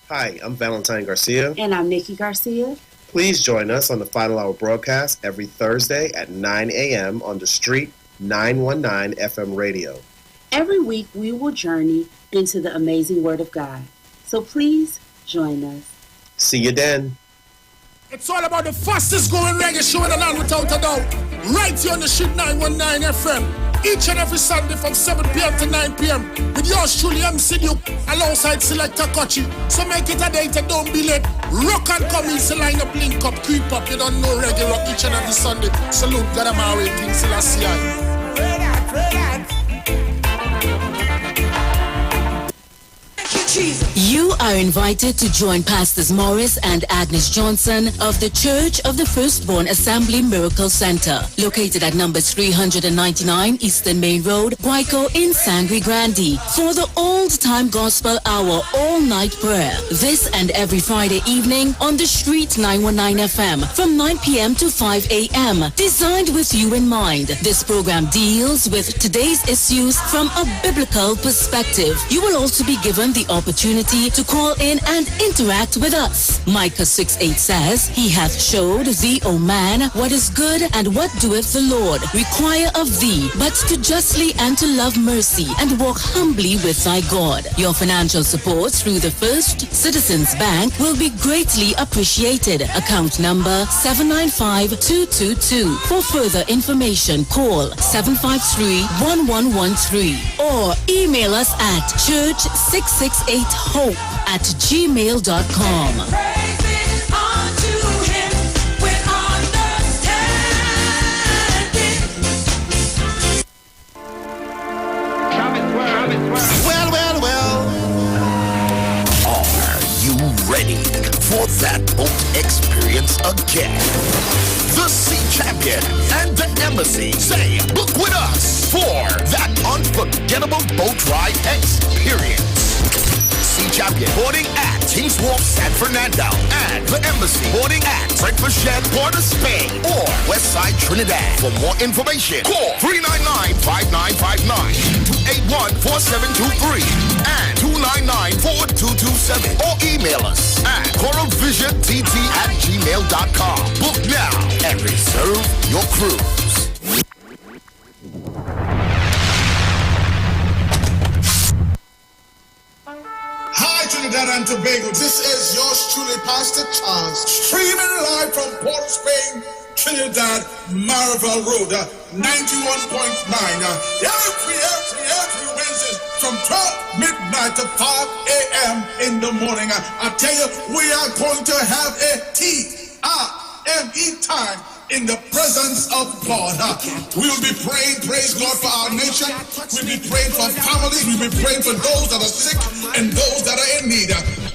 Hi, I'm Valentine Garcia. And I'm Nikki Garcia. Please join us on the Final Hour broadcast every Thursday at 9 a.m. on the Street 919 FM radio. Every week we will journey into the amazing Word of God. So please join us. See you then. It's all about the fastest growing reggae show in the land without a doubt. Right here on the Street 919 FM. Each and every Sunday from 7 p.m. to 9 p.m. with yours truly, MC Duke, alongside Selector Kochi. So make it a date and don't be late. Rock and come in, line up, link up, creep up. You don't know reggae rock each and every Sunday. Salute, God, I'm away, King Selassie. You are invited to join Pastors Morris and Agnes Johnson of the Church of the Firstborn Assembly Miracle Center, located at number 399 Eastern Main Road, Guayco in Sangre Grande, for the old-time gospel hour all-night prayer. This and every Friday evening on the Street 919 FM from 9 p.m. to 5 a.m. Designed with you in mind, this program deals with today's issues from a biblical perspective. You will also be given the opportunity to call in and interact with us. Micah 6:8 says, He hath showed thee, O man, what is good and what doeth the Lord require of thee, but to justly and to love mercy and walk humbly with thy God. Your financial support through the First Citizens Bank will be greatly appreciated. Account number 795222. For further information, call 753-1113 or email us at church668hope@gmail.com. Well. Are you ready for that boat experience again? The Sea Champion and the Embassy say book with us for that unforgettable boat ride experience. Sea Champion boarding at Kings Wharf, San Fernando, and the Embassy boarding at Breakfast Shed, Port of Spain, or Westside Trinidad. For more information, call 399-5959, 281-4723, and 299-4227, or email us at coralvisiontT@gmail.com. Book now and reserve your cruise. Trinidad and Tobago, this is yours truly, Pastor Charles, streaming live from Port of Spain, Trinidad, Marvel Road, 91.9. Every Wednesday from 12 midnight to 5 a.m. in the morning. I tell you, we are going to have a TIME time in the presence of God. We will be praying, praise God, for our nation. We'll be praying for families. We'll be praying for those that are sick and those that are in need.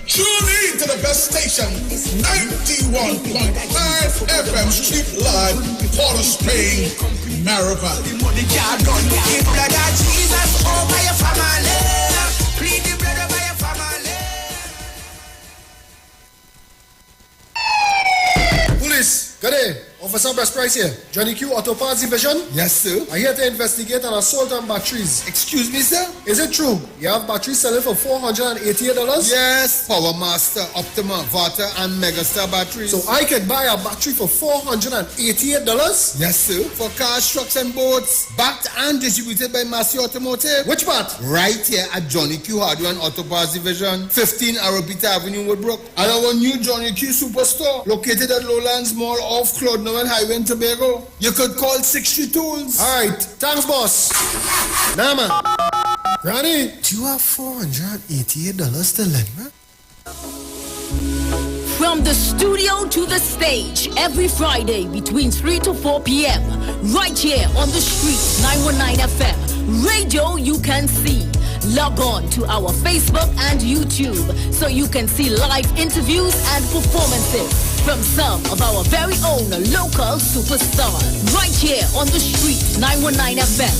Tune in to the best station, 91.5 FM Street Live, Port of Spain, Maribel. Police, good day. Officer Best Price here. Johnny Q Auto Parts Division? Yes, sir. I'm here to investigate an assault on batteries. Excuse me, sir? Is it true? You have batteries selling for $488? Yes. Power Master, Optima, Vata, and Megastar batteries. So I could buy a battery for $488? Yes, sir. For cars, trucks, and boats. Backed and distributed by Massey Automotive. Which part? Right here at Johnny Q Hardware and Auto Parts Division, 15 Arrowbita Avenue, Woodbrook. And our new Johnny Q Superstore, located at Lowlands Mall off Claude Noel Highway in Tobago. You could call 60 Tools. Alright, thanks, boss. Nah, man. Granny, do you have $488 to lend, man? From the studio to the stage, every Friday between 3 to 4 p.m. Right here on the Street 919 FM. Radio you can see. Log on to our Facebook and YouTube so you can see live interviews and performances from some of our very own local superstars. Right here on the Street 919 FM.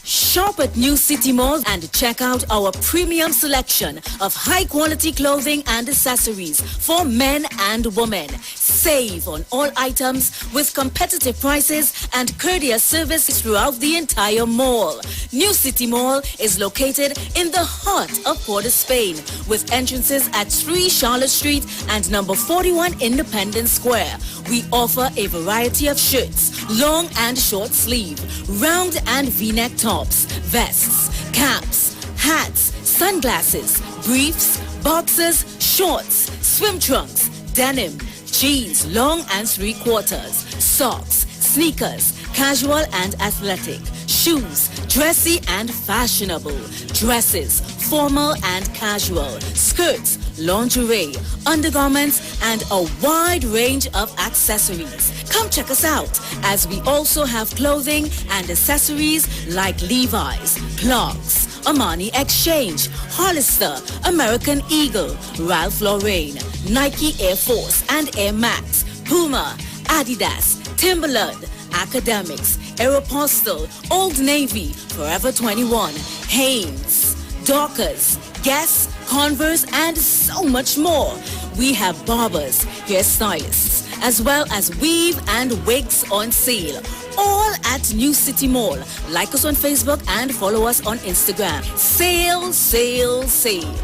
Sharpen at New City Mall and check out our premium selection of high-quality clothing and accessories for men and women. Save on all items with competitive prices and courteous service throughout the entire mall. New City Mall is located in the heart of Port of Spain with entrances at 3 Charlotte Street and number 41 Independence Square. We offer a variety of shirts, long and short sleeve, round and v-neck tops, vests, caps, hats, sunglasses, briefs, boxers, shorts, swim trunks, denim, jeans, long and 3/4, socks, sneakers, casual and athletic, shoes, dressy and fashionable, dresses, formal and casual, skirts, lingerie, undergarments, and a wide range of accessories. Come check us out as we also have clothing and accessories like Levi's, Clarks, Armani Exchange, Hollister, American Eagle, Ralph Lauren, Nike Air Force and Air Max, Puma, Adidas, Timberland, Academics, Aeropostale, Old Navy, Forever 21, Hanes, Dockers, Guess, Converse, and so much more. We have barbers, hairstylists, as well as weave and wigs on sale. All at New City Mall. Like us on Facebook and follow us on Instagram. Sale, sale, sale.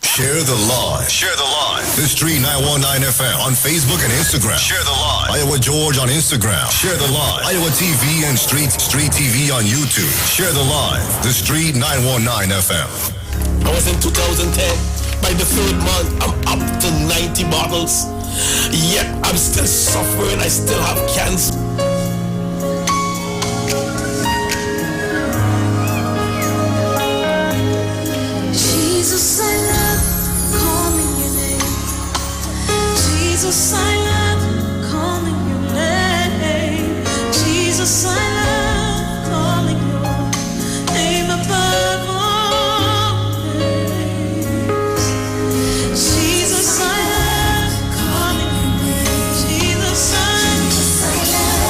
Share the live. Share the live. The Street 919 FM on Facebook and Instagram. Share the live. Iowa George on Instagram. Share the live. Iowa TV and Street TV on YouTube. Share the live. The Street 919 FM. I was in 2010. By the 3rd month, I'm up to 90 bottles. Yet I'm still suffering. I still have cancer. Jesus, I love calling your name. Jesus, I love calling your name. Jesus, I love calling your name above all names. Jesus, I love calling your name. Jesus, I love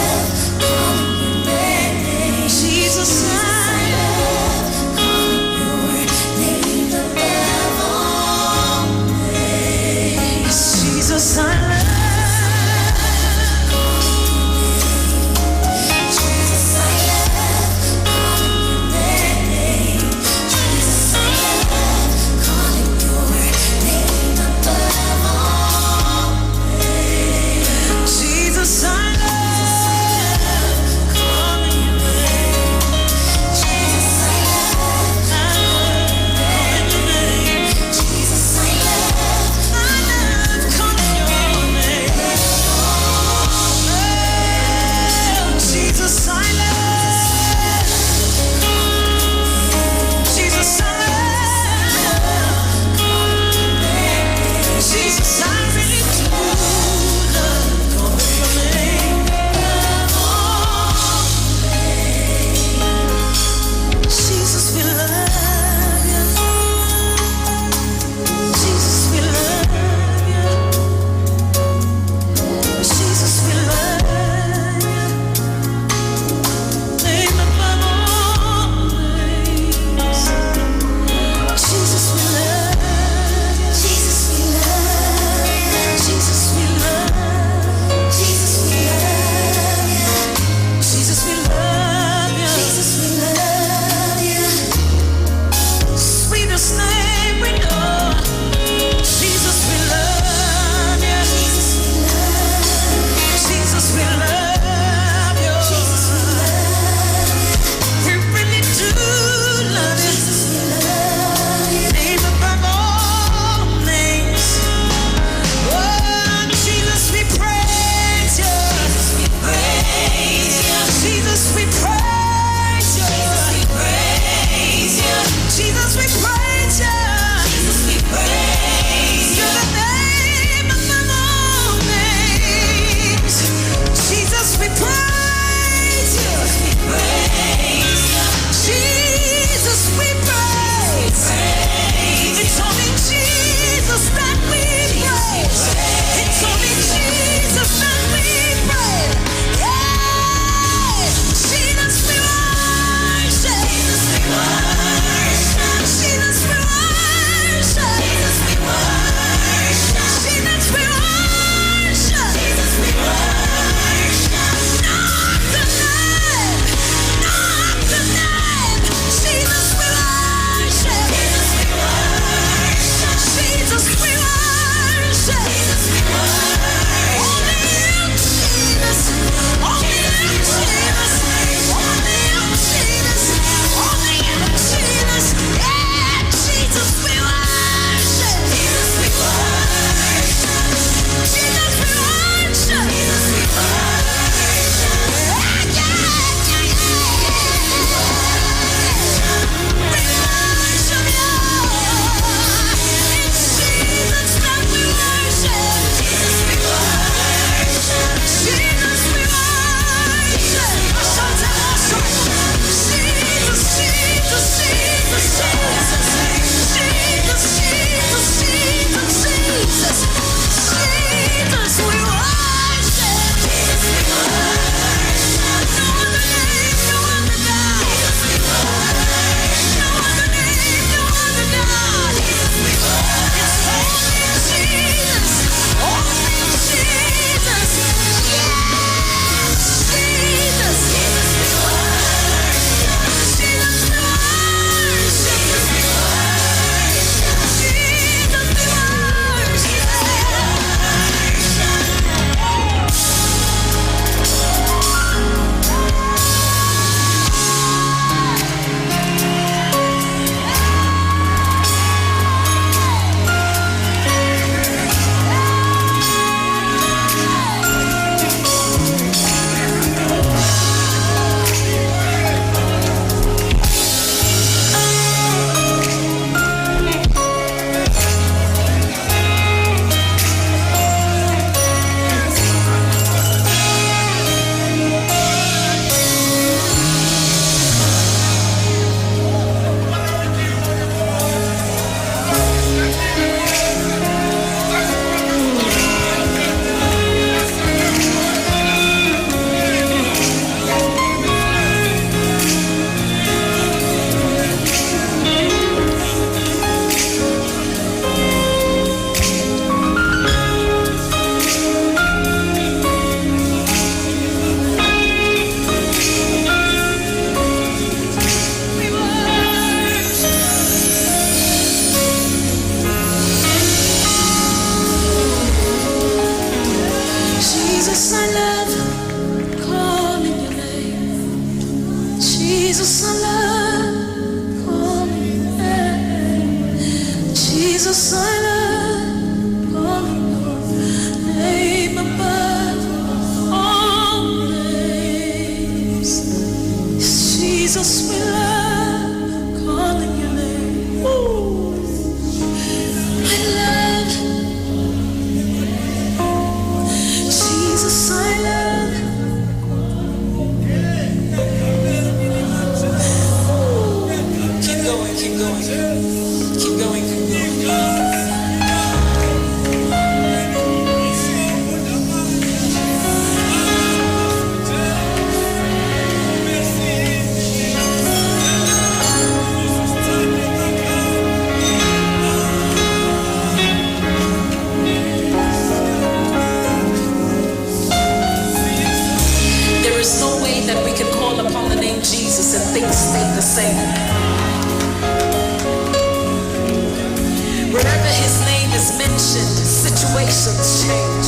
situations change.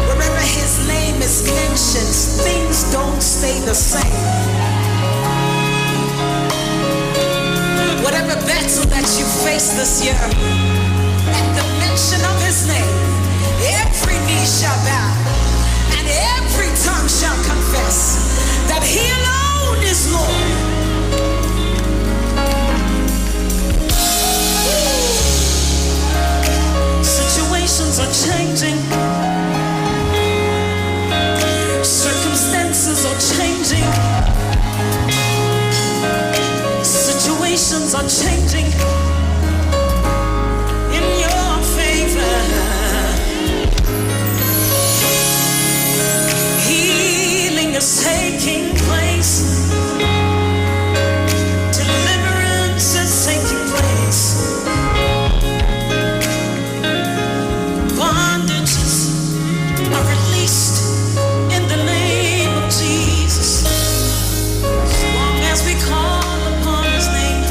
Wherever his name is mentioned, things don't stay the same. Whatever battle that you face this year, at the mention of his name, every knee shall bow and every tongue shall confess that he alone is Lord. Situations are changing. Circumstances are changing. Situations are changing in your favor. Healing is taking place. Deliverance is taking place. Bondages are released in the name of Jesus. As long as we call upon his name,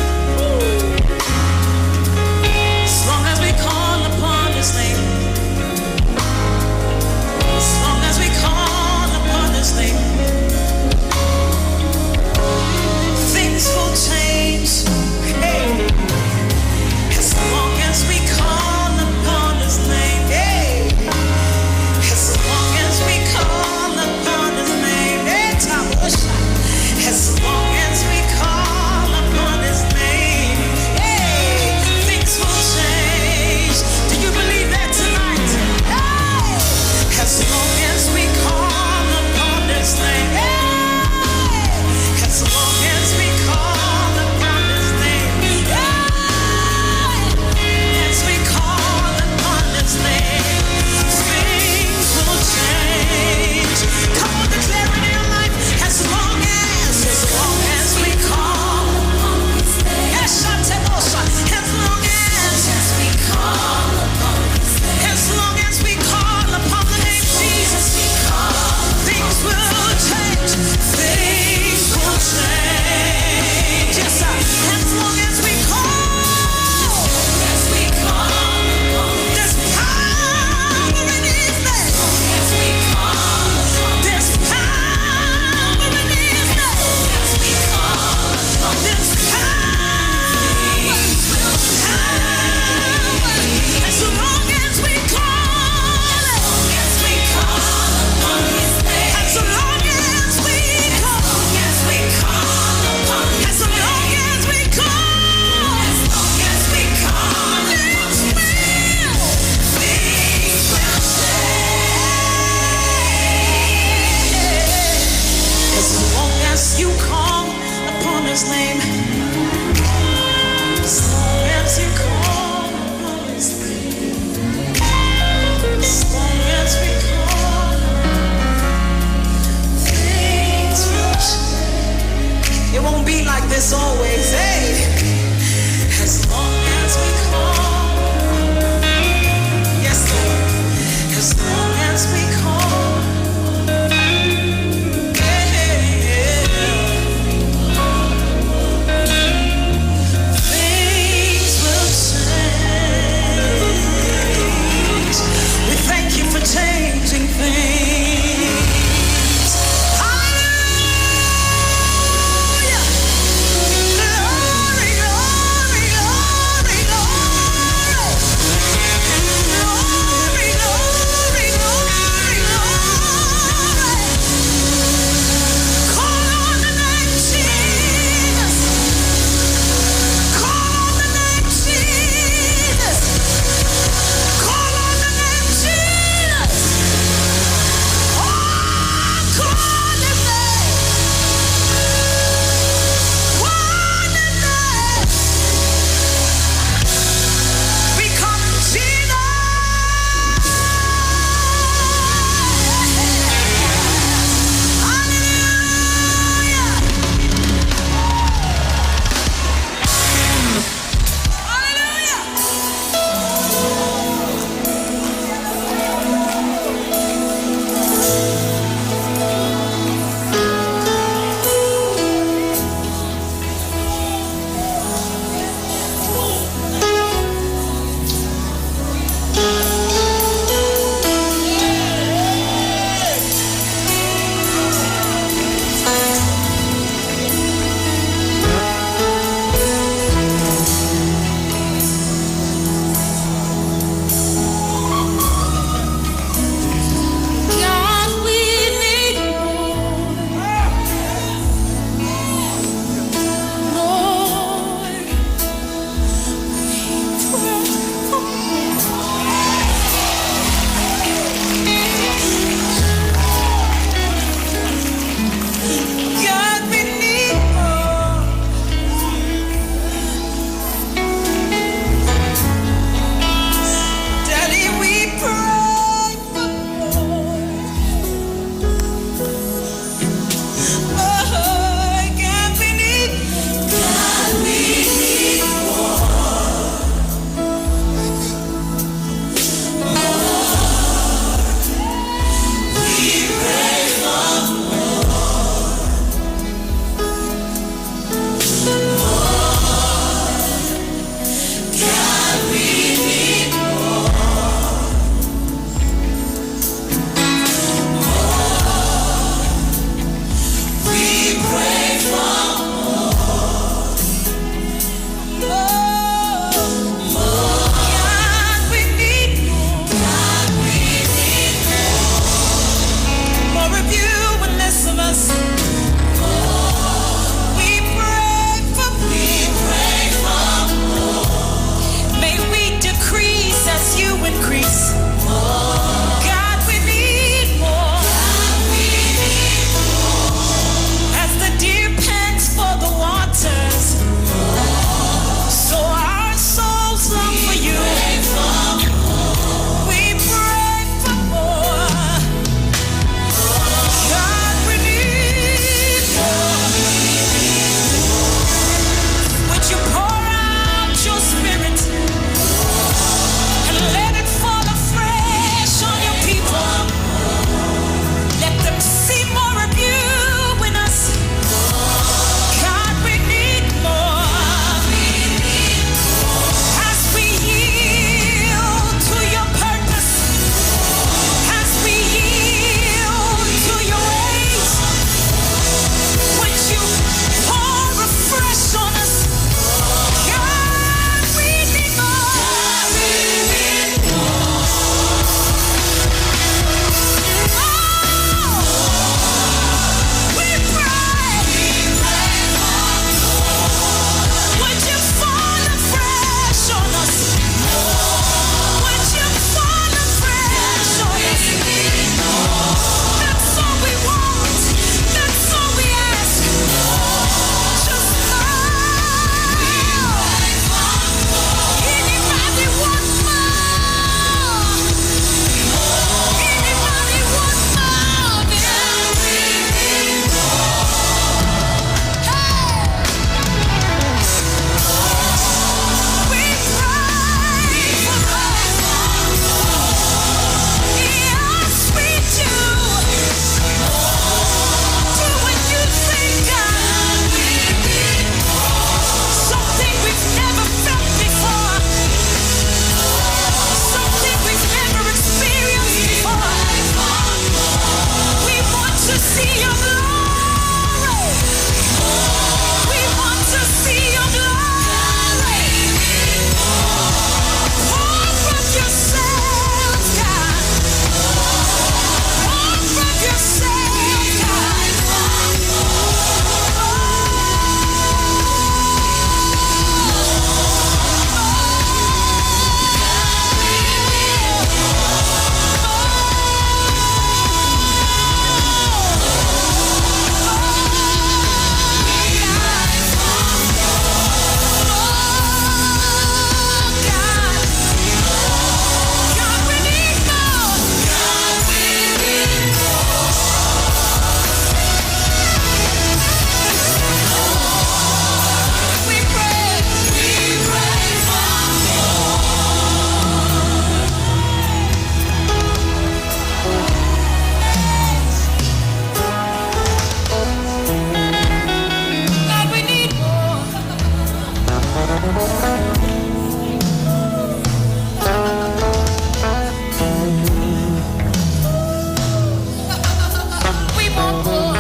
We want more.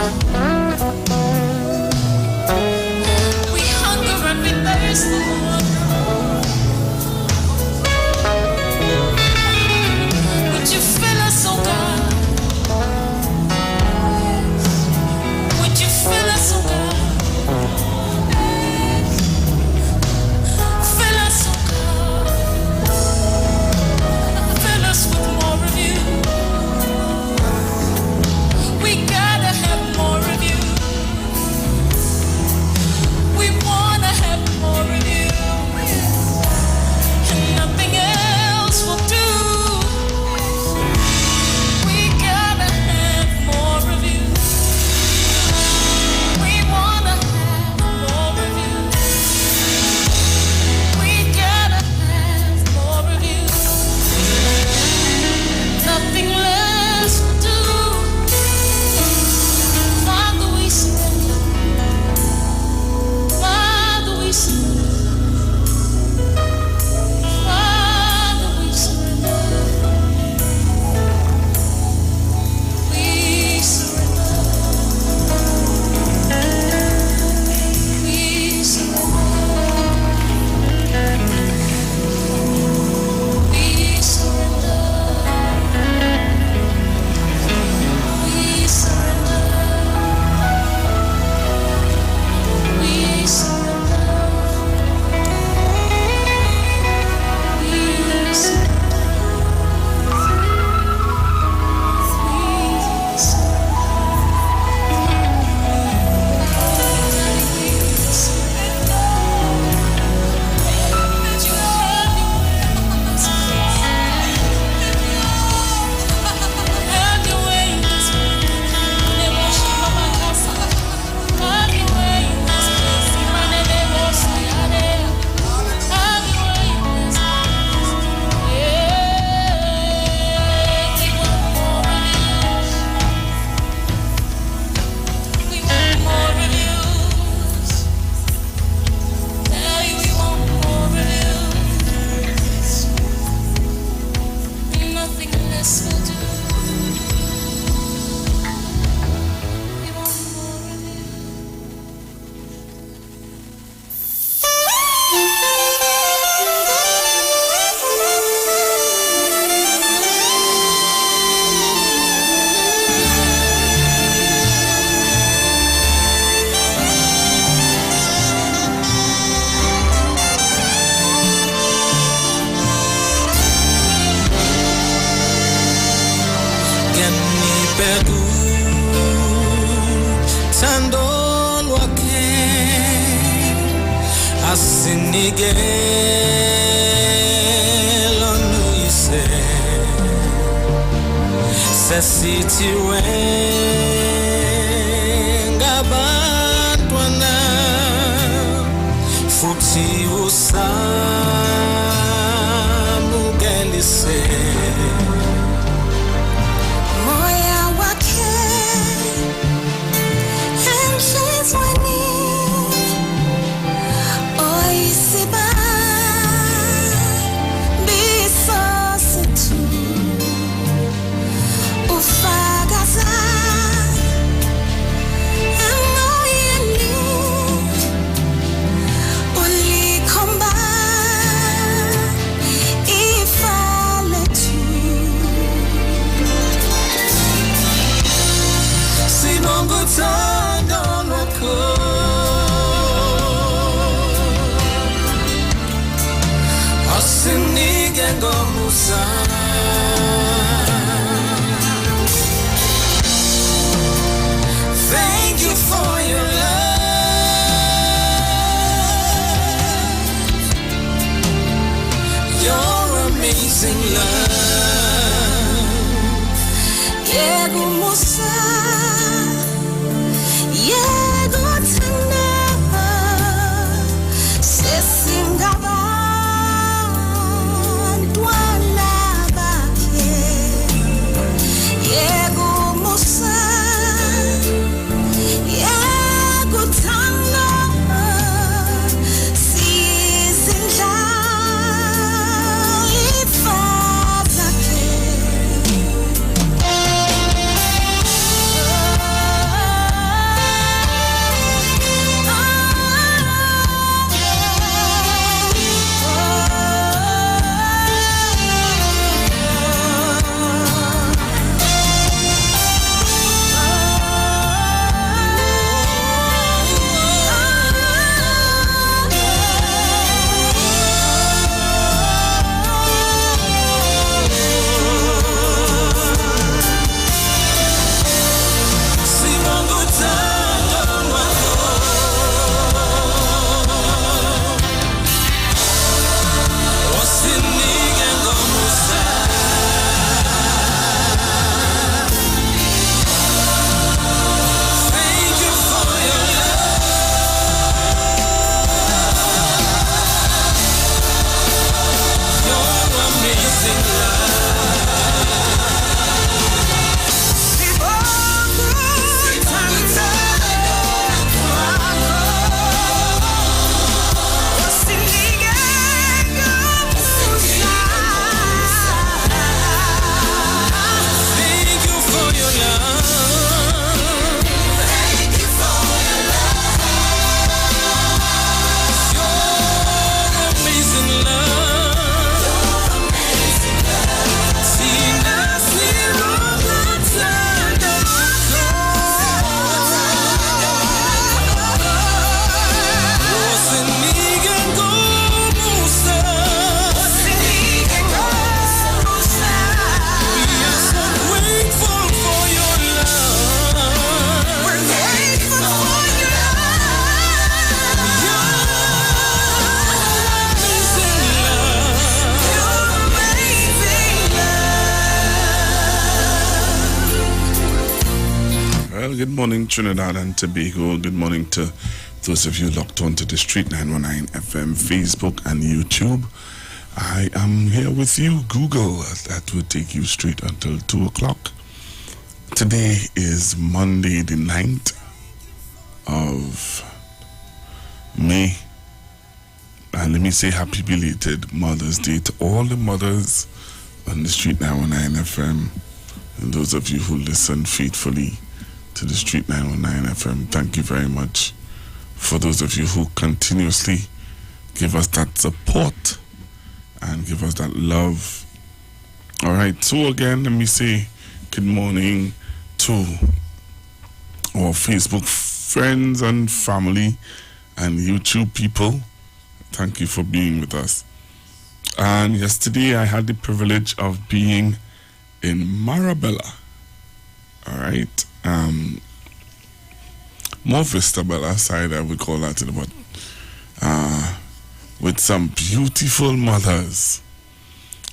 We hunger and we thirst for more. Would you fill us, oh God? Would you fill us, oh God? Fill us, oh God. Fill us with more of you. We gotta have more of you. We wanna have more of you. And nothing else will do. We gotta have more of you. We wanna have more of you. We gotta have more of you. Nothing less will do. Father, we surrender. Father, we surrender. Father, we surrender. We surrender. We surrender. We surrender. We surrender. We surrender. Nothing less will do. We want more of you. Pedu Tandol wake Asinige Lonuise Sesiti Wengabatwana Futi Usamugelise Moya wake, handshakes winning. Oisiba, bisosetu. Ufagaza, emoyeni. Ulikomba, ifaletu. Sinongo tando loko Asinige ngomusa Thank you for your love Your amazing love Yego Musa, Yego Tana, Sesingaba, Dwana Bake, Yego Musa, Yego Tana, good morning, Trinidad and Tobago. Good morning to those of you locked on to the Street 919 FM, Facebook, and YouTube. I am here with you, Google. That will take you straight until 2 o'clock. Today is Monday, the 9th of May. And let me say happy belated Mother's Day to all the mothers on the Street 919 FM. And those of you who listen faithfully to the Street 919 FM, thank you very much. For those of you who continuously give us that support and give us that love. All right, so again, let me say good morning to our Facebook friends and family and YouTube people. Thank you for being with us. And yesterday I had the privilege of being in Marabella. All right. More Vista Bella side, I would call that, but with some beautiful mothers.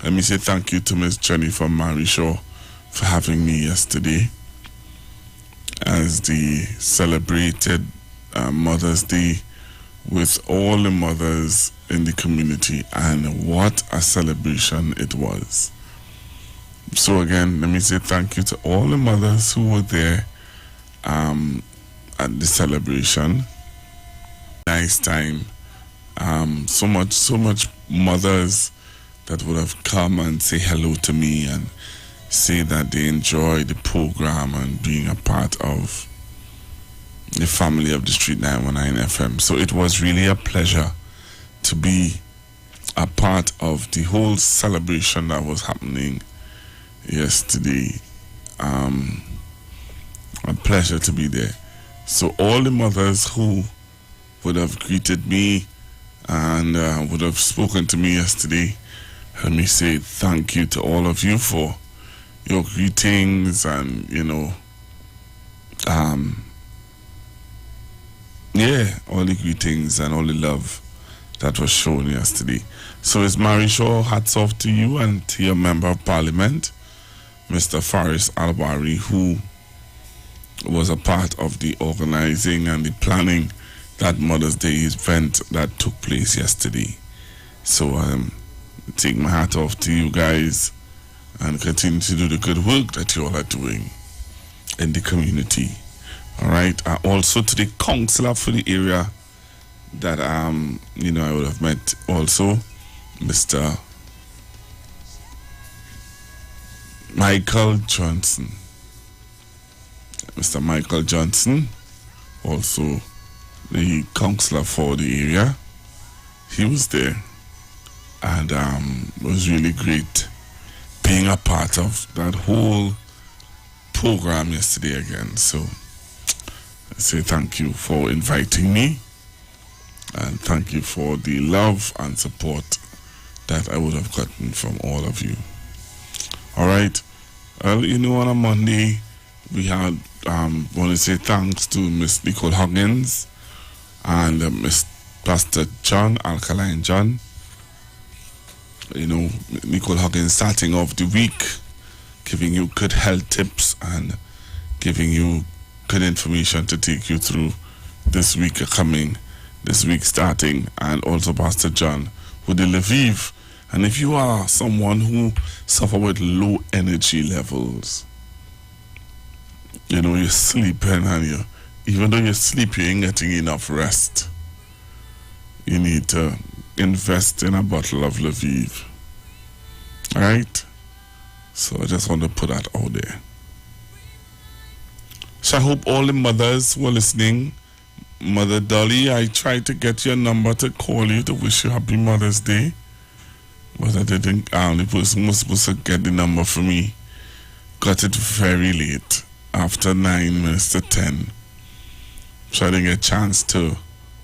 Let me say thank you to Miss Jennifer Marishaw for having me yesterday as the celebrated Mother's Day with all the mothers in the community, and what a celebration it was. So again, let me say thank you to all the mothers who were there at the celebration. Nice time. So much mothers that would have come and say hello to me and say that they enjoyed the program and being a part of the family of the Street 919 FM. So it was really a pleasure to be a part of the whole celebration that was happening yesterday. A pleasure to be there. So all the mothers who would have greeted me and would have spoken to me yesterday, let me say thank you to all of you for your greetings and, all the greetings and all the love that was shown yesterday. So it's Marishaw, hats off to you and to your Member of Parliament, Mr. Faris Albari, who was a part of the organizing and the planning that Mother's Day event that took place yesterday. So take my hat off to you guys and continue to do the good work that you all are doing in the community. All right. Also to the councillor for the area that I would have met also, Mr. Michael Johnson. Mr. Michael Johnson, also the councillor for the area. He was there, and it was really great being a part of that whole program yesterday again. So I say thank you for inviting me, and thank you for the love and support that I would have gotten from all of you. All right. On a Monday, we had want to say thanks to Miss Nicole Huggins and Miss Pastor John, Alkaline John. Nicole Huggins starting off the week, giving you good health tips and giving you good information to take you through this week starting, and also Pastor John with the Lviv. And if you are someone who suffer with low energy levels, you're sleeping, and even though you're sleeping, you ain't getting enough rest, you need to invest in a bottle of Lviv. Alright? So I just want to put that out there. So I hope all the mothers who are listening, Mother Dolly, I tried to get your number to call you to wish you happy Mother's Day, but I didn't. The person who was supposed to get the number for me got it very late, after 9 minutes to 10. So I didn't get a chance to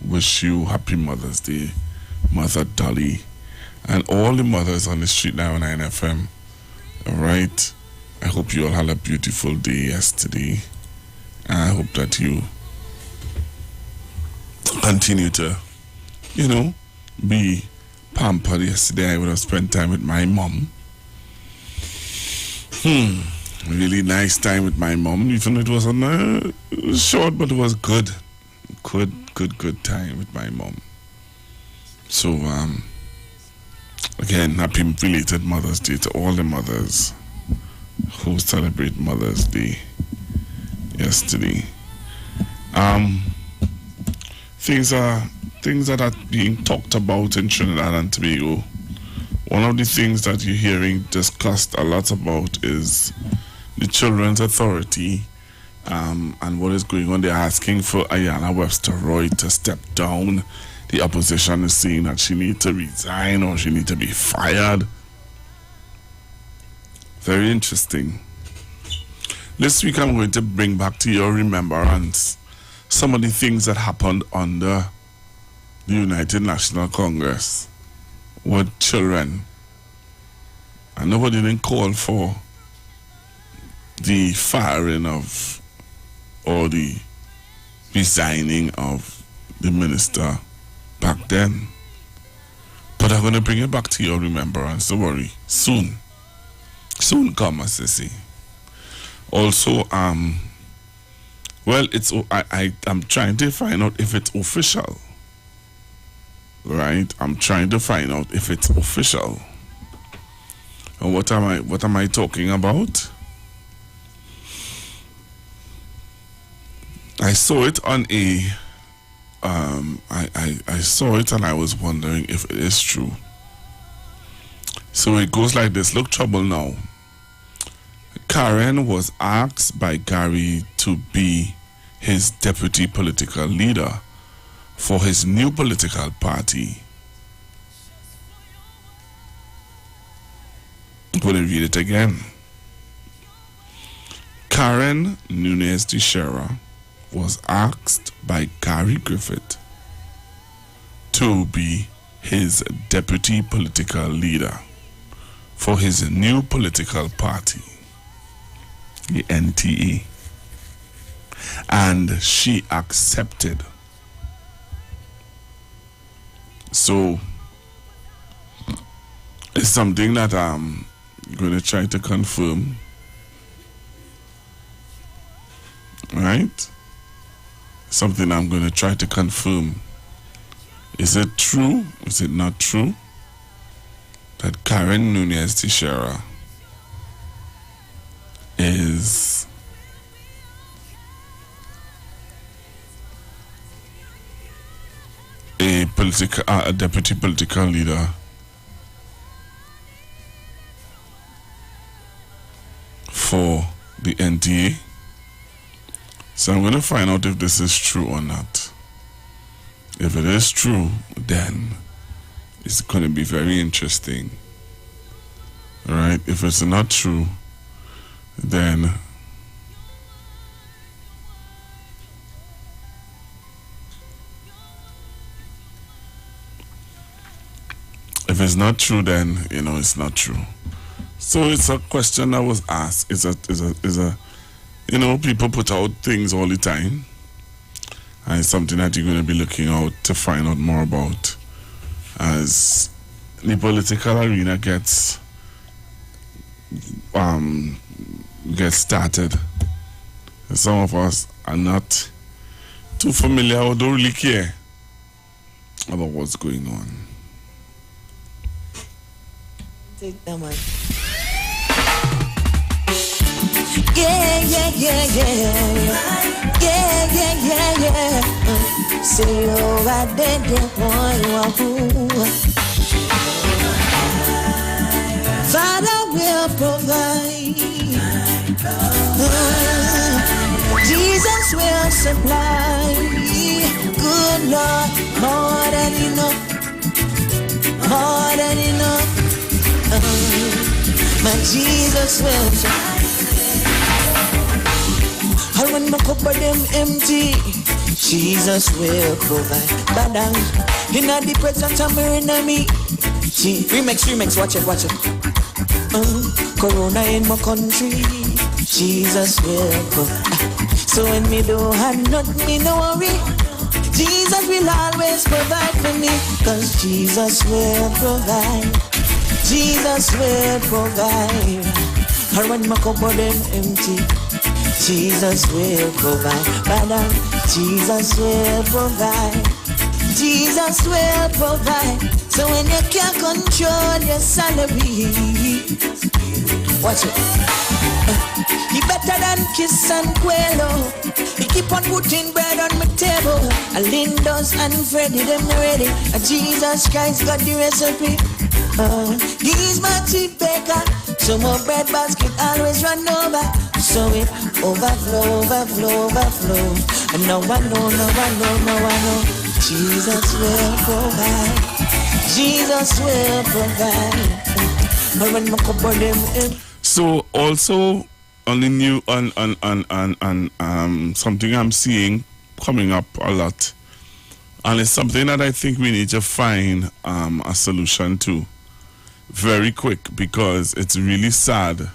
wish you happy Mother's Day, Mother Dolly, and all the mothers on the Street 919 FM. Alright? I hope you all had a beautiful day yesterday. And I hope that you continue to, be pampered. Yesterday I would have spent time with my mom. Really nice time with my mom. Even it wasn't short, but it was good. Good time with my mom. So, again, happy belated Mother's Day to all the mothers who celebrate Mother's Day yesterday. Things that are being talked about in Trinidad and Tobago. One of the things that you're hearing discussed a lot about is the Children's Authority and what is going on. They're asking for Ayanna Webster Roy to step down. The opposition is saying that she needs to resign or she needs to be fired. Very interesting. This week I'm going to bring back to your remembrance some of the things that happened under the United National Congress with children. And nobody didn't call for the firing of or the resigning of the minister back then. But I'm going to bring it back to your remembrance. Don't worry. Soon come, as they say. Also, well, it's I'm trying to find out if it's official. Right? I'm trying to find out if it's official. And what am I talking about? I saw it on a I saw it and I was wondering if it is true. So it goes like this. Look, trouble now. Karen was asked by Gary to be his deputy political leader for his new political party. I'm going to read it again. Karen Nunes Teixeira was asked by Gary Griffith to be his deputy political leader for his new political party, the NTA, and she accepted. So it's something that I'm going to try to confirm, right? Something I'm going to try to confirm. Is it true? Is it not true that Karen Nunes Teixeira is a deputy political leader for the NTA? So I'm going to find out if this is true or not. If it is true, then it's going to be very interesting. Alright, if it's not true, then if it's not true, then it's not true. So it's a question that was asked. Is a people put out things all the time, and it's something that you're going to be looking out to find out more about as the political arena gets started. Some of us are not too familiar or don't really care about what's going on. Take that one. Yeah. Say you are dead, Father will provide. Jesus will supply. Good Lord, more than enough. More than enough. My Jesus will supply. And when my cupboard them empty, Jesus will provide. Badang, in the presence of my enemy. See, remix, watch it. Corona in my country, Jesus will provide. So when me don't have nothing, me no worry. Jesus will always provide for me, cause Jesus will provide. Jesus will provide. And when my cupboard them empty, Jesus will provide. Father, Jesus will provide. Jesus will provide. So when you can't control your salary, watch it. He better than kiss and quelo. He keep on putting bread on my table. And Lindos and Freddy, them ready. And Jesus Christ got the recipe. He's my chief baker. So my bread basket always run over. So it overflow, overflow, overflow. And now I know. Jesus will provide. Jesus will provide. And when my cupboard them in. So also on the new on something I'm seeing coming up a lot, and it's something that I think we need to find a solution to very quick, because it's really sad.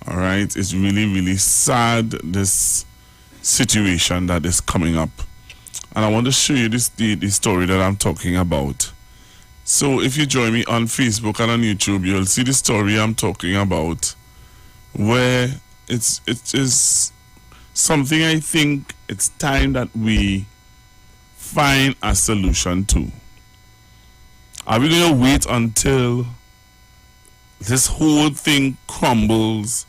All right, it's really sad, this situation that is coming up, and I want to show you this the story that I'm talking about. So if you join me on Facebook and on YouTube, you'll see the story I'm talking about, where it is something I think it's time that we find a solution to. Are we going to wait until this whole thing crumbles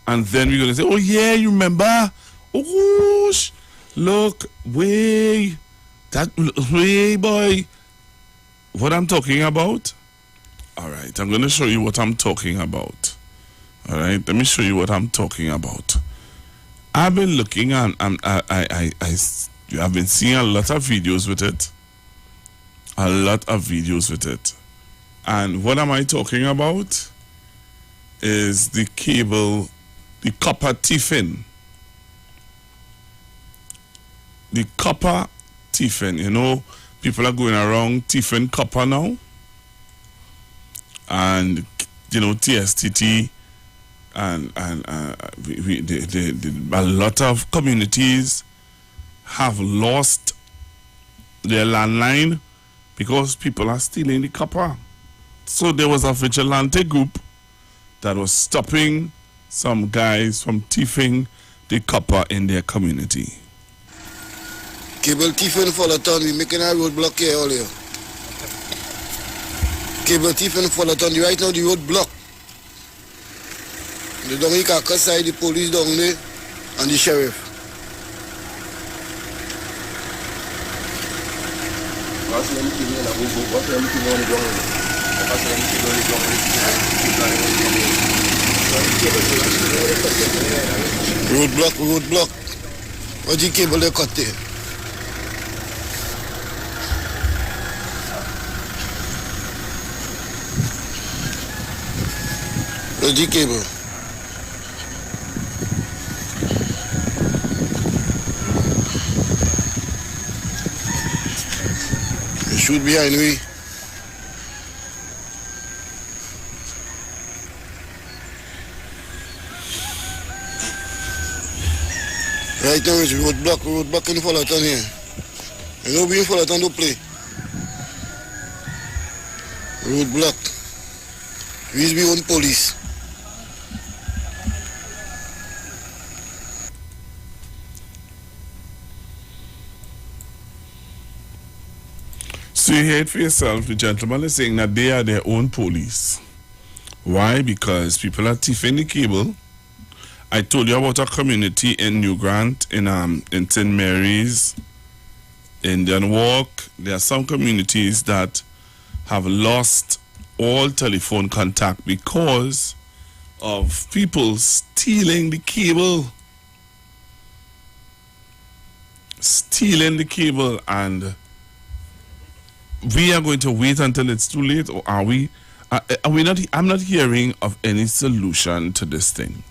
and then we're going to say, oh yeah, you remember? Oh, look, way boy. What I'm talking about? All right, I'm going to show you what I'm talking about. All right, let me show you what I'm talking about. I've been looking and I've been seeing a lot of videos with it. And what am I talking about? Is the cable, the copper teething. The copper teething, you know. People are going around teething copper now. And, you know, TSTT and a lot of communities have lost their landline because people are stealing the copper. So there was a vigilante group that was stopping some guys from thieving the copper in their community. Cable thief in Fullerton, we making a roadblock here earlier. Cable thief in Fullerton, right now the road block. The down here Kaka side, the police down there, and the sheriff. Roadblock. What's the cable they cut there? The cable. You shoot behind me. Right now it's roadblock in Fullerton here. You know we in Fullerton don't play. Roadblock. We be on police. So you hear it for yourself. The gentleman is saying that they are their own police. Why? Because people are thieving the cable. I told you about a community in New Grant, in St. Mary's, Indian Walk. There are some communities that have lost all telephone contact because of people stealing the cable. And we are going to wait until it's too late, or are we not? I'm not hearing of any solution to this thing.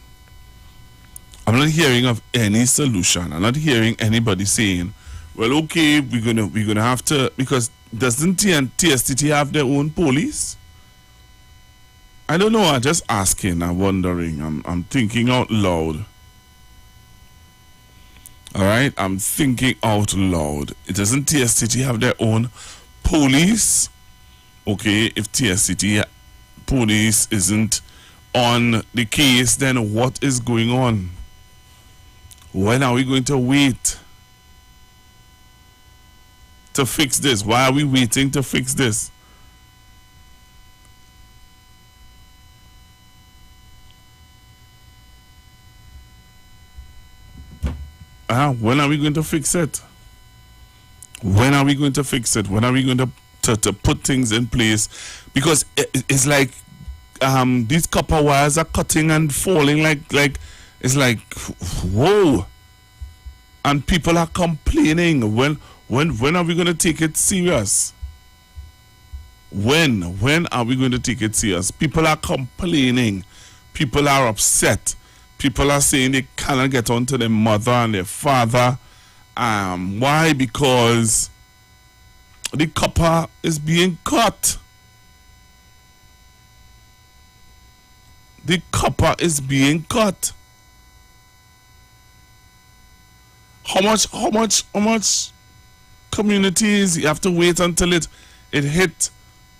I'm not hearing of any solution. I'm not hearing anybody saying, well, okay, we're gonna have to, because doesn't TSTT have their own police? I don't know, I'm just asking, I'm wondering, I'm thinking out loud. Alright, I'm thinking out loud. Doesn't TSTT have their own police? Okay, if TSTT police isn't on the case, then what is going on? When are we going to wait to fix this? Why are we waiting to fix this? When are we going to fix it? When are we going to fix it? When are we going to put things in place? Because it's like these copper wires are cutting and falling like it's like whoa. And people are complaining. When are we going to take it serious? When are we going to take it serious? People are complaining. People are upset. People are saying they cannot get on to their mother and their father. Why? Because the copper is being cut. The copper is being cut. How much communities you have to wait until it hit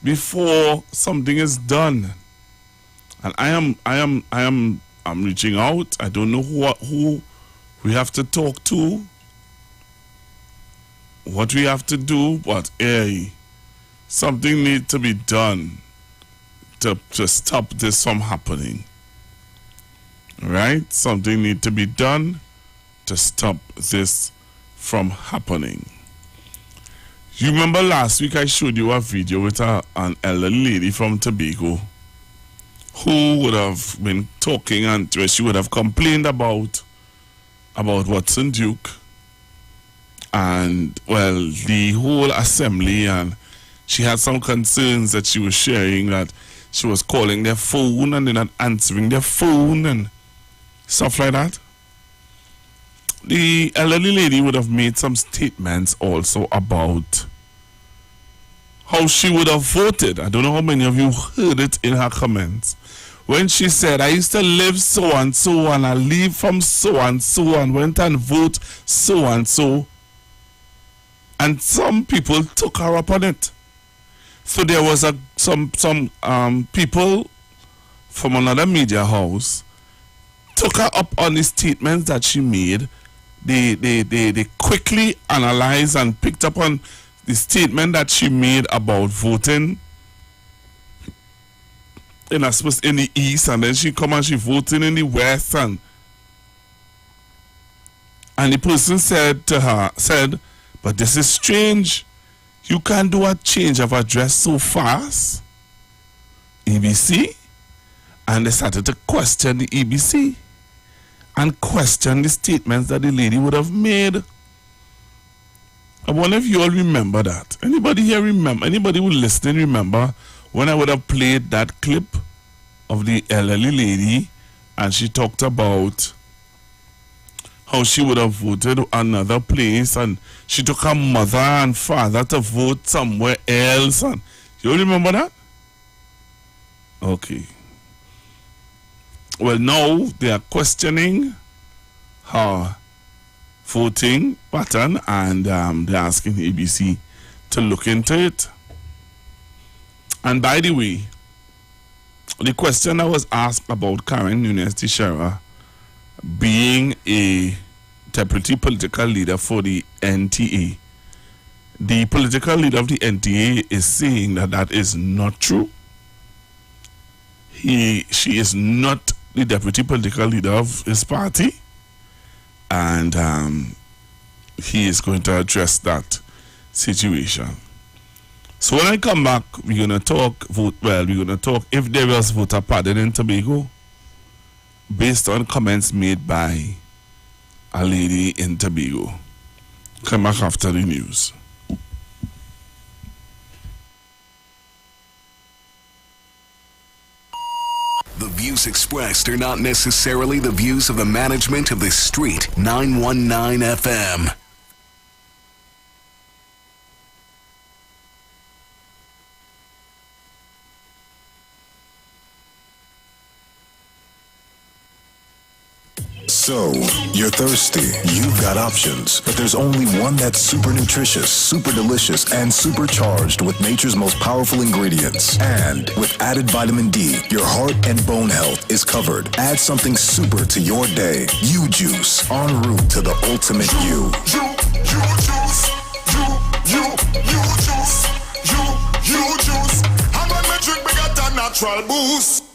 before something is done? And I'm reaching out. I don't know who we have to talk to, what we have to do, but hey, something needs to be done to stop this from happening. Right? Something needs to be done to stop this from happening. You remember last week I showed you a video with an elderly lady from Tobago who would have been talking and she would have complained about Watson Duke and, well, the whole assembly, and she had some concerns that she was sharing, that she was calling their phone and they're not answering their phone and stuff like that. The elderly lady would have made some statements also about how she would have voted. I don't know how many of you heard it in her comments. When she said, I used to live so and so, and I leave from so and went and vote so and so. And some people took her up on it. So there was some people from another media house took her up on the statements that she made. They quickly analyzed and picked up on the statement that she made about voting in the east, and then she come and she voting in the west, and the person said to her, but this is strange. You can't do a change of address so fast. EBC. And they started to question the EBC and question the statements that the lady would have made. I wonder if you all remember that. Anybody here remember? Anybody who listening remember when I would have played that clip of the elderly lady and she talked about how she would have voted another place and she took her mother and father to vote somewhere else, and you remember that? Okay. Well, now they are questioning her voting pattern, and they're asking the ABC to look into it. And by the way, the question that was asked about Karen Nunes Teixeira being a deputy political leader for the NTA, the political leader of the NTA is saying that that is not true. She is not the deputy political leader of his party, and he is going to address that situation. So when I come back, we're going to talk if there was voter pardon in Tobago based on comments made by a lady in Tobago. Come back after the news. The views expressed are not necessarily the views of the management of the Street 919 FM. So, you're thirsty. You've got options, but there's only one that's super nutritious, super delicious, and supercharged with nature's most powerful ingredients. And with added vitamin D, your heart and bone health is covered. Add something super to your day. You Juice, en route to the ultimate you. You juice. I'm gonna drink bigger than natural boost.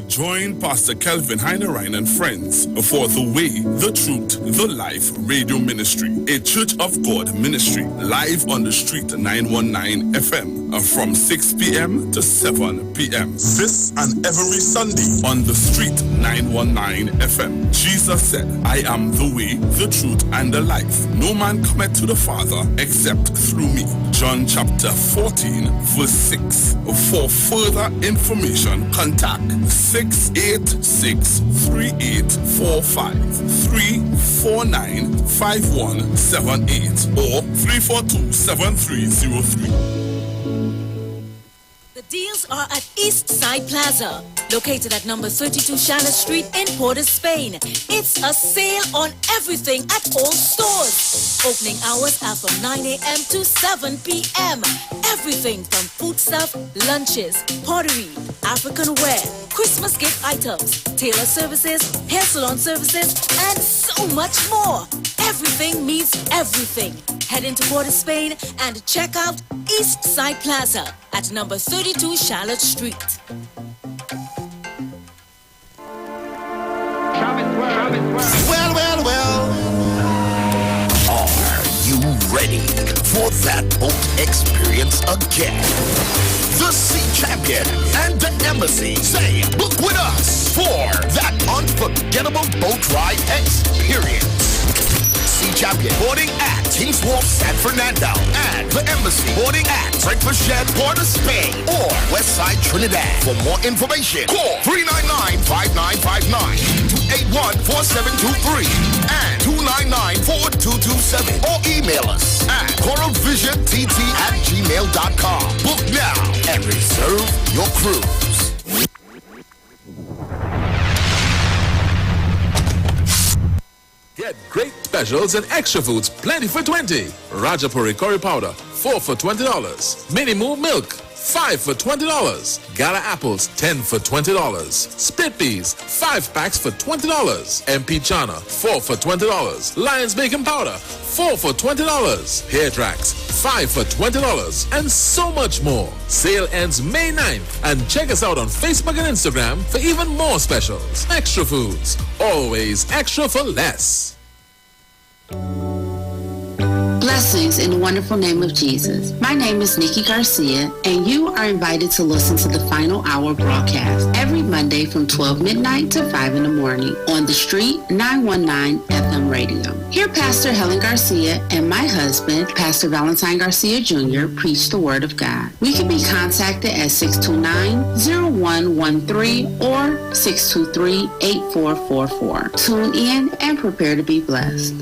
Join Pastor Kelvin Heinerine and friends for The Way, The Truth, The Life Radio Ministry, a Church of God ministry, live on the street 919 FM from 6 p.m. to 7 p.m. This and every Sunday on the street 919 FM. Jesus said, I am the way, the truth, and the life. No man cometh to the Father except through me. John chapter 14, verse 6. For further information, contact 686-3845, 349-5178, or 342-7303. The deals are at East Side Plaza, located at number 32 Charlotte Street in Port of Spain. It's a sale on everything at all stores. Opening hours are from 9 a.m. to 7 p.m. Everything from food stuff, lunches, pottery, African wear, Christmas gift items, tailor services, hair salon services, and so much more. Everything means everything. Head into Port of Spain and check out East Side Plaza at number 32 Charlotte Street. Well. Are you ready for that boat experience again? The Sea Champion and the Embassy say book with us for that unforgettable boat ride experience. Sea Champion boarding at Kings Wharf, San Fernando, and the Embassy boarding at Breakfast Shed, Port of Spain, or Westside Trinidad. For more information, call 399-5959, 281-4723, and 299-4227, or email us at coralvisiontT@gmail.com. Book now and reserve your cruise. Get great specials and extra foods plenty for 20. Rajapuri curry powder, 4 for $20. Mini Moo milk, 5 for $20. Gala apples, 10 for $20. Split peas, 5 packs for $20. MP chana, 4 for $20. Lion's baking powder, 4 for $20. Hair tracks, 5 for $20. And so much more. Sale ends May 9th. And check us out on Facebook and Instagram for even more specials. Extra foods, always extra for less. Blessings in the wonderful name of Jesus. My name is Nikki Garcia, and you are invited to listen to the Final Hour broadcast every Monday from 12 midnight to 5 in the morning on the street 919 FM radio. Here Pastor Helen Garcia and my husband, Pastor Valentine Garcia Jr., preach the Word of God. We can be contacted at 629-0113 or 623-8444. Tune in and prepare to be blessed.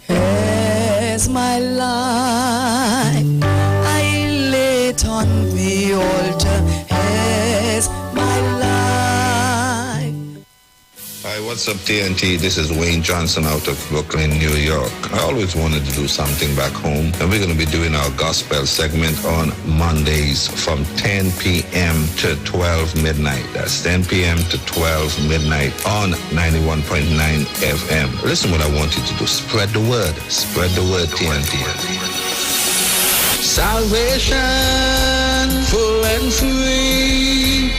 As my life I lay it on the altar, as my life. Hi, what's up, TNT? This is Wayne Johnson out of Brooklyn, New York. I always wanted to do something back home, and we're going to be doing our gospel segment on Mondays from 10 p.m. to 12 midnight. That's 10 p.m. to 12 midnight on 91.9 FM. Listen what I want you to do. Spread the word. Spread the word, TNT. Salvation full and free.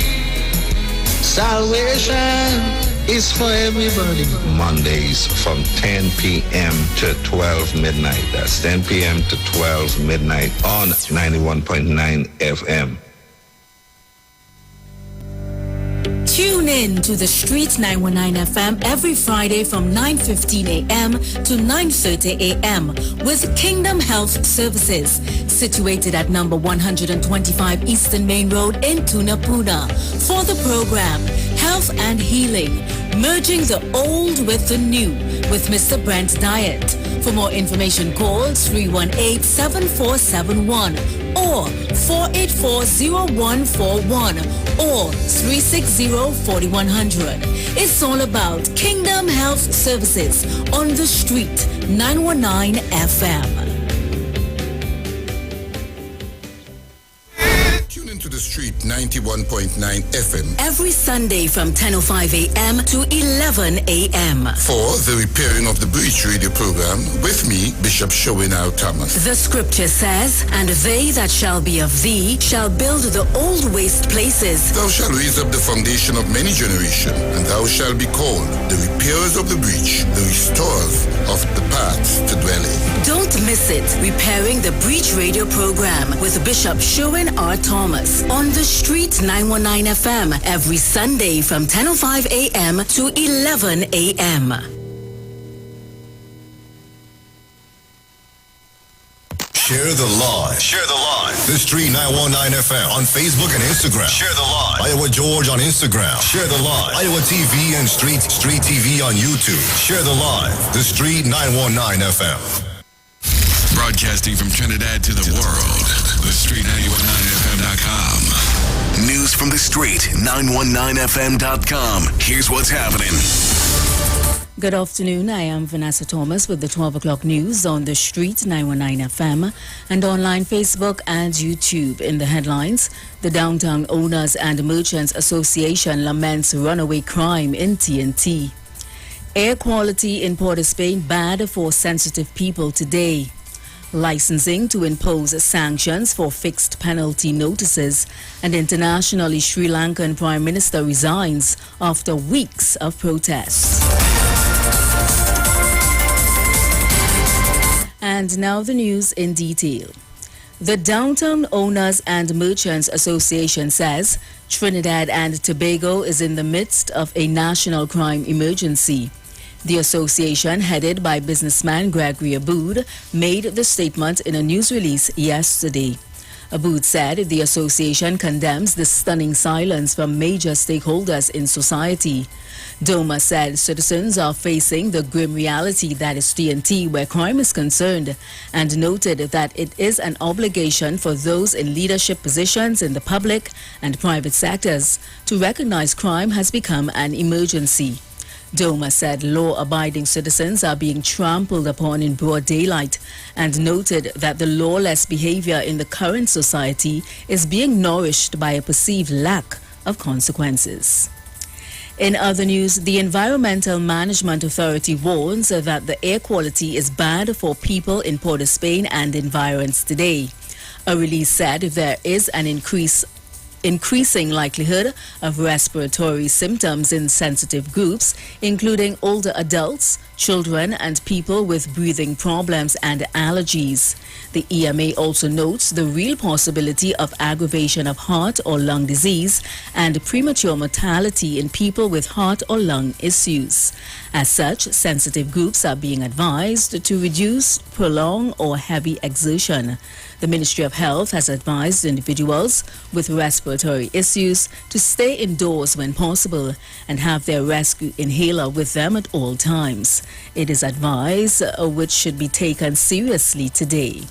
Salvation is for everybody. Mondays from 10 p.m. to 12 midnight. That's 10 p.m. to 12 midnight on 91.9 FM. Tune in to the Street 919 FM every Friday from 9:15 a.m. to 9:30 a.m. with Kingdom Health Services, situated at number 125 Eastern Main Road in Tunapuna. For the program, Health and Healing, merging the old with the new, with Mr. Brent Diet. For more information, call 318-7471 or 484-0141 or 360-4100. It's all about Kingdom Health Services on the street, 919 FM. Tune into the street 91.9 FM Every Sunday from 10:05 a.m. to 11 a.m. for the Repairing of the Breach radio program with me, Bishop Showinau Thomas. The scripture says, "And they that shall be of thee shall build the old waste places. Thou shalt raise up the foundation of many generations, and thou shalt be called the repairers of the breach, the restorers of the paths to dwell in." Don't miss it. Repairing the Breach radio program with Bishop Sherwin R. Thomas on the street 919 FM every Sunday from 10:05 a.m. to 11 a.m. Share the live. Share the live. The Street 919 FM on Facebook and Instagram. Share the live. Iowa George on Instagram. Share the live. Iowa TV and Street TV on YouTube. Share the live. The Street 919 FM. Broadcasting from Trinidad to the world. The Street 919FM.com. News from the street, 919FM.com. Here's what's happening. Good afternoon. I am Vanessa Thomas with the 12 o'clock news on the street 919 FM and online Facebook and YouTube. In the headlines, the Downtown Owners and Merchants Association laments runaway crime in TNT. Air quality in Port of Spain bad for sensitive people today. Licensing to impose sanctions for fixed penalty notices, and internationally Sri Lankan Prime Minister resigns after weeks of protests. And now the news in detail. The Downtown Owners and Merchants Association says Trinidad and Tobago is in the midst of a national crime emergency. The association, headed by businessman Gregory Aboud, made the statement in a news release yesterday. Aboud said the association condemns the stunning silence from major stakeholders in society. DOMA said citizens are facing the grim reality that is TNT where crime is concerned, and noted that it is an obligation for those in leadership positions in the public and private sectors to recognize crime has become an emergency. DOMA said law-abiding citizens are being trampled upon in broad daylight and noted that the lawless behavior in the current society is being nourished by a perceived lack of consequences. In other news, the Environmental Management Authority warns that the air quality is bad for people in Port of Spain and environs today. A release said there is an increasing likelihood of respiratory symptoms in sensitive groups, including older adults, children, and people with breathing problems and allergies. The EMA also notes the real possibility of aggravation of heart or lung disease and premature mortality in people with heart or lung issues. As such, sensitive groups are being advised to reduce, prolong, or heavy exertion. The Ministry of Health has advised individuals with respiratory issues to stay indoors when possible and have their rescue inhaler with them at all times. It is advised which should be taken seriously today.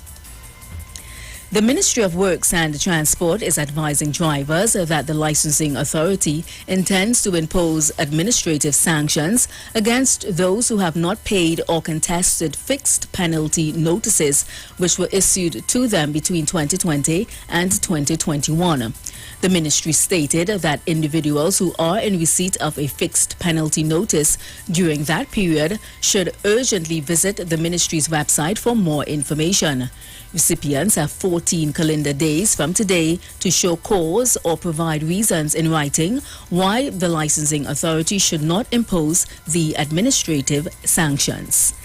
The Ministry of Works and Transport is advising drivers that the licensing authority intends to impose administrative sanctions against those who have not paid or contested fixed penalty notices which were issued to them between 2020 and 2021. The ministry stated that individuals who are in receipt of a fixed penalty notice during that period should urgently visit the ministry's website for more information. Recipients have 14 calendar days from today to show cause or provide reasons in writing why the licensing authority should not impose the administrative sanctions.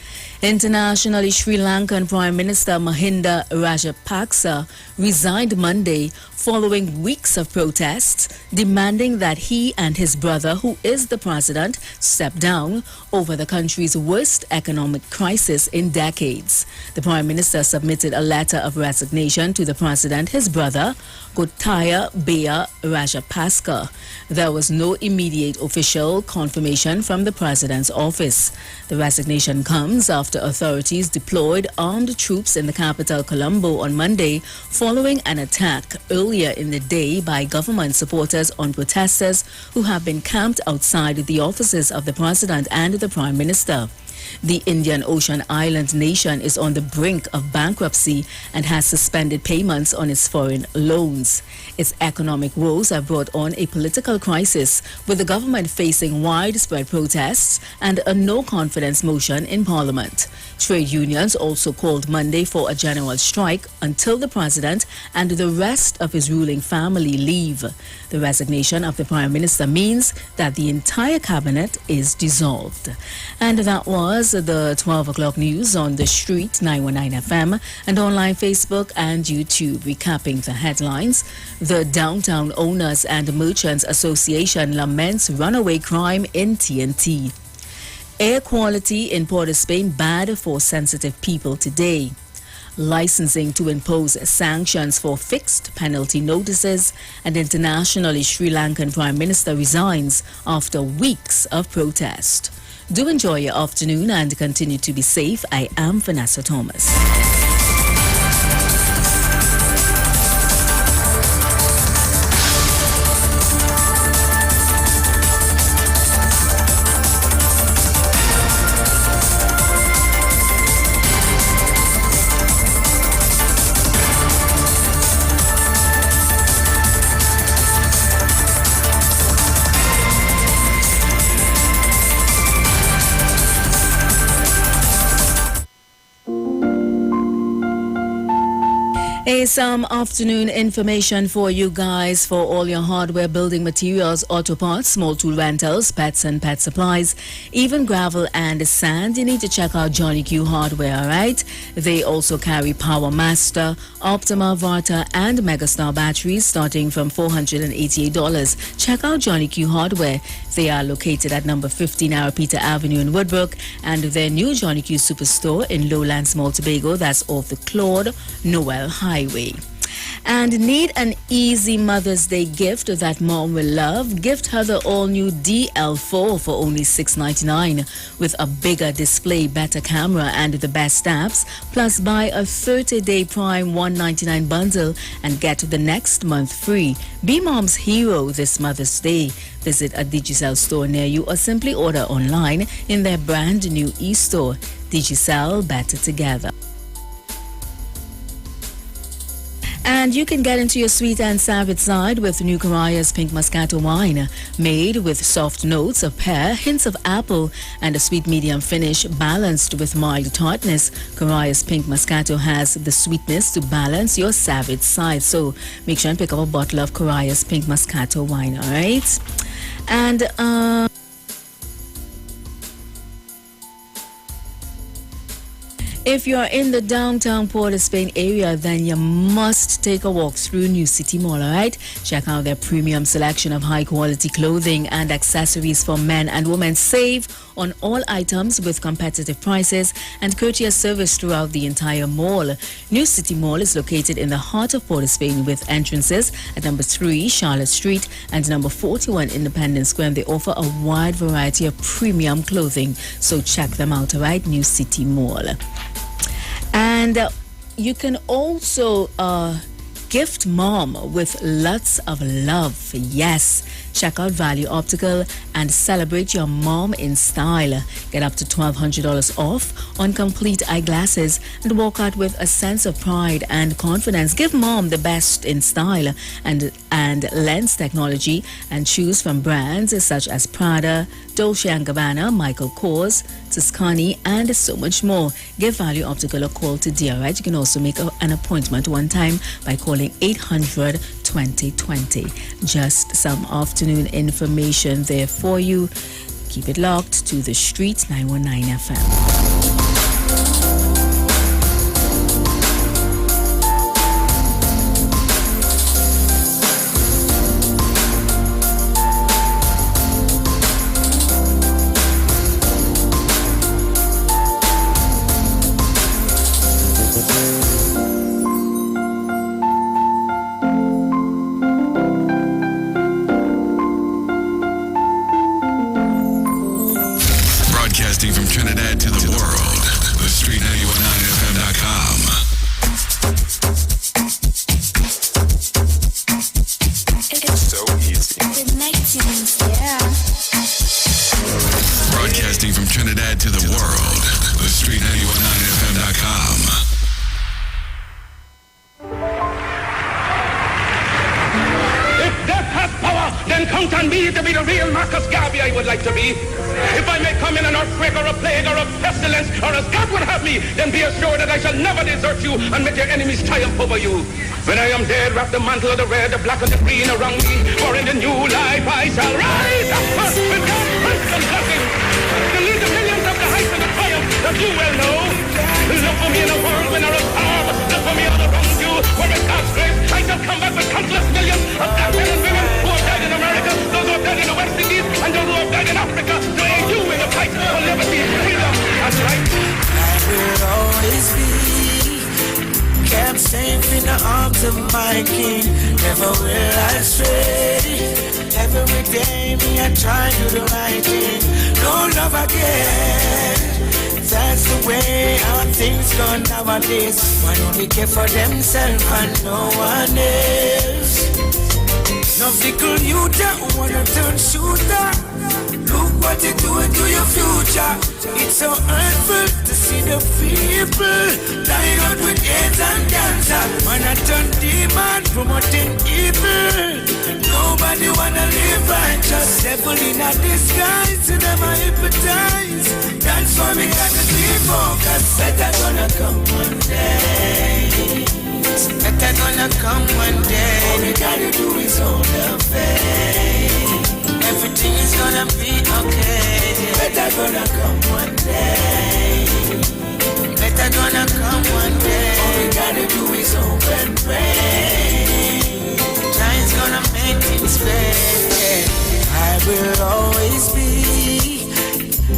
Internationally, Sri Lankan Prime Minister Mahinda Rajapaksa resigned Monday following weeks of protests demanding that he and his brother, who is the president, step down over the country's worst economic crisis in decades. The Prime Minister submitted a letter of resignation to the president, his brother, Gotabaya Rajapaksa. There was no immediate official confirmation from the president's office. The resignation comes after after authorities deployed armed troops in the capital Colombo on Monday following an attack earlier in the day by government supporters on protesters who have been camped outside the offices of the president and the prime minister. The Indian Ocean island nation is on the brink of bankruptcy and has suspended payments on its foreign loans. Its economic woes have brought on a political crisis, with the government facing widespread protests and a no-confidence motion in parliament. Trade unions also called Monday for a general strike until the president and the rest of his ruling family leave. The resignation of the prime minister means that the entire cabinet is dissolved. And that was the 12 o'clock news on the street 919 FM and online Facebook and YouTube. Recapping the headlines: the Downtown Owners and Merchants Association laments runaway crime in TNT. Air quality in Port of Spain bad for sensitive people today. Licensing to impose sanctions for fixed penalty notices, and internationally Sri Lankan Prime Minister resigns after weeks of protest. Do enjoy your afternoon and continue to be safe. I am Vanessa Thomas. Some afternoon information for you guys for all your hardware, building materials, auto parts, small tool rentals, pets and pet supplies, even gravel and sand. You need to check out Johnny Q Hardware, alright? They also carry Power Master, Optima, Varta and Megastar batteries starting from $488. Check out Johnny Q Hardware. They are located at number 15 Arapita Avenue in Woodbrook, and their new Johnny Q Superstore in Lowlands Mall Tobago, that's off the Claude Noel Highway. And need an easy Mother's Day gift that mom will love? Gift her the all-new DL4 for only $6.99 with a bigger display, better camera and the best apps. Plus buy a 30-day Prime $199 bundle and get the next month free. Be mom's hero this Mother's Day. Visit a Digicel store near you or simply order online in their brand new e-store. Digicel, better together. And you can get into your sweet and savage side with new Caraya's Pink Moscato wine, made with soft notes of pear, hints of apple, and a sweet medium finish balanced with mild tartness. Caraya's Pink Moscato has the sweetness to balance your savage side. So make sure and pick up a bottle of Caraya's Pink Moscato wine, all right? And if you're in the downtown Port of Spain area, then you must take a walk through New City Mall, alright? Check out their premium selection of high-quality clothing and accessories for men and women. Save on all items with competitive prices and courteous service throughout the entire mall. New City Mall is located in the heart of Port of Spain with entrances at number 3 Charlotte Street and number 41 Independence Square. And they offer a wide variety of premium clothing, so check them out, alright? New City Mall. And you can also gift mom with lots of love. Yes, check out Value Optical and celebrate your mom in style. Get up to $1,200 off on complete eyeglasses and walk out with a sense of pride and confidence. Give mom the best in style and lens technology, and choose from brands such as Prada, Dolce & Gabbana, Michael Kors, Tuscany, and so much more. Give Value Optical a call today, right? You can also make an appointment one time by calling 800-2020. Just some afternoon information there for you. Keep it locked to the Street 919 FM. Broadcasting from Trinidad to the world. Trinidad to the world. The Street 919FM.com. If death has power, then count on me to be the real Marcus Garvey I would like to be. If I may come in an earthquake or a plague or a pestilence, or as God would have me, then be assured that I shall never desert you and make your enemies triumph over you. When I am dead, wrap the mantle of the red, the black, and the green around me, for in the new life I shall rise with God's grace and blessing to lead the millions of the heights and the triumph that you well know. Look for me in a world when there is power. Look for me all around you, where with God's grace I shall come back with countless millions of black men and women who have died in America, those who have died in the West Indies, and those who have died in Africa, to aid you in the fight for liberty, freedom, and right. I will always be kept safe in the arms of my King. Never will I stray. Every day me I try to do the right thing. No love again. That's the way our things go nowadays. One only care for themselves and no one else. No fickle you don't wanna turn shooter. Look what you're doing to your future. It's so hurtful to see the people dying out with AIDS and cancer. Man, I turn demon promoting evil. Nobody wanna live righteous. Devil in a disguise, to them I hypnotize. That's why we gotta be focused. Better gonna come one day. Better gonna come one day. All we gotta do is hold the faith. Everything is gonna be okay. Better gonna come one day. Better gonna come one day. All we gotta do is hope and pray. Time's gonna make things better. I will always be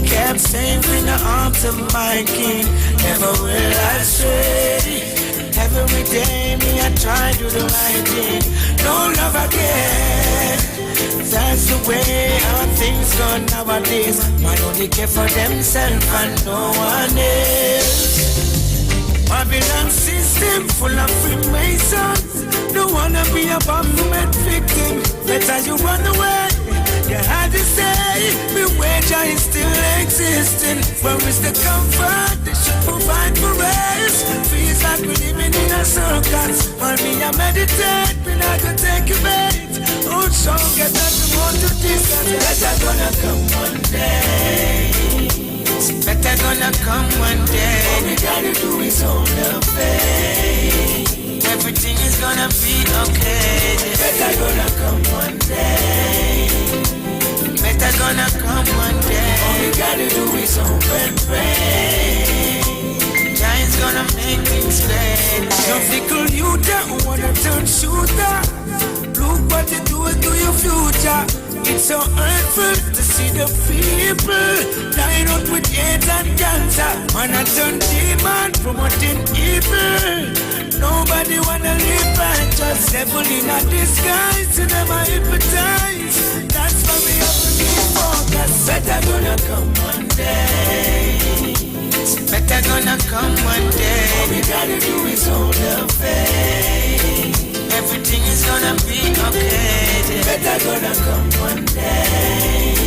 kept safe in the arms of my King. Never will I stray. Every day me I try to do the right thing. No love again. That's the way our things go nowadays. Man only care for themselves and no one else. Babylon system full of Freemasons. Don't wanna be a government victim. Better you run away. You had to say, beware, is still existing. Where is the comfort they should provide for us? Feels like we're living in a circus. While me I meditate, we not gonna take a bait. Old song, get nothing more to discuss. Better gonna come one day. Better gonna come one day. All we gotta do is hold the faith. Everything is gonna be okay. Better gonna come one day. Better gonna come one day. All we gotta do is hope and pray. Giant's gonna make things great. Don't fickle you don't wanna turn shooter. Look what you're doing to your future. It's so hurtful to see the people dying out with AIDS and cancer. Man, I turn demon promoting evil. Nobody wanna live righteous. Devil in a disguise, to them I hypnotize. That's why we have to be focused. Better gonna come one day. Better gonna come one day. All we gotta do is hold the faith. Everything is gonna be okay. Better gonna come one day.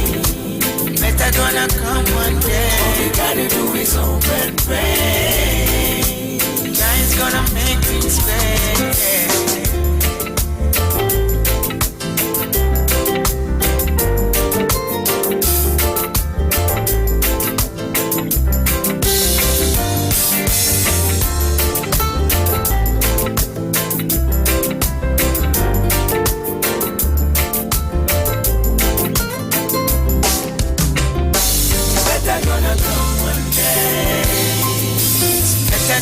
Better gonna come one day. All we gotta do is hope and pray. Giant's gonna make things better.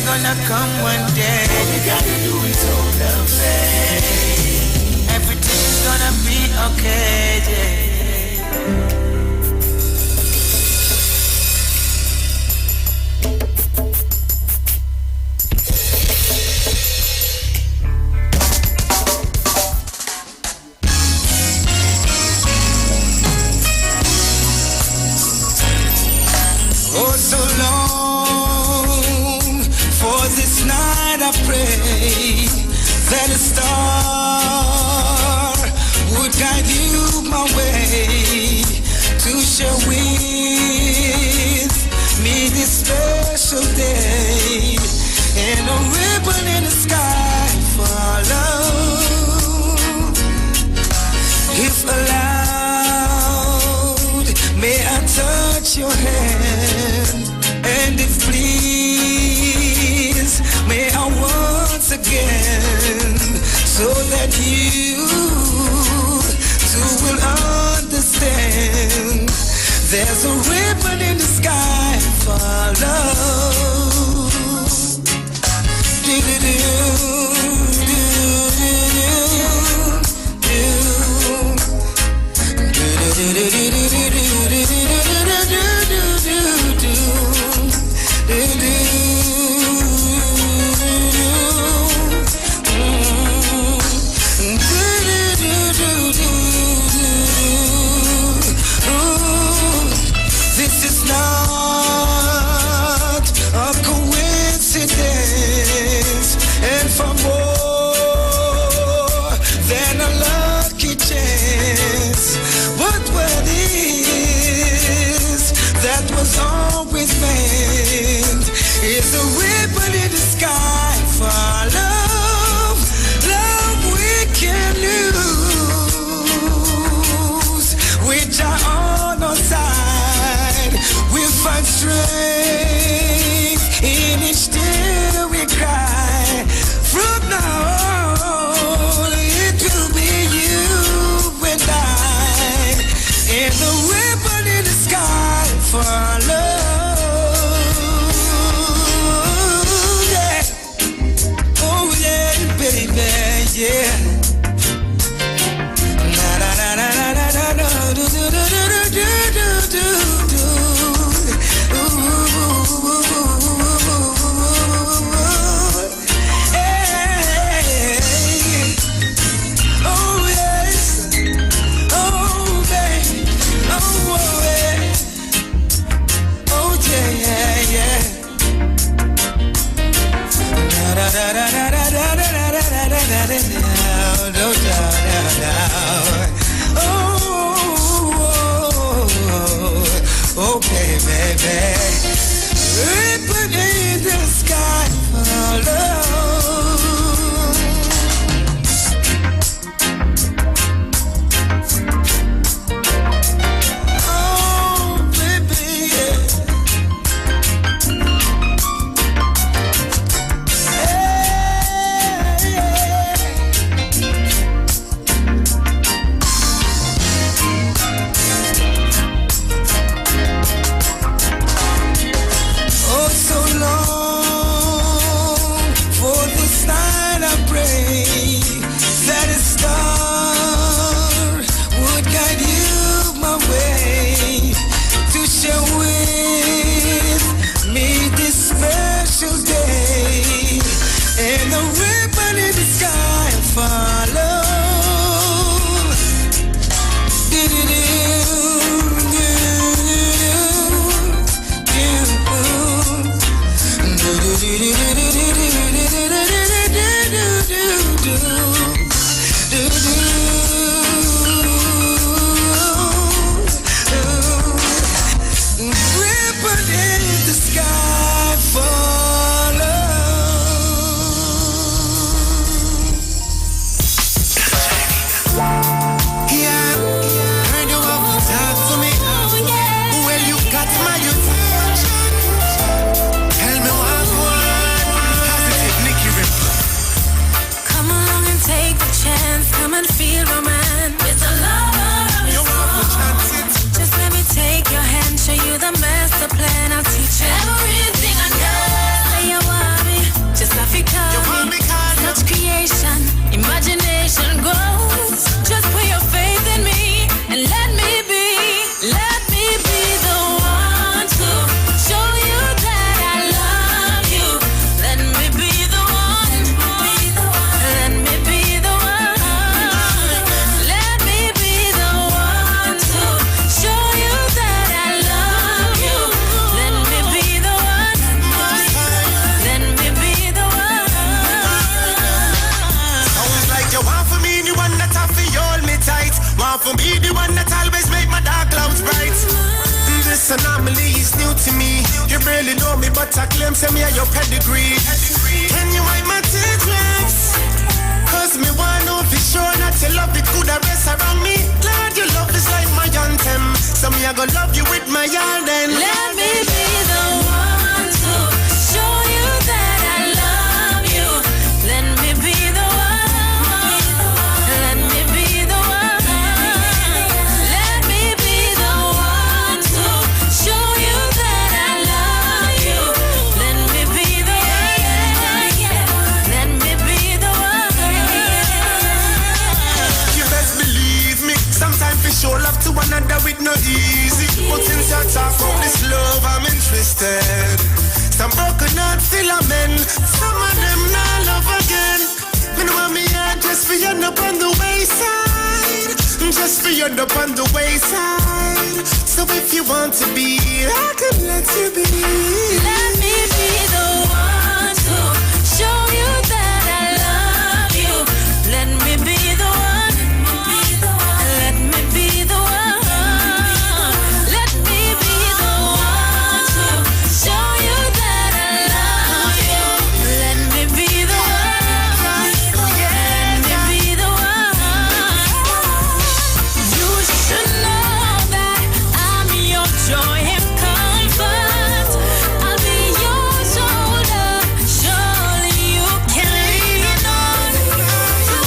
Gonna come one day. All we gotta do is hold the faith. Everything's gonna be okay. Oh, so long. This night I pray that a star would guide you my way to share with touch your hand, and if please, may I once again, so that you too will understand. There's a ribbon in the sky for love. This is not a coincidence, and for more than a lucky chance, what is that was always meant is a ribbon in the sky for love, love we can lose, which are on our side. We find strength in each tear we cry. From now on, it will be you and I, and the ribbon in the sky for love. Yeah. Oh yeah, baby, yeah. Na na na na na na na do do do do do do do do. Oh, baby, ribbon in the sky for love. Oh, baby, yeah. Oh, so long for this night I pray that a star would guide you my way to share with me this special day, and the ribbon in the sky follow. Ribbon in the sky for Come and feel romance with the lover of your soul. Just let me take your hand, show you the master plan. I'll teach you everything I know. Say you want me, just love you me. Such creation, imagination grows. Just put your faith in me and let me be the one to show you that I love you. Let me be the one. Let me be the one. Let me be the one to show you that I love you. Let me be the one. Let me be the one. Sounds like you want for me the one that have to hold me tight. Want for me the one that always make my dark clouds bright. This anomaly is new to me. You barely know me, but I claim say me are your pedigree. Can you wipe my teardrops? Cause me want to be sure that your love it could rest around me. Lord, your love is like my anthem. So me I go love you with my all then. Let me be the one to show you that I love you. Let me be the one. Let me be the one. Let me be the one to show you that I love you. Let me be the one. Let me be the one. You best believe me. Sometimes we show love to one another with no easy. But since you talk about this love, I'm interested. Some broken heart still a mend. Some of them not love again. Me know me heart just for you up on the wayside. Just for you up on the wayside. So if you want to be, I can let you be. Let me be the one to show you that I love you. Let me be the one. Let me be the one. Let me be the one to show you that I love you. Let me be the one. Let me be the one. You should know that I'm your joy and comfort. I'll be your shoulder. Surely you can lean on. The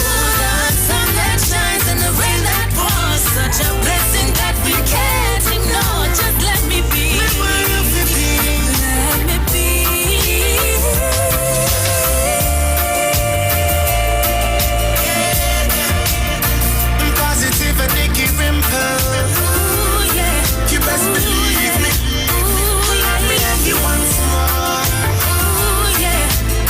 sun that shines and the rain that pours. Such a blessing that we can't ignore. Just let me be. Let me be. Positive and Nicky Rimple. Ooh, yeah. You best believe me. Let me love you once more. Ooh, yeah.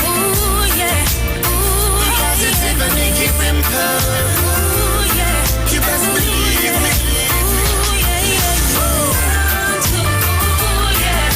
Ooh, yeah. Ooh, yeah. Positive and Nicky Rimple. Ooh, yeah. You best believe me. Ooh, yeah, yeah. Ooh, yeah. Ooh, yeah.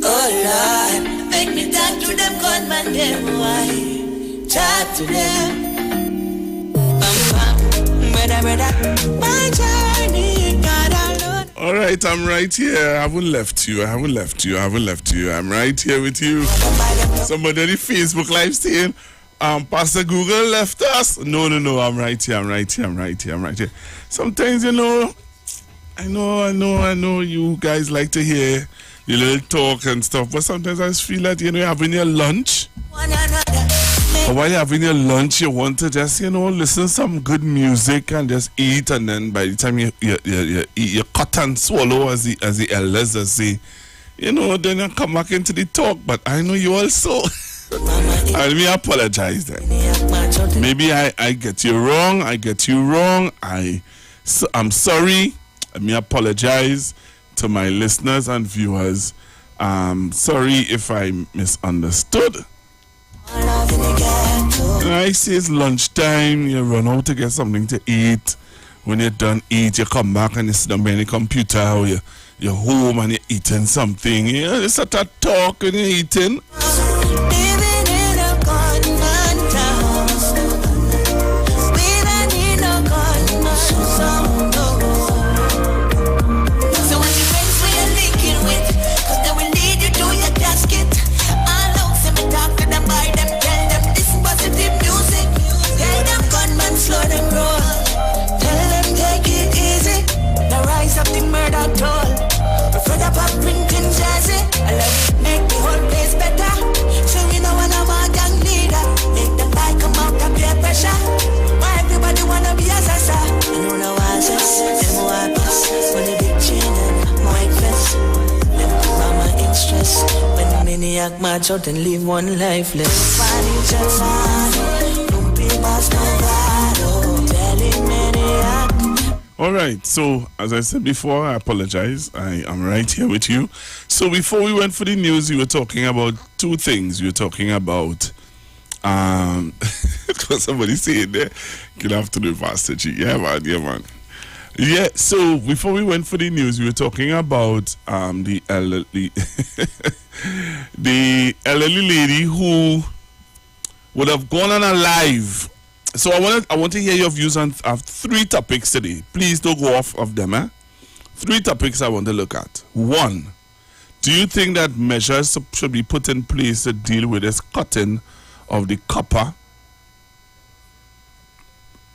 Oh Lord, make me talk to them gunman them why? Talk to them. Brother, my journey, God alone. All right, I'm right here. I haven't left you. I'm right here with you. Somebody on the Facebook live saying, Pastor Google left us. No. I'm right here. Sometimes, I know you guys like to hear your little talk and stuff, but sometimes I just feel that, you're having your lunch. Or while you're having your lunch, you want to just, listen some good music and just eat, and then by the time you eat, you cut and swallow, as the elders say, then you come back into the talk. But I know you also. Let me apologize then. Maybe I get you wrong. I'm sorry. Let me apologize to my listeners and viewers. Sorry if I misunderstood. I say it's lunchtime, you run out to get something to eat. When you're done eat, you come back and you sit down behind the computer, or you're home and you're eating something. You start to talk and you're eating. Match out and live one lifeless. All right, so as I said before, I apologize. I am right here with you. So before we went for the news, we were talking about two things. We were talking about somebody saying there, good afternoon, Pastor G. Yeah, man. Yeah, so before we went for the news, we were talking about the elderly, the elderly lady who would have gone on a live. So I want to hear your views on 3 topics today. Please don't go off of them. 3 topics I want to look at. 1, do you think that measures should be put in place to deal with this cutting of the copper?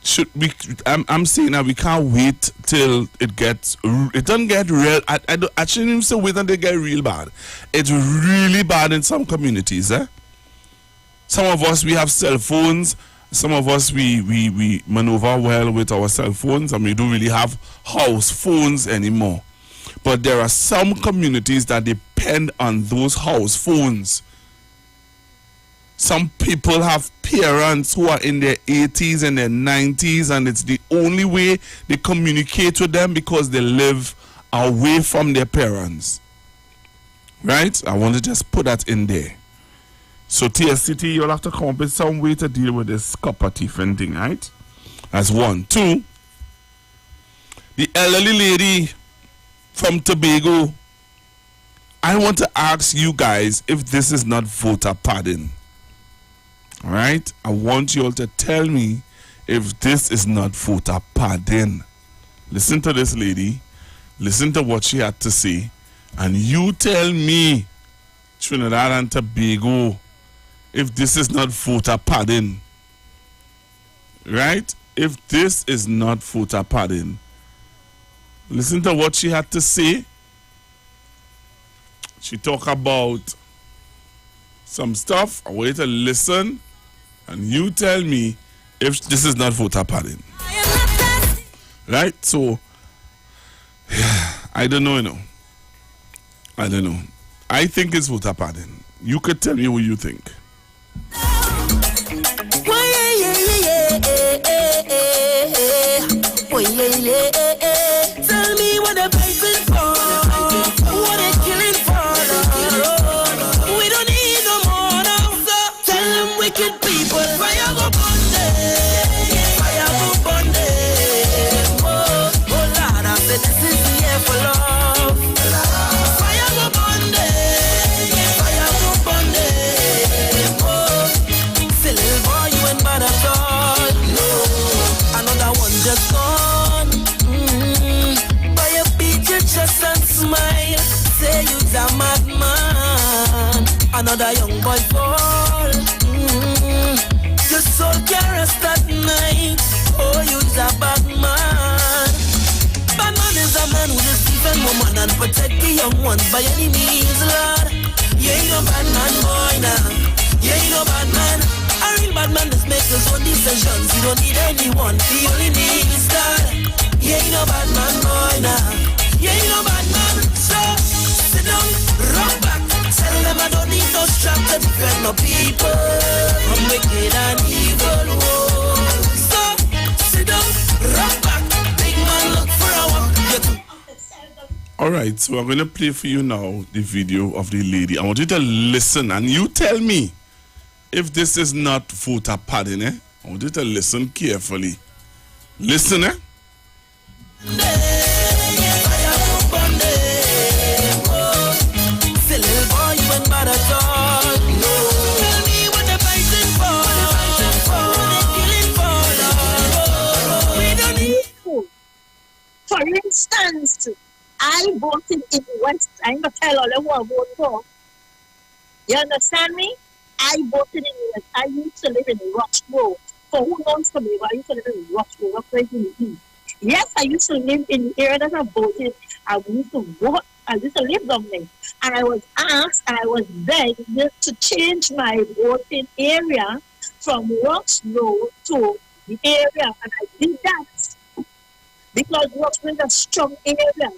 Should we? I'm saying that we can't wait till it doesn't get real. I shouldn't even say wait until it get real bad. It's really bad in some communities. Some of us, we have cell phones. Some of us, we maneuver well with our cell phones, and we don't really have house phones anymore. But there are some communities that depend on those house phones. Some people have parents who are in their 80s and their 90s, and it's the only way they communicate with them because they live away from their parents. Right? I want to just put that in there. So TSCT, you'll have to come up with some way to deal with this copper thieving thing, right? That's 1. 2, the elderly lady from Tobago, I want to ask you guys if this is not voter pardon. All right? I want you all to tell me if this is not voter pardon. Listen to this lady. Listen to what she had to say. And you tell me, Trinidad and Tobago, if this is not voter pardon. Right? If this is not voter pardon. Listen to what she had to say. She talked about some stuff. I want you to listen. And you tell me if this is not voter pardon. Right? So, yeah, I don't know, I don't know. I think it's voter pardon. You could tell me what you think. Tell me what they're fighting for. What they're killing for. We don't need no more now. So tell them wicked people. Fire go burn them. Fire go burn them. Oh Lord, I said this is the year for love. Fire go burn them. Fire go burn them. Oh, say little boy, you ain't bad at all. No, another one just gone. By your beat your chest and smile. Say you's a madman. Another young boy fall. Your soul can't rest at night. Oh, you's a bad man. Bad man is a man who just defend woman and protect the young ones by any means, Lord. You ain't no bad man, boy, now. You ain't no bad man. A real bad man just makes his own decisions. You don't need anyone. He only needs God. You ain't no bad man, boy, now. You ain't no bad man. So sit down, rock back. Tell them I don't need no strap to defend my people from wicked and evil. Whoa. So sit down, rock back. Big man, look for a walk. Alright, so I'm going to play for you now the video of the lady. I want you to listen and you tell me if this is not voter pardon, I want you to listen carefully. Listen, For instance, I voted in West. I'm going to tell all of who I vote for. You understand me? I voted in West. I used to live in Roch Road. For who knows for me, I used to live in Roch Road, Roch Road in the East. Yes, I used to live in the area that I voted. I used to vote. I used to live down there. And I was asked and I was begged to change my voting area from Roch Road to the area. And I did that. Because Roch Road is a strong area.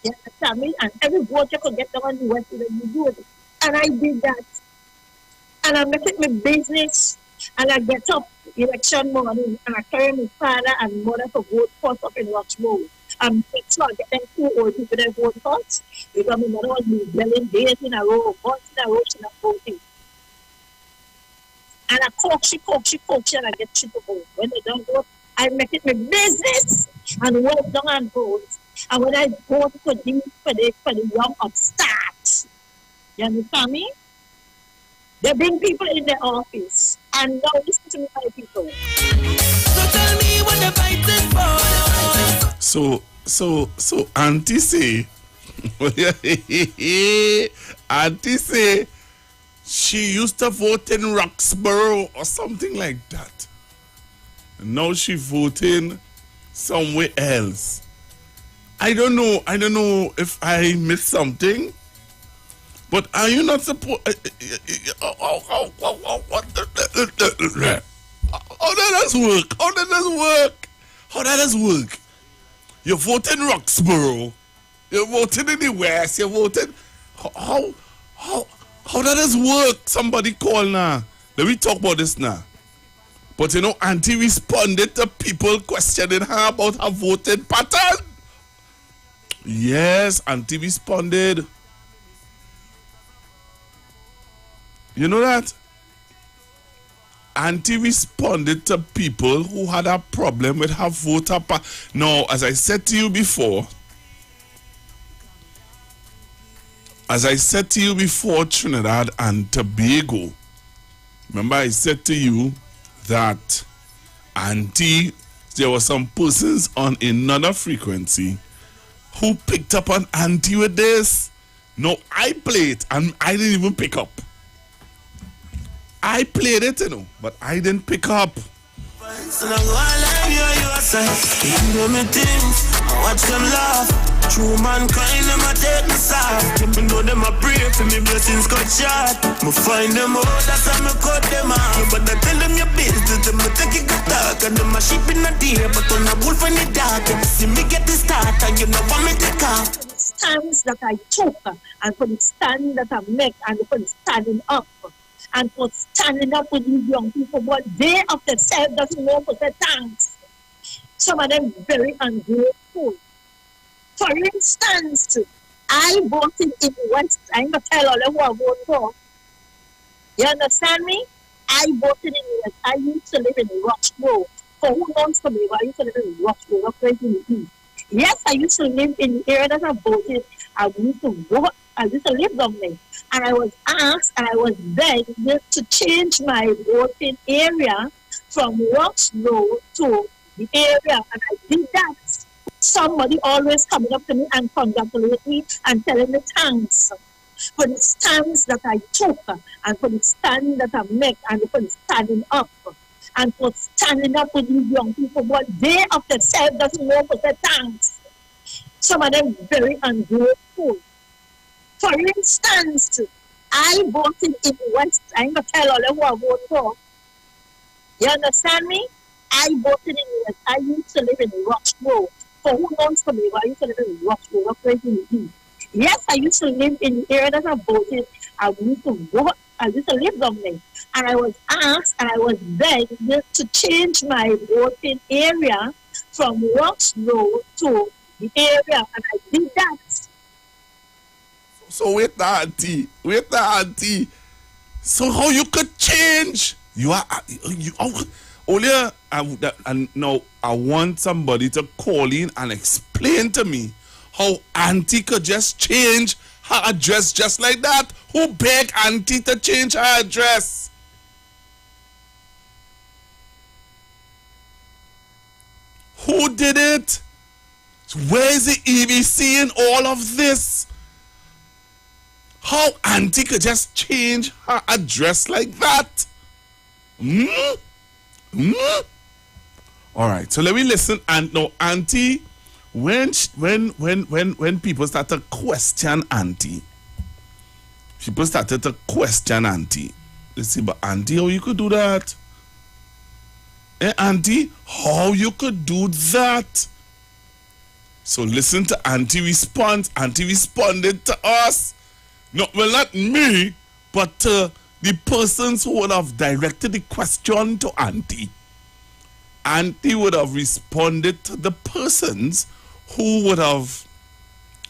You understand me? And every vote you could get down on the West, you do it. And I did that. And I make it my business. And I get up election morning and I carry my father and mother to vote first up in Roch Road. And make sure I get them 2 old people that vote first. Because my mother was yelling days in a row, months in a row, she's not voting. And I coach, and I get she to vote. When they don't vote, I make it my business and work down and vote. And when I vote for the young upstart, you understand me? They bring people in the office. And now listen to me, my people. So tell me what the fight is for. So Auntie say, Auntie say, she used to vote in Roxborough or something like that. And now she voting somewhere else. I don't know if I missed something. But are you not supposed? How that does work? How that does work? You vote in Roxborough. You voted in the West. You voted. How that does work? Somebody call now. Let me talk about this now. But you know, Auntie responded to people questioning her about her voting pattern. Yes, Auntie responded. You know that? Auntie responded to people who had a problem with her voter pattern. Now, as I said to you before, Trinidad and Tobago, remember I said to you that Auntie, there were some persons on another frequency who picked up on Auntie with this. No, I played and I didn't even pick up. I played it, but I didn't pick up. So now go and lie you say, you do me things, I watch them laugh. True mankind, them a take me soft. Me know them a pray for me blessings cut short. Me find them out, that's how me cut them off. But I tell them your business, them a take it good talk. And them a sheep in the deer, but on a wolf in the dark. And see me get the start, and you know want me take off. Stands that I took, and for the stand that I make, and for the standing up. And for standing up with these young people, but they of themselves doesn't know for their thanks. Some of them very ungrateful. For instance, I voted in West. I'm going to tell all of them who I vote for. You understand me? I voted in West. I used to live in Roxborough. For who knows for me, I used to live in Roxborough, Roxborough in the East. Yes, I used to live in the area that I voted. I used to vote. I used to live down there. And I was asked and I was begged to change my voting area from Roxborough to the area. And I did that. Somebody always coming up to me and congratulating me and telling me thanks for the stands that I took and for the stand that I make and for the standing up and for standing up with these young people. But they of themselves doesn't know for their thanks. Some of them very ungrateful. For instance, I voted in West. I'm going to tell all of them who I vote for. You understand me? I voted in West. I used to live in Roxborough. For who knows for me, I used to live in Roxborough, Roxborough in the East. Yes, I used to live in the area that I voted. I used to vote. I used to live down there. And I was asked and I was begged to change my voting area from Roxborough to the area. And I did that. So wait the auntie. So how you could change? And now I want somebody to call in and explain to me how Auntie could just change her address just like that. Who begged Auntie to change her address? Who did it? Where is the EBC in all of this? How Auntie could just change her address like that? All right, so let me listen. And now, Auntie, when people start to question Auntie, let's see, but Auntie, how you could do that? Auntie, how you could do that? So listen to Auntie response. Auntie responded to us. No, well, not me, but the persons who would have directed the question to Auntie. Auntie would have responded to the persons who would have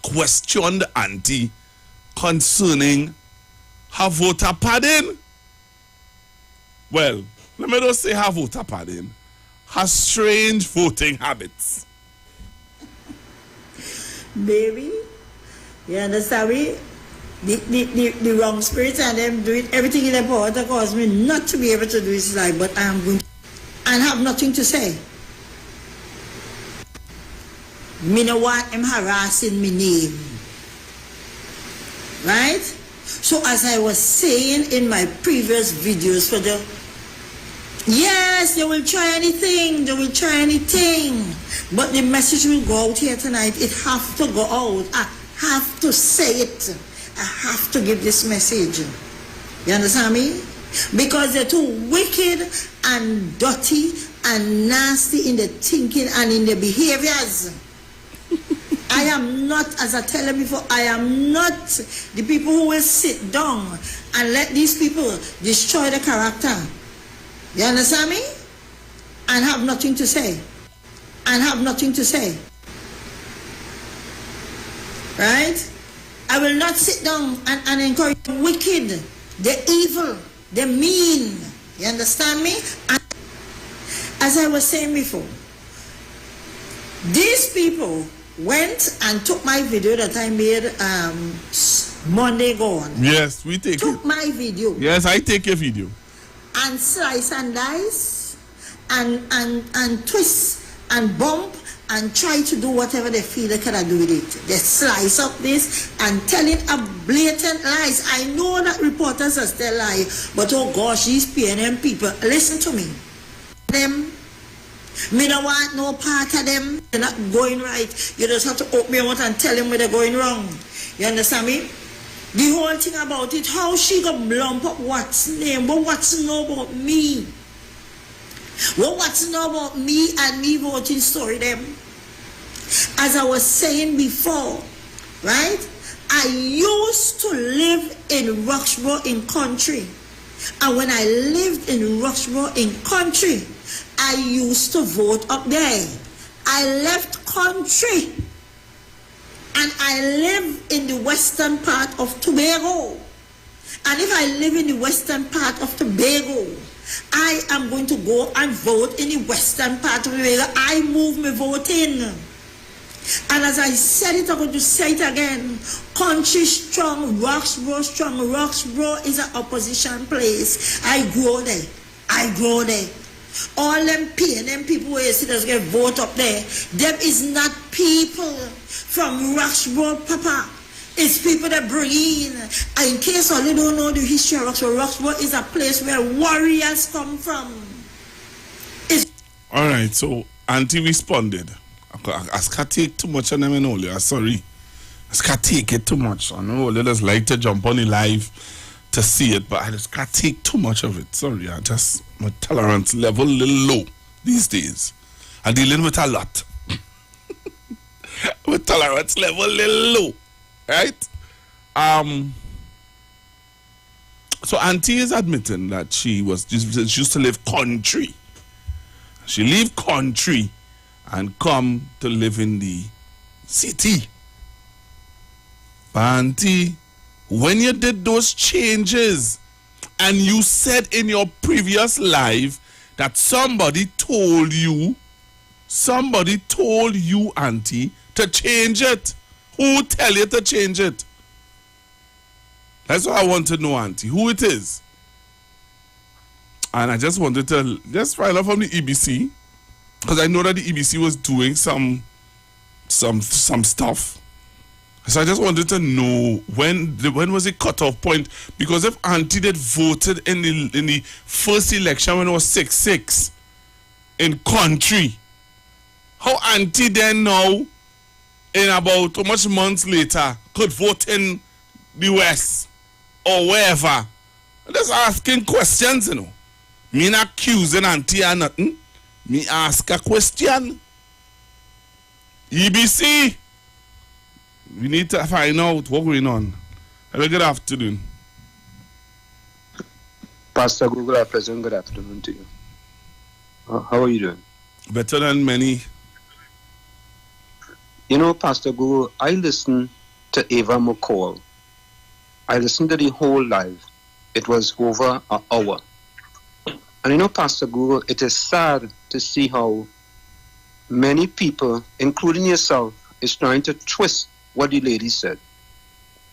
questioned Auntie concerning her voter padding. Well, let me just say her voter padding. has strange voting habits. Baby, you understand me? The wrong spirits and them doing everything in their power to cause me not to be able to do this life, but I am going to, and have nothing to say. Me no want him harassing me name. Right? So as I was saying in my previous videos for the yes, they will try anything, but the message will go out here tonight. It have to go out. I have to say it. I have to give this message. You understand me? Because they're too wicked and dirty and nasty in the thinking and in the behaviors. I am not, as I tell them before, I am not the people who will sit down and let these people destroy the character. You understand me? And have nothing to say. Right? I will not sit down and encourage the wicked, the evil, the mean. You understand me? And as I was saying before, these people went and took my video that I made Monday gone. Yes, we take took my video. Yes, I take your video. And slice and dice and twist and bump and try to do whatever they feel they cannot do with it. They slice up this and telling a blatant lies. I know that reporters are still lying, but oh gosh, these PNM people, listen to me. Me don't want no part of them. They're not going right. You just have to open your mouth and tell them where they're going wrong. You understand me? The whole thing about it, how she got lump up what's name, but what's to know about me? Well, what's to know about me and me voting story them? As I was saying before, right? I used to live in Roxborough in country. And when I lived in Roxborough in country, I used to vote up there. I left country and I live in the western part of Tobago. And if I live in the western part of Tobago, I am going to go and vote in the western part of Tobago. I move my vote in. And as I said it, I'm going to say it again. Country strong, Roxborough strong. Roxborough is an opposition place. I grow there. All them PNM people where you see us get vote up there, them is not people from Roxborough, Papa. It's people that bring in. And in case all you don't know the history of Roxborough, Roxborough is a place where warriors come from. All right, so Auntie responded. I can't take too much on them and all. I'm sorry. I can't take it too much. I know they just like to jump on the live to see it, but I just can't take too much of it. Sorry, my tolerance level a little low these days. I'm dealing with a lot. My tolerance level a little low, right? So Auntie is admitting that she used to live country. She leave country and come to live in the city. But Auntie, when you did those changes and you said in your previous live that somebody told you, Auntie, to change it. Who tell you to change it? That's what I want to know, Auntie. Who it is? And I just wanted to just find out from the EBC, because I know that the EBC was doing some stuff. So I just wanted to know when was the cutoff point? Because if Auntie did voted in the first election when it was 6-6 in country, how Auntie then now, in about how much months later, could vote in the West or wherever? I'm just asking questions, you know. Me not accusing Auntie or nothing. Me ask a question. EBC, we need to find out what's going on. Hello, good afternoon. Pastor Google, President, good afternoon to you. How are you doing? Better than many. You know, Pastor Google, I listened to Eva McCall. I listened to the whole live. It was over an hour. And you know, Pastor Google, it is sad to see how many people, including yourself, is trying to twist what the lady said.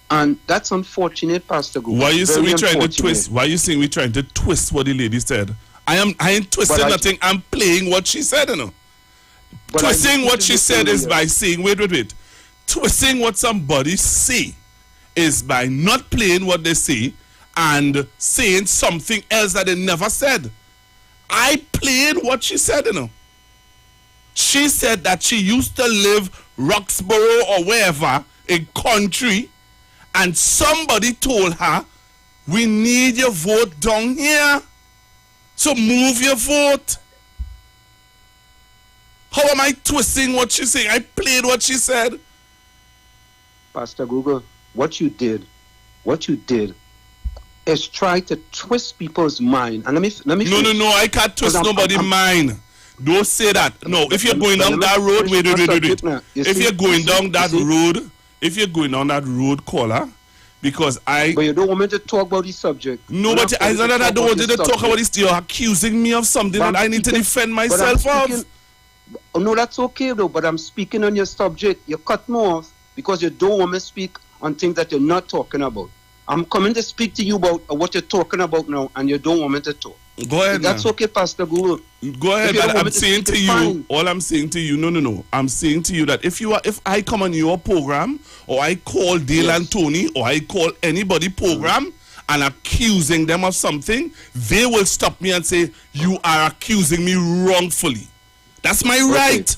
And that's unfortunate, Pastor Google. Why you saying we trying to twist? Why you saying we trying to twist what the lady said? I ain't twisting nothing. I'm playing what she said, you know. Twisting what she said is by saying, wait. Twisting what somebody say is by not playing what they say and saying something else that they never said. I played what she said, you know. She said that she used to live Roxborough or wherever in country, and somebody told her, we need your vote down here, so move your vote. How am I twisting what she's saying? I played what she said. Pastor Google, what you did is try to twist people's mind. And let me No, I can't twist nobody's mind. Don't say that. No, if you're going down that road, wait. If you're going down that road, caller, because But you don't want me to talk about the subject. No, but I don't want you to talk about this. You're accusing me of something that I need to defend myself of. No, that's okay though, but I'm speaking on your subject. You cut me off because you don't want me to speak on things that you're not talking about. I'm coming to speak to you about what you're talking about now, and you don't want me to talk. Go ahead. That's okay, Pastor Guru. Go ahead, but I'm saying to you, all I'm saying to you, no. I'm saying to you that if I come on your program, or I call Dale and Tony, or I call anybody program, and accusing them of something, they will stop me and say, you are accusing me wrongfully. That's my right.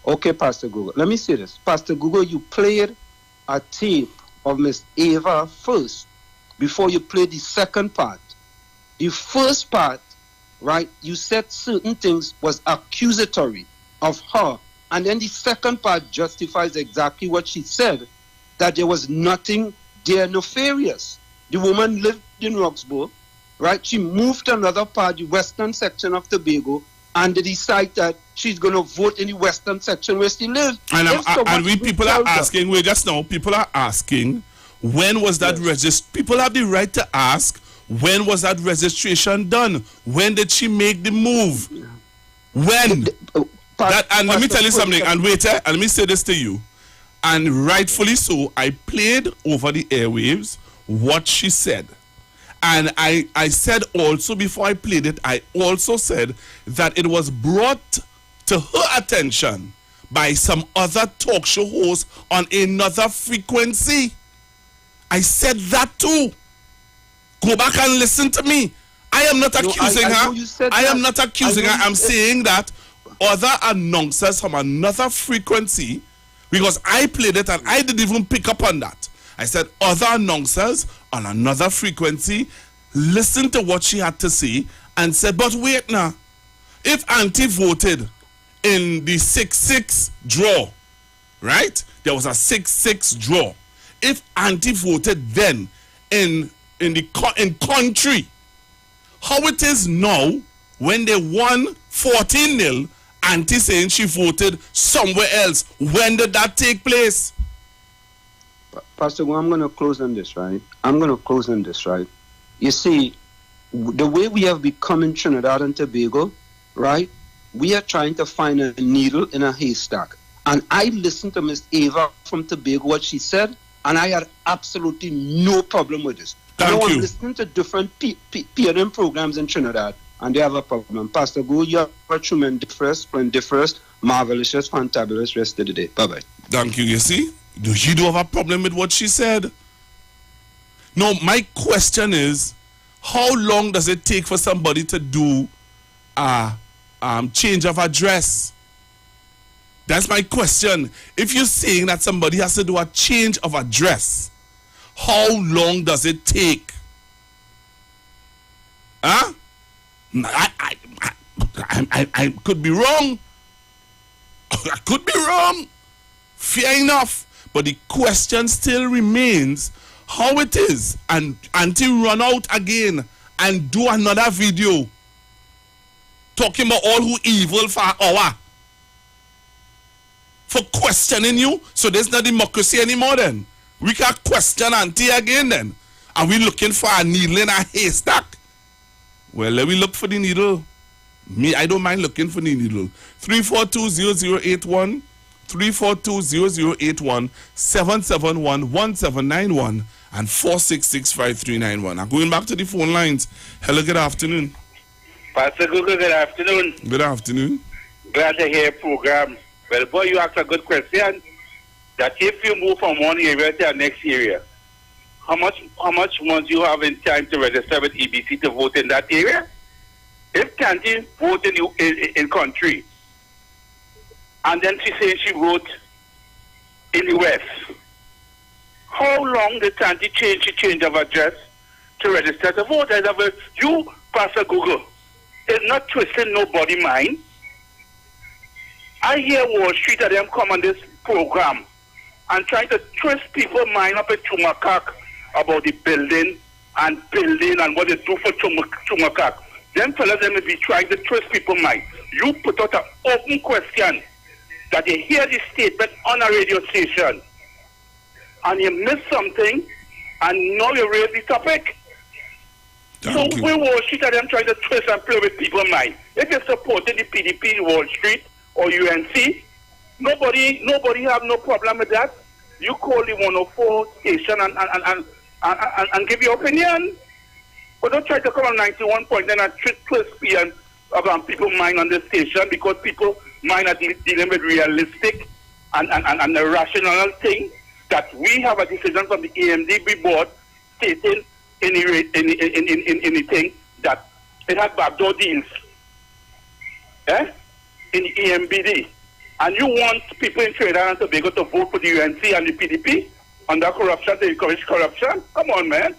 Okay, Pastor Google. Let me say this. Pastor Google, you played a tape of Miss Ava first before you played the second part. The first part, right, you said certain things was accusatory of her. And then the second part justifies exactly what she said, that there was nothing there nefarious. The woman lived in Roxborough, right? She moved to another part, the western section of Tobago, and they decide that she's going to vote in the western section where she lives. And people are asking, people are asking, when was that people have the right to ask, when was that registration done? When did she make the move? When? And let me tell you something, and wait, and let me say this to you. And rightfully so, I played over the airwaves what she said. And I said also, before I played it, I also said that it was brought to her attention by some other talk show host on another frequency. I said that too. Go back and listen to me. I am not accusing her. I am not accusing her. I'm saying that other announcers from another frequency, because I played it and I didn't even pick up on that. I said other announcers on another frequency listened to what she had to say and said, but wait now, if Auntie voted in the 6-6 draw, right? There was a 6-6 draw. If Auntie voted then in country, how it is now when they won 14-0, Auntie saying she voted somewhere else. When did that take place? Pastor, I'm going to close on this, right? You see, the way we have become in Trinidad and Tobago, right? We are trying to find a needle in a haystack. And I listened to Miss Ava from Tobago, what she said, and I had absolutely no problem with this. Thank you. I'm listening to different PNM programs in Trinidad, and they have a problem. Pastor Go, you have a tremendous, marvelous, fantabulous rest of the day. Bye-bye. Thank you. You see? You do have a problem with what she said? No, my question is, how long does it take for somebody to do a change of address? That's my question. If you're saying that somebody has to do a change of address, how long does it take? Huh? I could be wrong. I could be wrong. Fair enough. But the question still remains how it is, and until run out again and do another video talking about all who evil for an hour for questioning you. So there's no democracy anymore then. We can question Auntie again then. Are we looking for a needle in a haystack? Well, let me look for the needle. Me, I don't mind looking for the needle. 342-0081, 342-0081, 771-1791, and 466-5391. I'm going back to the phone lines. Hello, good afternoon. Pastor Google, good afternoon. Good afternoon. Glad to hear your program. Well, boy, you asked a good question. That if you move from one area to the next area, how much months you have in time to register with EBC to vote in that area? If Tanti vote in country, and then she says she vote in the West, how long did Tanti change of address to register to vote? As of you, Pastor Google, is not twisting nobody's mind. I hear Wall Street and them come on this program and try to twist people's mind up in Chumakak about the building and what they do for Chumakak. Them fellas them be trying to twist people's mind. You put out an open question that you hear the statement on a radio station and you miss something and now you raise the topic. So we Wall Street and them trying to twist and play with people's mind. If you're supporting the PDP in Wall Street or UNC, nobody have no problem with that. You call the 104 station and give your opinion. But don't try to come on 91.9 and twist people's mind on the station because people mind are dealing with realistic and a rational thing that we have a decision from the AMDB board stating anything that it had backdoor deals in the EMBD. And you want people in Trinidad and Tobago to vote for the UNC and the PDP under corruption to encourage corruption? Come on, man.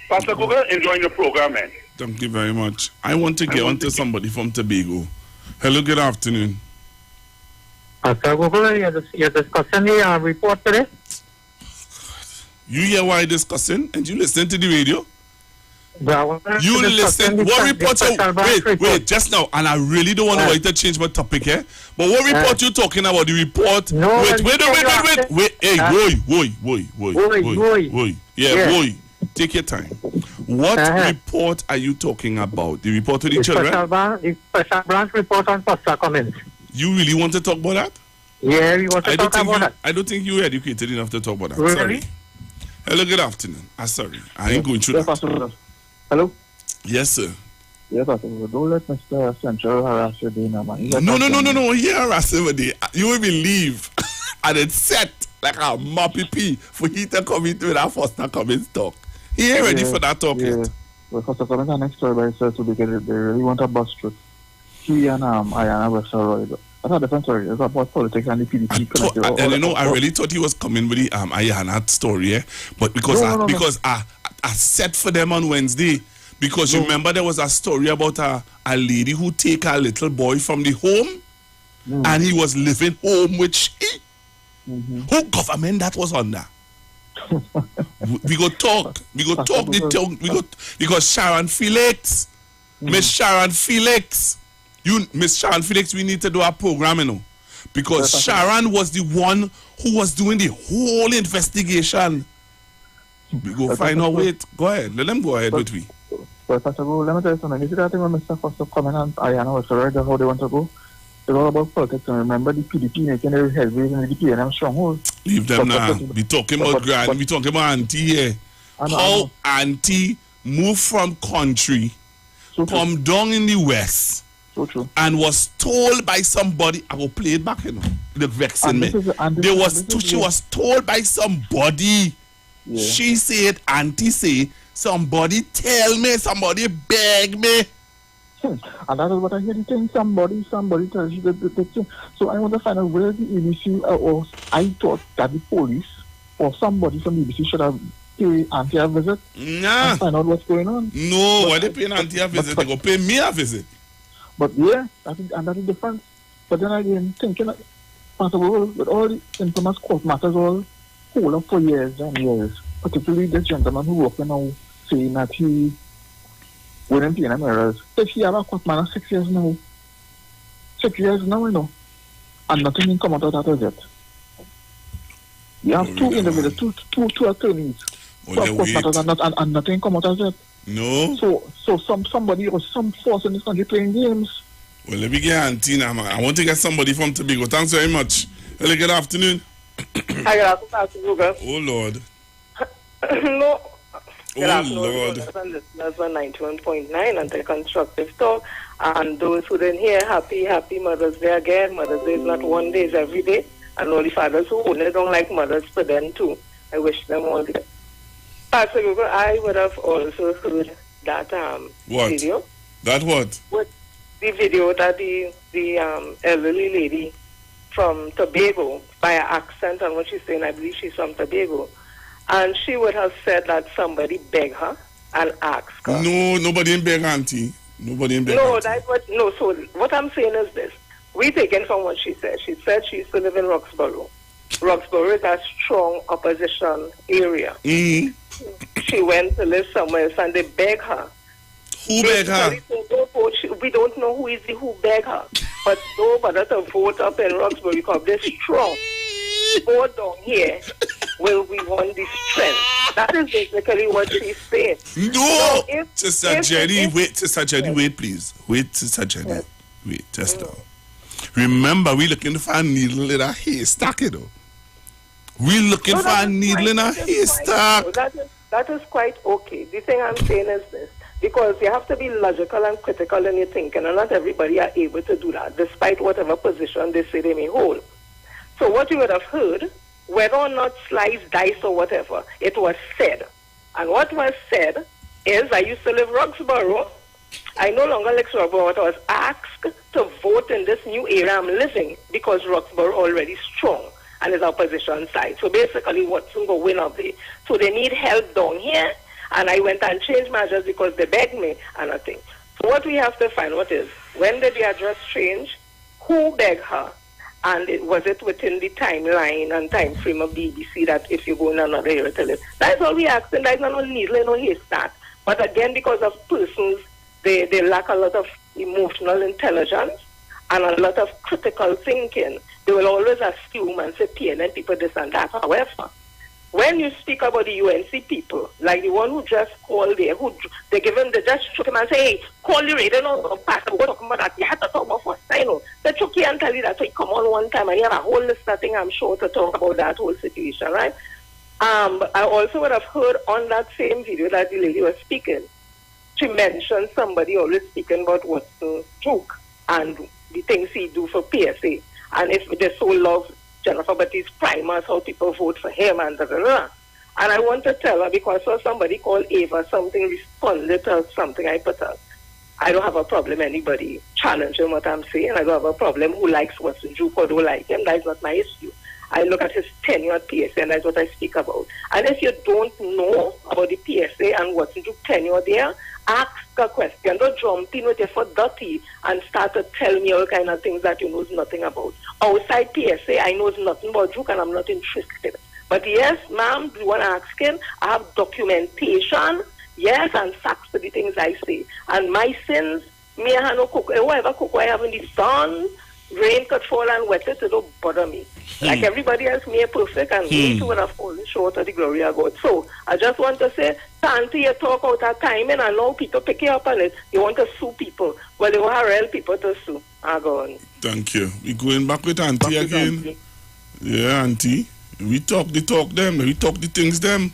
Pastor Google, enjoying the program, man. Thank you very much. I want to get on to somebody from Tobago. Hello, good afternoon. Pastor Google, you're discussing the report today? You hear why discussing? And you listen to the radio? You listen. What report you... Wait, just now. And I really don't want to wait to change my topic here. But what report you talking about? The report... No, wait. Hey, boy. Yeah, boy. Take your time. What report are you talking about? The report to the children? The special branch report on foster comments. You really want to talk about that? Yeah, we want to talk about that. I don't think you're educated enough to talk about that. Really? Sorry. Hello, good afternoon. Sorry. I ain't going through that. Hello? Yes, sir. Yes, Pastor. Don't let Mr. Central harass you, man. No. He harass everybody. You will believe. And it's set like a moppy pee for he to come into that foster comments talk. He ain't ready for that talk yet. Well, foster comments are next story by itself too because they really want a bus trip. He and Ayana were sorry. That's a different story. It's about politics and the PDP. I really thought he was coming with the Ayana story, but because I set for them on Wednesday. Because you remember there was a story about a lady who take a little boy from the home and he was living home with she. Who government that was under? we go talk because Sharon Felix, Miss Sharon Felix, we need to do a program, you know, because Sharon was the one who was doing the whole investigation. We go find out. Wait, go ahead. Let them go ahead with me. Well, Pastor, let me tell you something. You see that thing when Mr. Foster coming and Ayana was right how they want to go? It's all about politics. And remember the PDP making their headways in the DP and them stronghold. Leave them now. We talking about grand. We talking about auntie here. How auntie moved from country, come down in the West, and was told by somebody. I will play it back, you know. The vexing me. She was told by somebody. Yeah. She said, auntie say, somebody tell me, somebody beg me. And that is what I hear the thing. Somebody tells you the thing. So I want to find out where the ABC or I thought that the police or somebody from the ABC should have paid auntie a visit. Nah. And find out what's going on. No, why they paying auntie a visit? They go pay me a visit. But yeah, that is different. But then again, thinking like, possible with all the infamous court matters all hold up for years and years. Particularly this gentleman who working now saying that he wouldn't pay them errors. If he have a court matter 6 years now. 6 years now, you know. And nothing can come out of that as yet. You have two individuals, two attorneys. Court matters and nothing come out as yet. No. So somebody or some force in this country playing games. Well, let me get Auntie now, man. I want to get somebody from Tobago. Thanks very much. Hello, good afternoon. Hi, good afternoon, Google. Oh, Lord. No. Good Oh, afternoon, Lord. listeners on 91.9 and the constructive talk. And those who didn't hear, happy Mother's Day again. Mother's Day is not one day, it's every day. And all the fathers who only don't like mothers for them too. I wish them all the best. Pastor Google, I would have also heard that What? video. That what? The video that the elderly lady from Tobago, by her accent and what she's saying, I believe she's from Tobago, and she would have said that somebody begged her and asked her. No, nobody in beg Auntie. Nobody in beg No, Auntie. so what I'm saying is this. We taken from what she said. She said she used to live in Roxborough. Roxborough is a strong opposition area. She went to live somewhere else and they begged her. Who begged her? We don't know who begged her. But nobody to vote up in Roxborough because they're strong. Vote down here where we want the strength. That is basically what she's saying. No! So Sister Jenny, wait, Sister Jenny, wait, please. Wait, Sister Jenny. Wait, just now. Remember, we looking for a needle in a haystack, you know. We looking for a needle in a haystack. That is quite okay. The thing I'm saying is this. Because you have to be logical and critical in your thinking, and not everybody are able to do that, despite whatever position they say they may hold. So what you would have heard, whether or not slice, dice, or whatever, it was said. And what was said is, I used to live Roxborough. I no longer live Roxborough, but I was asked to vote in this new area I'm living because Roxborough already strong and is opposition side. So basically, what's going to win up there? So they need help down here. And I went and changed my address because they begged me and I think. So what we have to find out is, when did the address change? Who begged her? And was it within the timeline and time frame of BBC that if you go in another area to live? That's all we asking. That's not only needle, no haystack. But again, because of persons, they lack a lot of emotional intelligence and a lot of critical thinking. They will always assume and say PNN people this and that. However, when you speak about the UNC people, like the one who just called there, they just shook him and say, hey, call the radio, no, Pastor, we're talking about that. You have to talk about first time. They shook you and tell you that, so you come on one time and you have a whole list of things, I'm sure, to talk about that whole situation, right? I also would have heard on that same video that the lady was speaking, she mentioned somebody always speaking about Watson Duke and the things he do for PSA. And if they so love Jennifer Baptiste primers, how people vote for him and da, da, da. And I want to tell her, because I saw somebody called Iwer something responded to something I put up. I don't have a problem anybody challenging what I'm saying. I don't have a problem who likes Watson Duke or don't like him. That's not my issue. I look at his tenure at PSA and that's what I speak about. And if you don't know about the PSA and Watson Duke tenure there, ask a question. Don't jump in with your foot dirty and start to tell me all kind of things that you know nothing about. Outside PSA, I know nothing about Duke and I'm not interested. But yes, ma'am, you want to ask him? I have documentation, yes, and facts to the things I say. And my sins, me I have no cook, whatever cook I have in the sun, rain could fall and wet it don't bother me. Like everybody else, me perfect and me too when I fall short of the glory of God. So I just want to say, Auntie, you talk out that time and I know people pick you up on it. You want to sue people. Well, you want real people to sue. Go on. Thank you. We going back with Auntie again. Yeah, Auntie. We talk the talk them. We talk the things them.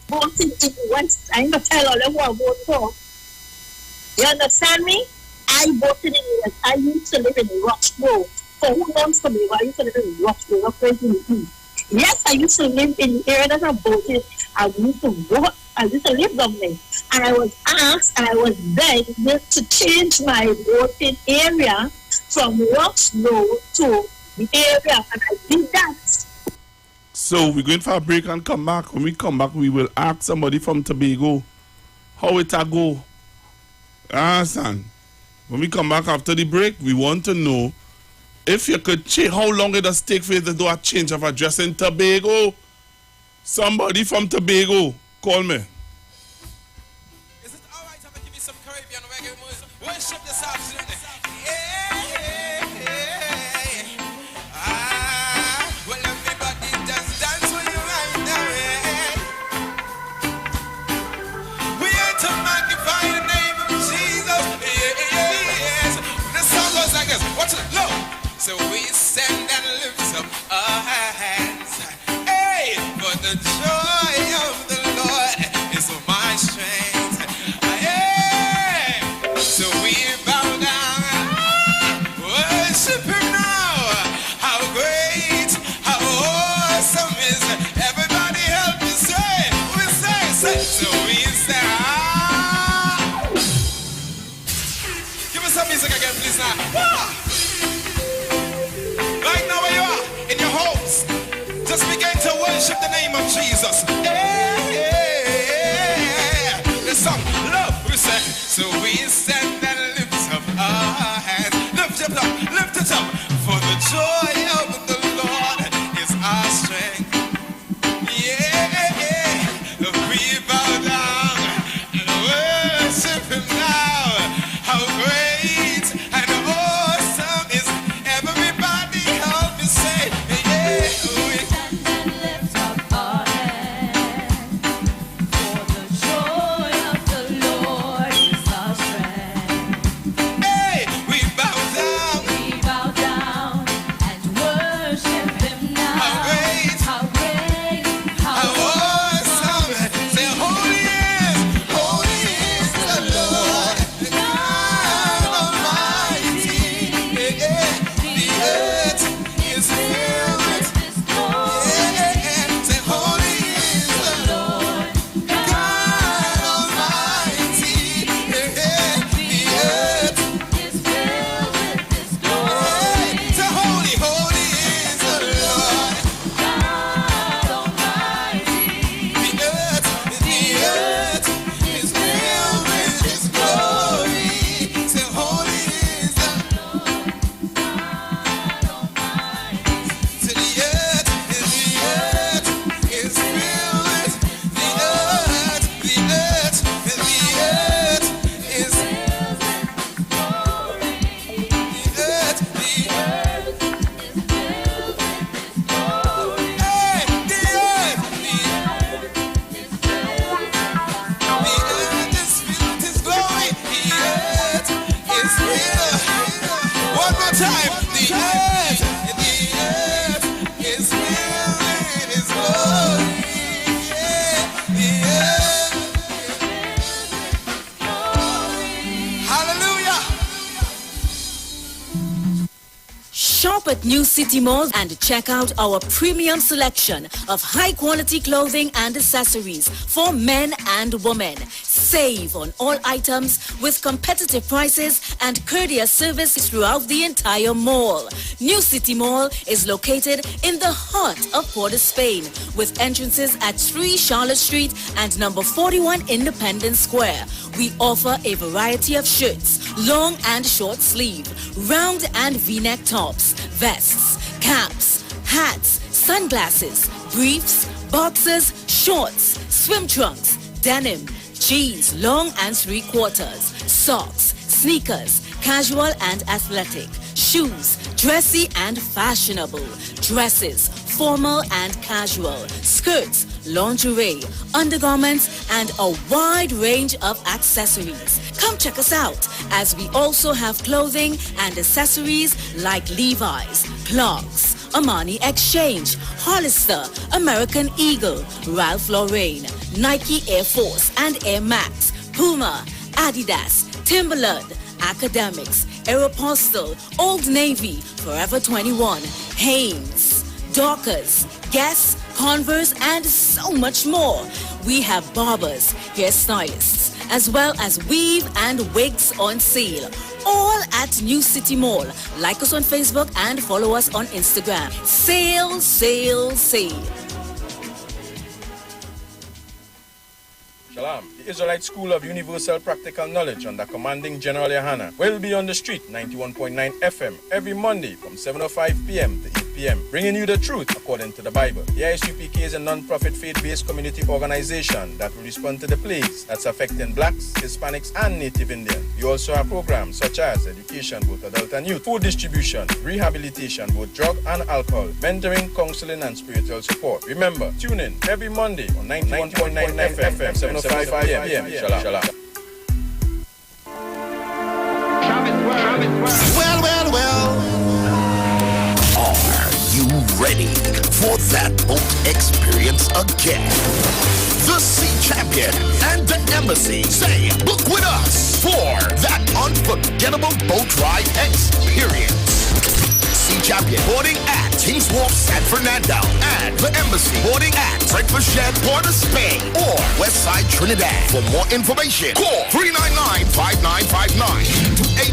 Voting in West, I'm going to tell all them who I vote for. You understand me? I voted in West. I used to live in Roxborough. So who knows for me? I used to live in Roxborough, Yes, I used to live in the area that I voted. I used to vote. I used to live down there. And I was asked and I was begged to change my voting area from Roxborough to the area. And I did that. So we're going for a break and come back. When we come back, we will ask somebody from Tobago how it a go. Understand? When we come back after the break, we want to know if you could change, how long it does take for you to do a change of address in Tobago? Somebody from Tobago, call me. Is it alright if I give you some Caribbean reggae music? Worship this afternoon. Well, everybody just dance with you right now. We ain't to magnify. of Jesus. Yeah. The song, love, we say. So we stand and lift up our hands. Lift it up, lift it up. For the joy of the Lord is our strength. Yeah. We bow down and worship Him now. How great and awesome is everybody. Help me say, yeah. We stand and lift up our hands. For the joy of the Lord is our strength. Hey, we bow down and worship Him now. How great, how awesome. Say, holy is the Lord God Almighty. Yeah, the earth is filled with His glory. Say, holy is the Lord God Almighty. Yeah, the earth is filled with His glory. Say, holy is the Lord God Almighty. The earth is filled with His glory. Say, holy is the Lord God Almighty. Say, the earth is filled with the earth is filled with glory. The earth is filled with glory. Hey, the earth is filled with His glory. The earth is filled. One more time. The earth is filled with His glory. Yeah, the earth. Hallelujah. Shop at New City Mall and check out our premium selection of high-quality clothing and accessories for men and women. Save on all items with competitive prices and courteous service throughout the entire mall. New City Mall is located in the heart of Port of Spain with entrances at 3 Charlotte Street and number 41 Independence Square. We offer a variety of shirts, long and short sleeve, round and V-neck tops, vests, caps, hats, sunglasses, briefs, boxers, shorts, swim trunks, denim, jeans, long and 3/4, socks, sneakers, casual and athletic, shoes, dressy and fashionable, dresses, formal and casual, skirts, lingerie, undergarments, and a wide range of accessories. Come check us out as we also have clothing and accessories like Levi's, Clarks, Armani Exchange, Hollister, American Eagle, Ralph Lauren, Nike Air Force and Air Max, Puma, Adidas, Timberland, Academics, Aeropostale, Old Navy, Forever 21, Hanes, Dockers, Guess, Converse, and so much more. We have barbers, hairstylists, as well as weave and wigs on sale. All at New City Mall. Like us on Facebook and follow us on Instagram. Sale, sale, sale. Shalom. The Israelite School of Universal Practical Knowledge under commanding General Yohana will be on the street 91.9 FM every Monday from 7:05 p.m. to 8 p.m. bringing you the truth according to the Bible. The ISUPK is a non-profit faith-based community organization that will respond to the plagues that's affecting blacks, Hispanics, and Native Indians. We also have programs such as education, both adult and youth, food distribution, rehabilitation, both drug and alcohol, mentoring, counseling, and spiritual support. Remember, tune in every Monday on 91.9 FM, 7:05 p.m. Shalom. Shalom. Well. Are you ready for that boat experience again? The Sea Champion and the Embassy say, book with us for that unforgettable boat ride experience. Sea Sea Champion, boarding at Kings Wharf, San Fernando, and the Embassy, boarding at Breakfast Shed, Port of Spain, or Westside Trinidad. For more information, call 399-5959,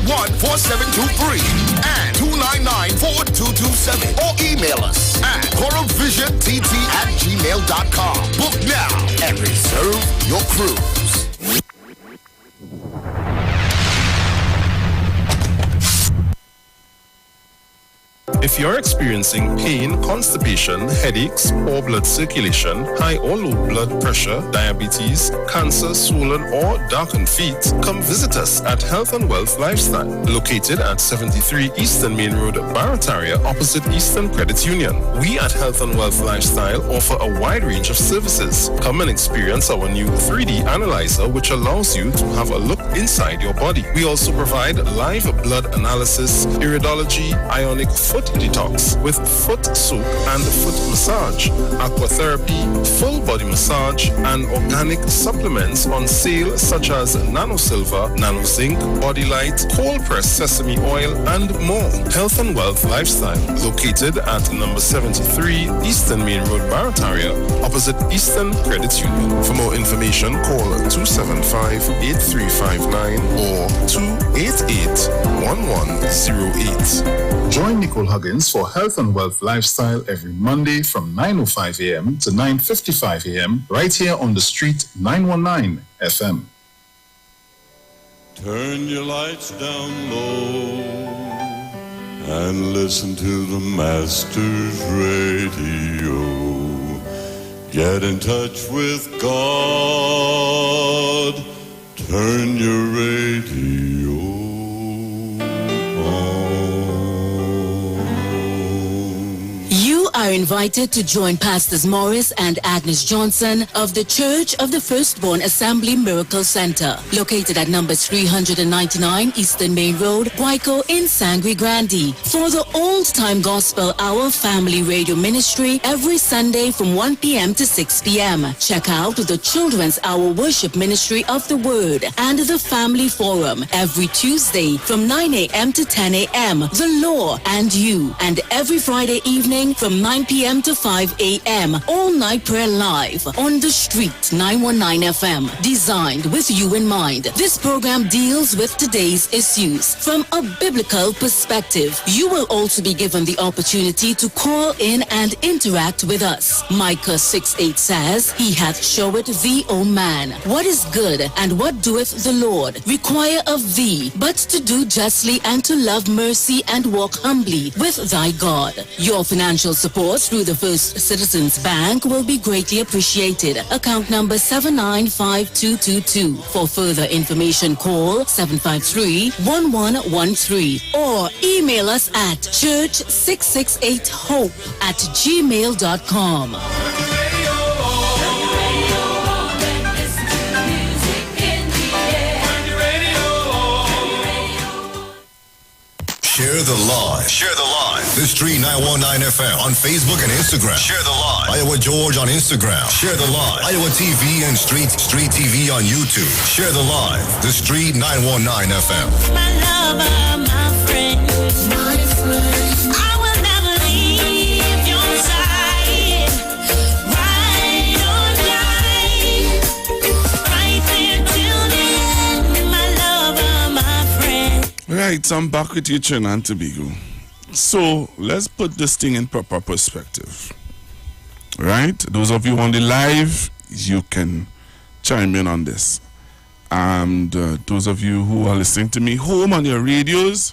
281-4723, and 299-4227, or email us at coralvisiontt@gmail.com. Book now and reserve your cruise. If you're experiencing pain, constipation, headaches, poor blood circulation, high or low blood pressure, diabetes, cancer, swollen or darkened feet, come visit us at Health and Wealth Lifestyle, located at 73 Eastern Main Road, Barataria, opposite Eastern Credit Union. We at Health and Wealth Lifestyle offer a wide range of services. Come and experience our new 3D analyzer, which allows you to have a look inside your body. We also provide live blood analysis, iridology, ionic foot detox with foot soak and foot massage, aquatherapy, full body massage, and organic supplements on sale such as Nano Silver, Nano Zinc, Body Light, cold pressed sesame oil, and more. Health and Wealth Lifestyle, located at number 73 Eastern Main Road, Barataria, opposite Eastern Credit Union. For more information, call 275-8359 or 288-1108. Join Nicole Huggins for Health and Wealth Lifestyle every Monday from 9:05 a.m. to 9:55 a.m. right here on the street 919 FM. Turn your lights down low and listen to the Master's Radio. Get in touch with God. Turn your radio on. You are invited to join Pastors Morris and Agnes Johnson of the Church of the Firstborn Assembly Miracle Center, located at number 399 Eastern Main Road, Guayco in Sangre Grande, for the old-time gospel hour family radio ministry every Sunday from 1 p.m. to 6 p.m. Check out the Children's Hour Worship Ministry of the Word and the Family Forum every Tuesday from 9 a.m. to 10 a.m. The Law and You, and every Friday evening from 9 p.m. to 5 a.m. All night prayer live on the street 919 FM, designed with you in mind. This program deals with today's issues from a biblical perspective. You will also be given the opportunity to call in and interact with us. Micah 6:8 says, He hath showed thee, O man, what is good, and what doeth the Lord require of thee, but to do justly and to love mercy and walk humbly with thy God. Your financial support through the First Citizens Bank will be greatly appreciated. Account number 795222. For further information, call 753-1113 or email us at church668hope@gmail.com. Share the live. Share the live. The Street 919 FM on Facebook and Instagram. Share the live. Iowa George on Instagram. Share the live. Iowa TV and Street TV on YouTube. Share the live. The Street 919 FM. My lover, my friend, my friend. I will never leave your side. Ride or die. Right there till the end. My lover, my friend. Right, I'm back with you, Trinidad and Tobago. So let's put this thing in proper perspective. Right? Those of you on the live, you can chime in on this. And those of you who are listening to me home on your radios,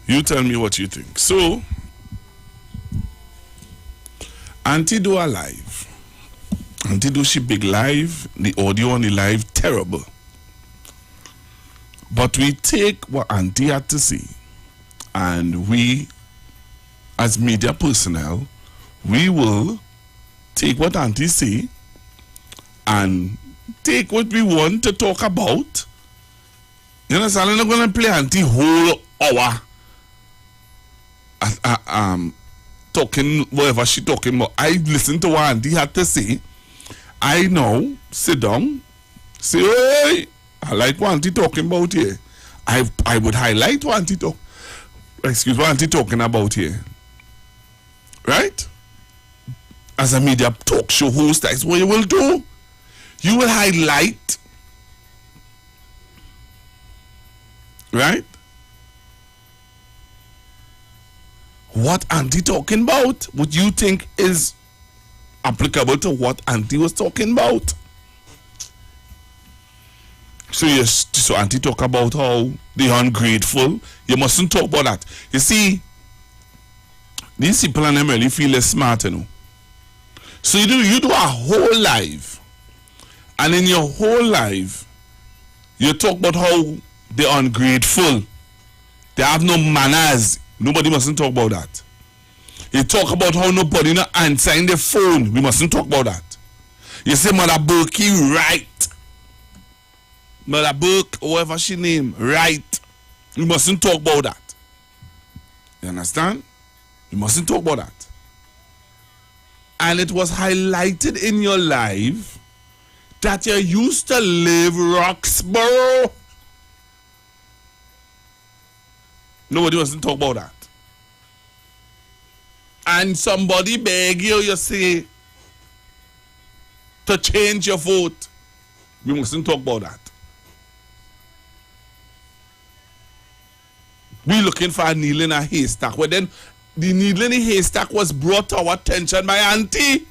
you tell me what you think. So, Auntie Do a live. Auntie Do she big live. The audio on the live terrible. But we take what Auntie had to say, and we, as media personnel, we will take what Auntie say and take what we want to talk about. You understand? I'm not going to play Auntie whole hour talking whatever she talking about. I listen to what Auntie had to say. I now sit down, say, hey, I like what Auntie talking about here. I would highlight what Auntie talk. excuse what auntie talking about here. Right? As a media talk show host, that's what you will do. You will highlight, right, what auntie talking about, what you think is applicable to what auntie was talking about. So auntie talk about how they ungrateful. You mustn't talk about that. You see, these people and them really feel less smart, you know. So you do a whole life, and in your whole life, you talk about how they're ungrateful. They have no manners. Nobody mustn't talk about that. You talk about how nobody not answering the phone. We mustn't talk about that. You say Mother Berkey right. Mother Burke, whoever she name, right. We mustn't talk about that. You understand? We mustn't talk about that. And it was highlighted in your life that you used to live Roxborough. Nobody mustn't talk about that. And somebody beg you say, to change your vote. We mustn't talk about that. We looking for a needle in a haystack. Well, then the needle in the haystack was brought to our attention by auntie.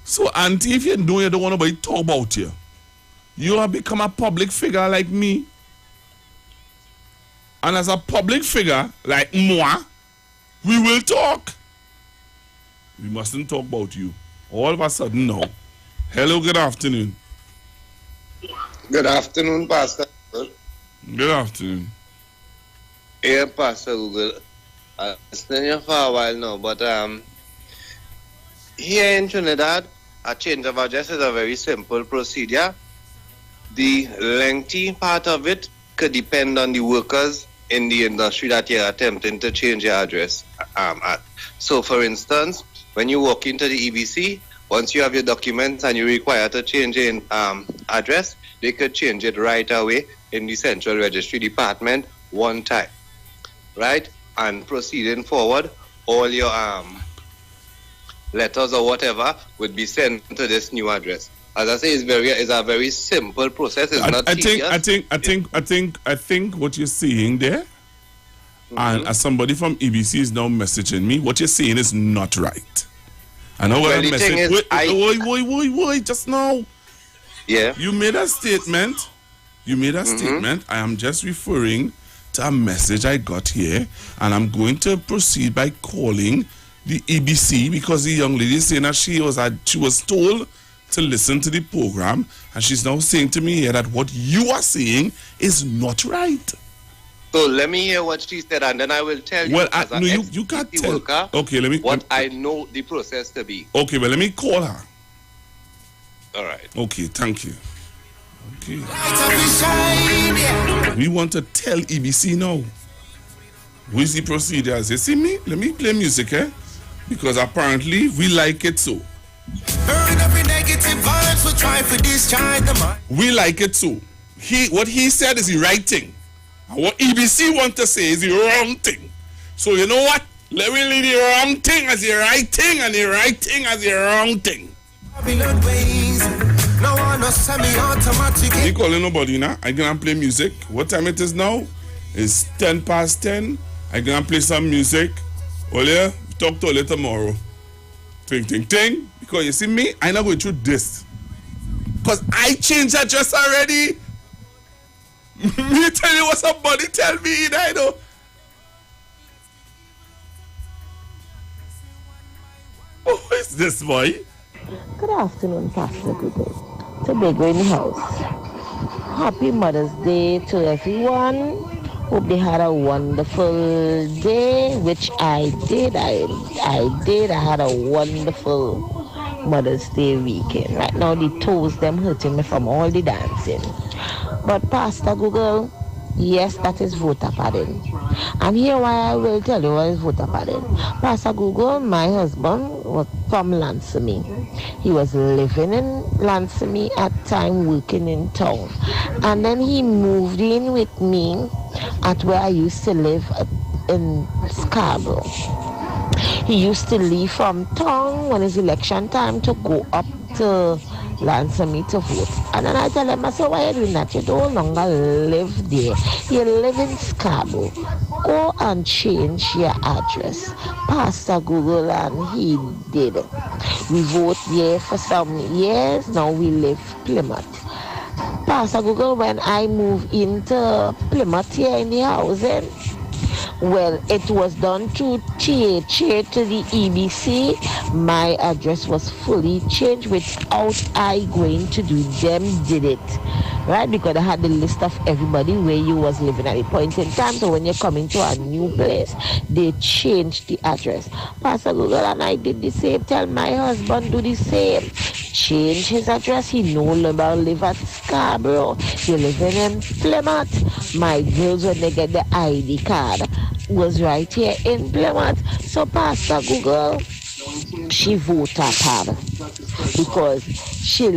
So auntie, if you know you don't want nobody to talk about you, you have become a public figure like me. And as a public figure like moi, we will talk. We mustn't talk about you. All of a sudden now. Hello, good afternoon. Good afternoon, Pastor. Good afternoon. Yeah, Pastor Google. I've been here for a while now, but here in Trinidad, a change of address is a very simple procedure. The lengthy part of it could depend on the workers in the industry that you're attempting to change your address at. So, for instance, when you walk into the EBC, once you have your documents and you require to change your address, they could change it right away in the Central Registry Department one time, right? And proceeding forward, all your letters or whatever would be sent to this new address. As I say, it's a very simple process. It's not tedious. I think what you're saying there, and as somebody from EBC is now messaging me, what you're saying is not right. I know what I'm messaging. Wait, just now. Yeah. You made a statement. I am just referring to a message I got here, and I'm going to proceed by calling the EBC because the young lady is saying that she was told to listen to the program, and she's now saying to me here that what you are saying is not right. So let me hear what she said, and then I will tell you. Well, you can't tell. Okay, I know the process to be. Okay, well, let me call her. All right. Okay, thank you. Okay. We want to tell EBC now. What is the procedures? You see me? Let me play music, because apparently we like it so. Burn every negative vibes, we're trying to discharge the mind. We like it so. What he said is the right thing. And what EBC want to say is the wrong thing. So you know what? Let me leave the wrong thing as the right thing and the right thing as the wrong thing. You calling nobody now? I gonna play music. What time it is now? It's 10:10. I gonna play some music. Well, yeah, talk to you tomorrow. Ting, ting, ting. Because you see me, I'm not going through this. Because I changed address already. Me tell you what somebody tell me, I know. Who is this boy? Good afternoon, Pastor Google. To Big in the house. Happy Mother's Day to everyone. Hope they had a wonderful day, which I did. I did. I had a wonderful Mother's Day weekend. Right now, the toes, them hurting me from all the dancing. But Pastor Google, yes, that is voter padding. And here why I will tell you what is voter padding. Pastor Google, my husband, from Lansamy. He was living in Lansamy at time, working in town. And then he moved in with me at where I used to live in Scarborough. He used to leave from town when it's election time to go up to Lansamy to vote. And then I tell him, I said, why are you doing that? You don't longer live there. You live in Scarborough. Go and change your address. Pastor Google, and he did. We vote there for some years. Now we live Plymouth. Pastor Google, when I moved into Plymouth here in the housing, well, it was done through THA to the EBC. My address was fully changed without I going to do. Them did it, right? Because I had the list of everybody where you was living at a point in time. So when you're coming to a new place, they changed the address. Pastor Google and I did the same. Tell my husband do the same. Change his address. He no longer live at Scarborough. He living in Plymouth. My girls, when they get the ID card, was right here in Plymouth. So Pastor Google, she voted her because she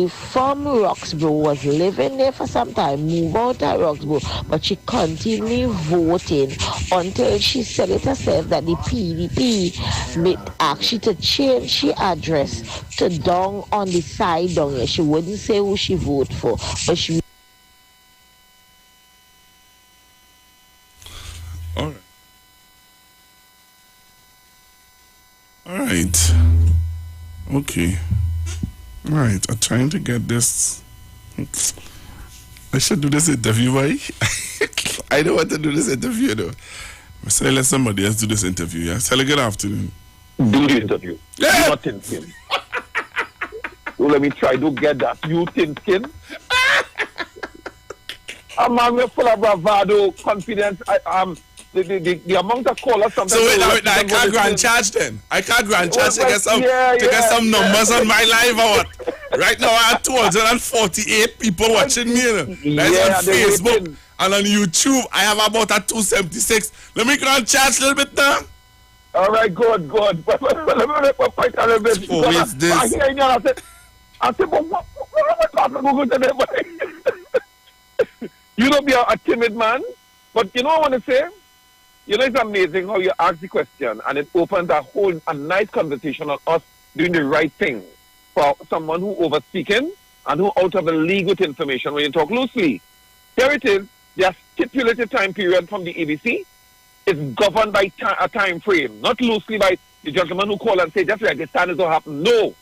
from Roxborough, was living there for some time, moved out of Roxborough, but she continued voting until she said it herself that the PDP asked her to change her address to down on the side down here. She wouldn't say who she voted for, but she... All right. Okay. All right. I'm trying to get this. I should do this interview, right? I don't want to do this interview, though. So let somebody else do this interview. Yeah. Tell her good afternoon. Do the interview. Yeah. Not thin skin. So let me try to get that. You thin skin. A man with full of bravado, confidence. The amount of callers sometimes. So wait, I can't grant charge then. I can't grant charge to get some numbers on my live or what? Right now I have 248 people watching me. That's on Facebook and on YouTube. I have about a 276. Let me grant charge a little bit now. All right, good. Let me make my point a little bit. Oh, it's this. I hear you. I said, but what am I talking about today? You don't be a timid man, but you know what I want to say? You know, it's amazing how you ask the question and it opens a nice conversation on us doing the right thing for someone who over-speaking and who out of the league with information when you talk loosely. Here it is. There's stipulated time period from the EBC. It's governed by a time frame, not loosely by the gentleman who called and said, just like this time is going to happen. No.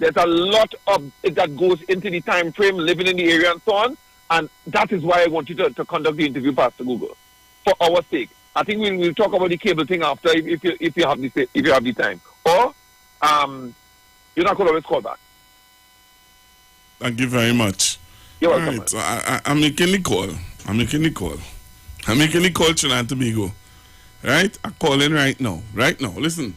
There's a lot of it that goes into the time frame, living in the area and so on. And that is why I want you to conduct the interview, Pastor Google, for our sake. I think we'll talk about the cable thing after if you have the time. Or you're not going to always call back. Thank you very much. You're welcome. Right, so I'm making the call. I'm making the call, Trinidad and Tobago. Right? I'm calling right now. Listen.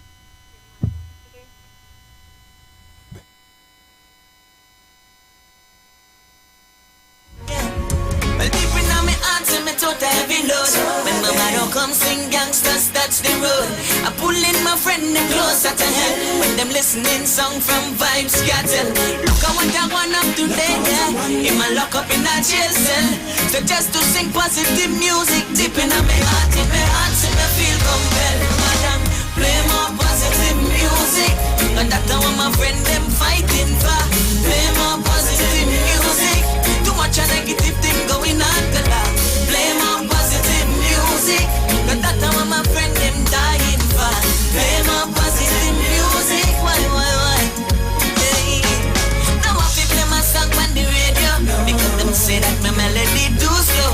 When my mother come sing gangsters, that's the road. I pull in my friend them closer to hell. When them listening song from Vibes Cattle. Look at what I want up today, yeah. In my lock up in a jail cell. So just to sing positive music, deep in my heart, so me feel compelled. Madam, play more positive music. And that's what my friend them fighting for. Play more positive music. Too much a negative thing going on, girl. Play more positive music. Cause that's how my friend them dying for. Play more positive music. Why? Hey. Now I feel play my song on the radio. Because them say that my melody too slow.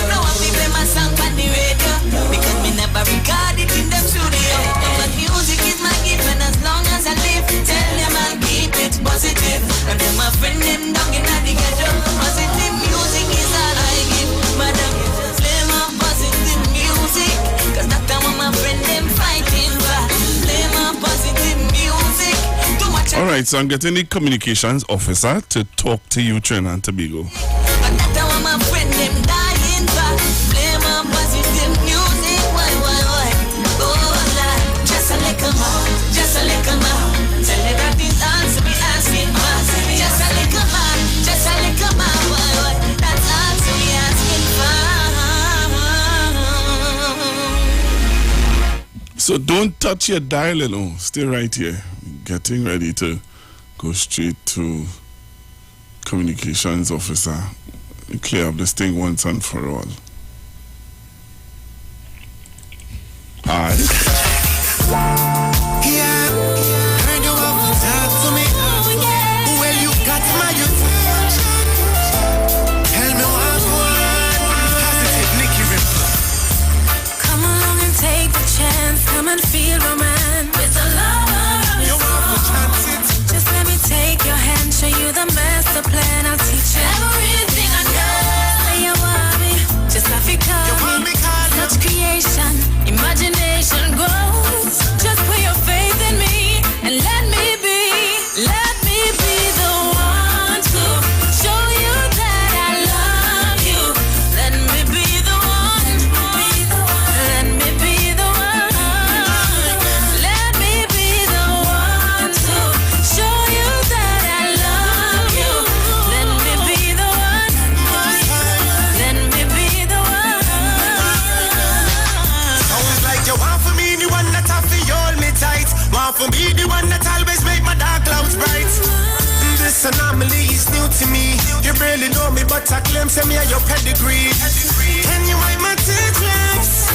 Now I feel play my song on the radio. Because me never record it in the studio. But music is my gift and as long as I live, tell them I'll keep it positive. And then my friend them down in the ghetto. Positive music is all I give. Madam, play my positive music. Cause that's how my friend them fighting for. Play my positive music. Too much. All right, so I'm getting the communications officer to talk to you, Trinidad and Tobago. But that's how my friend them dying for. Play my positive music. Why? Oh, Lord. Just a lick little more, just a little more. Tell me that the answer me asking for. Just a little more, just a little more. Boy, that's answer me asking for. So don't touch your dial, you know. Stay right here. Getting ready to go straight to communications officer. Clear up this thing once and for all. Hi. Yeah, heard you have to talk to me. Well, you got my attention. Tell me what's going on. Positive Nicky Rip. Come along and take the chance. Come and feel romance with the lover. You want to chance it? Just let me take your hand, show you the master plan. I'll teach you everything I know. Say you want me, just have to call You want me, call you? Such creation, imagination grows. Just put your faith in me and let me be the one to show you that I love you. Let me be the one. Let me be the one. Let me be the one to show you that I love you. Let me be the one. Let me be the one. Sounds like you want for me the one that have to hold me tight. Want for me the one that always make my dark clouds bright. This anomaly is new to me. You barely know me, but I claim say me a your pedigree. Can you wipe my teardrops?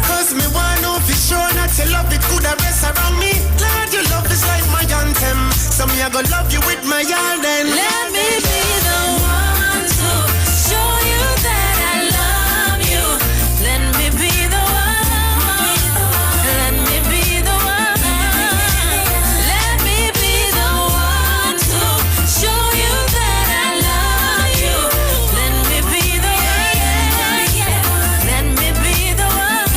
Cause me want to be sure not to love it could have rest around me. Glad your love is like my anthem. So me I go love you with my all then. Let me be the one to show you that I love you. Let me be the one. Let me be the one. Let me be the one to show you that I love you. Let me be the one. Let me be the one.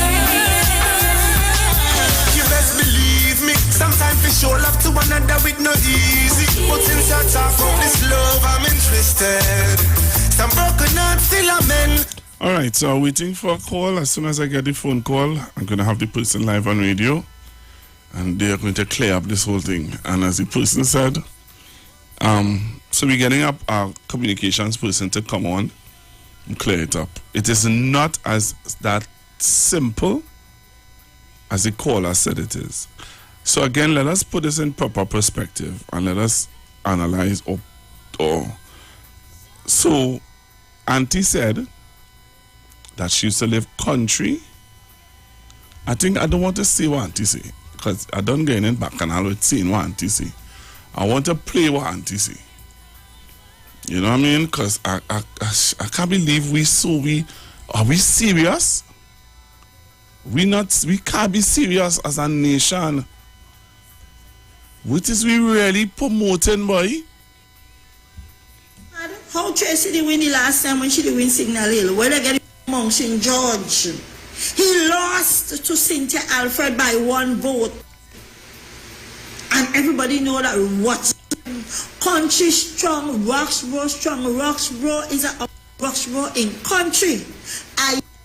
You best believe me. Sometimes we show love to one another with no easy. But since I talk about this love, I'm interested. Some broken hearts still a men. All right, so I'm waiting for a call. As soon as I get the phone call, I'm going to have the person live on radio. And they're going to clear up this whole thing. And as the person said, so we're getting up our communications person to come on and clear it up. It is not as that simple as the caller said it is. So again, let us put this in proper perspective and let us analyze. So Auntie said that she used to live country. I think I don't want to say what Auntie say because I don't get in back and I'll saying what Auntie say. I want to play what Auntie say. You know what I mean? Because I can't believe are we serious? We can't be serious as a nation. What is we really promoting, boy? How Tracy did win the last time when she did win Signal Hill? Where they get it among St. George? He lost to Cynthia Alfred by 1 vote. And everybody know that what country strong, Roxborough strong. Roxborough is a Roxborough in country.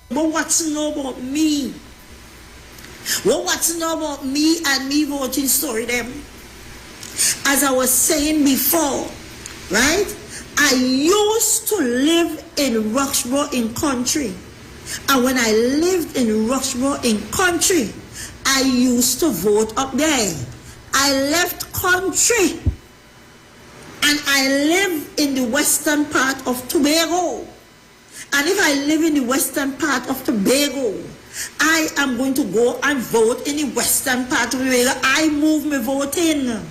But what's to know about me? Well, what's to know about me and me voting story them? As I was saying before, right? I used to live in Roxborough in country. And when I lived in Roxborough in country, I used to vote up there. I left country and I live in the western part of Tobago. And if I live in the western part of Tobago, I am going to go and vote in the western part of Tobago. I move my vote in.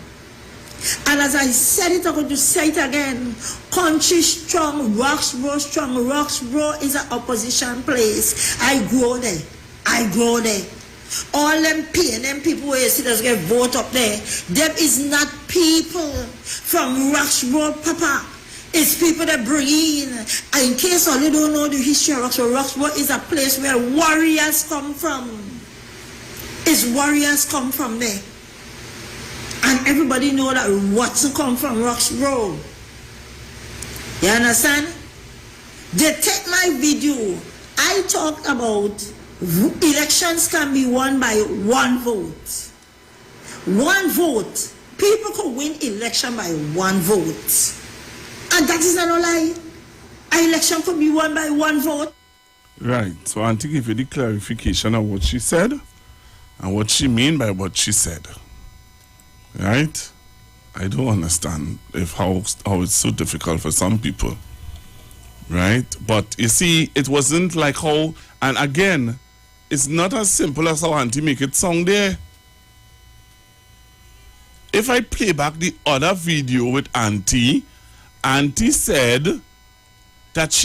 And as I said it, I'm going to say it again. Country strong, Roxborough strong. Roxborough is an opposition place. I grow there. All them people where you see us get vote up there, them is not people from Roxborough, Papa. It's people that bring in. And in case all you don't know the history of Roxborough, Roxborough is a place where warriors come from. It's warriors come from there. And everybody know that Watson come from Roxborough. You understand? They take my video. I talked about elections can be won by 1 vote. One vote. People could win election by one vote. And that is not a lie. An election could be won by one vote. Right. So Auntie give you the clarification of what she said and what she mean by what she said. Right? I don't understand how it's so difficult for some people. Right? But you see, it wasn't like how, and again, it's not as simple as how Auntie make it sound there. If I play back the other video with Auntie, Auntie said that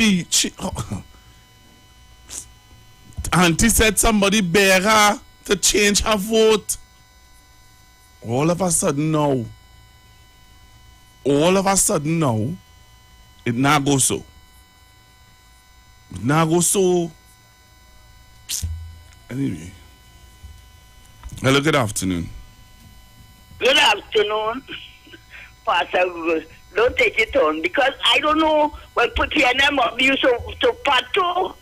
Auntie said somebody begged her to change her vote. All of a sudden now, it now goes so. It now goes so. Anyway. Hello, good afternoon. Good afternoon, Pastor Google. Don't take it on because I don't know what put your name up you to part two.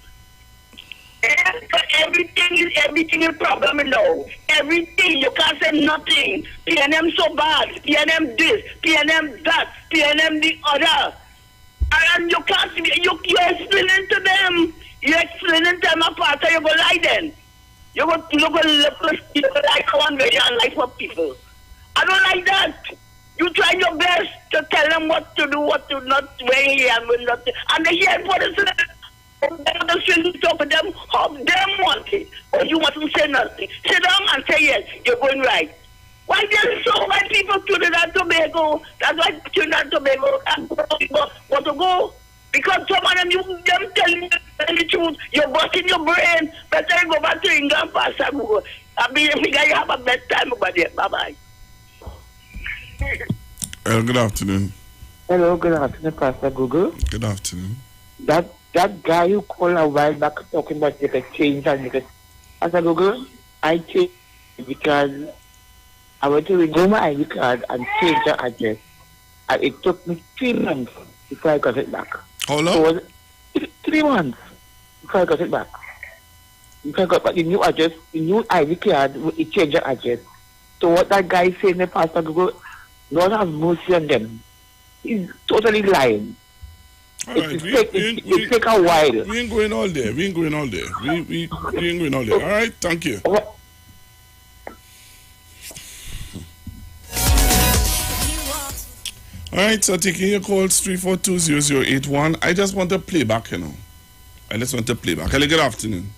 Everything is problem now. Everything you can't say nothing. PNM so bad. PNM this. PNM that. PNM the other. And you can't. You're explaining to them. You're explaining to them a part. You go lie then. You go like one way and like for people. I don't like that. You try your best to tell them what to do, what to not, where he and when not. And they hear what is it. The students talk to them how them want it. Or you want to say nothing. Sit down and say yes, you're going right. Why there's so many people to Trinidad and Tobago? That's why Trinidad and Tobago want to go. Because some of them telling you the truth, you're busting your brain. Better go back to England, Pastor Google. I mean, if you have a bad time over there. Bye-bye. Good afternoon. Hello, good afternoon, Pastor Google. Good afternoon. That guy who called a while back talking about you can change and you can... Pastor Google, I changed because I went to renew my ID card and change the address. And it took me 3 months before I got it back. How long? So 3 months before I got it back. Before I got back the new address, the new ID card, it changed the address. So what that guy is saying, Pastor Google, Lord have mercy on them. He's totally lying. All right, it take a while. We ain't going all there. We ain't going all there. We ain't going all there. All right, thank you. All right, so taking your calls 3420081. I just want to play back, you know. Hello, good afternoon.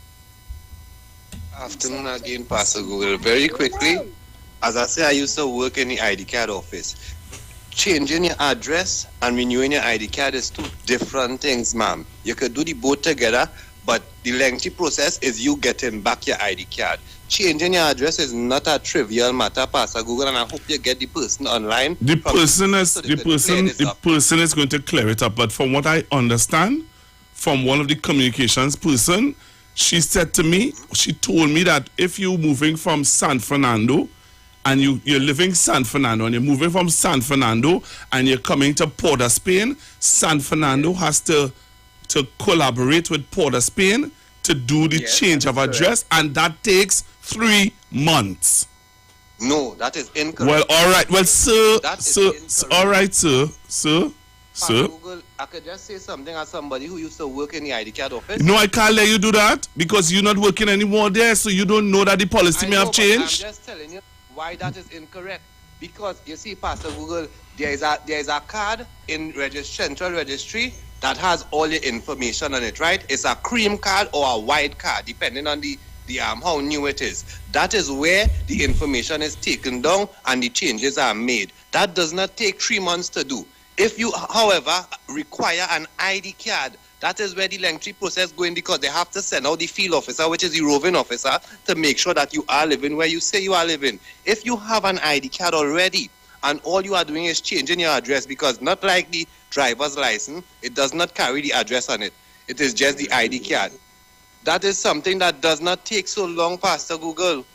Afternoon again, Pastor Google. Very quickly, as I say, I used to work in the ID card office. Changing your address and renewing your ID card is two different things, ma'am. You could do the both together, but the lengthy process is you getting back your ID card. Changing your address is not a trivial matter, Pastor Google, and I hope you get the person online. The person is going to clear it up, but from what I understand, from one of the communications person, she said to me, she told me that if you're moving from San Fernando, and you're living San Fernando, and you're moving from San Fernando, and you're coming to Port of Spain, San Fernando has to collaborate with Port of Spain to do the change of address, and that takes 3 months. No, that is incorrect. Well, all right. Well, sir, all right, sir. Google, I could just say something as somebody who used to work in the ID card office. No, I can't let you do that because you're not working anymore there, so you don't know that the policy may have changed. I'm just telling you why that is incorrect. Because you see, Pastor Google, there is a card in central registry that has all your information on it, right? It's a cream card or a white card, depending on the how new it is. That is where the information is taken down and the changes are made. That does not take 3 months to do. If you, however, require an ID card, that is where the lengthy process going, because they have to send out the field officer, which is the roving officer, to make sure that you are living where you say you are living. If you have an ID card already, and all you are doing is changing your address, because not like the driver's license, it does not carry the address on it. It is just the ID card. That is something that does not take so long, Pastor Google.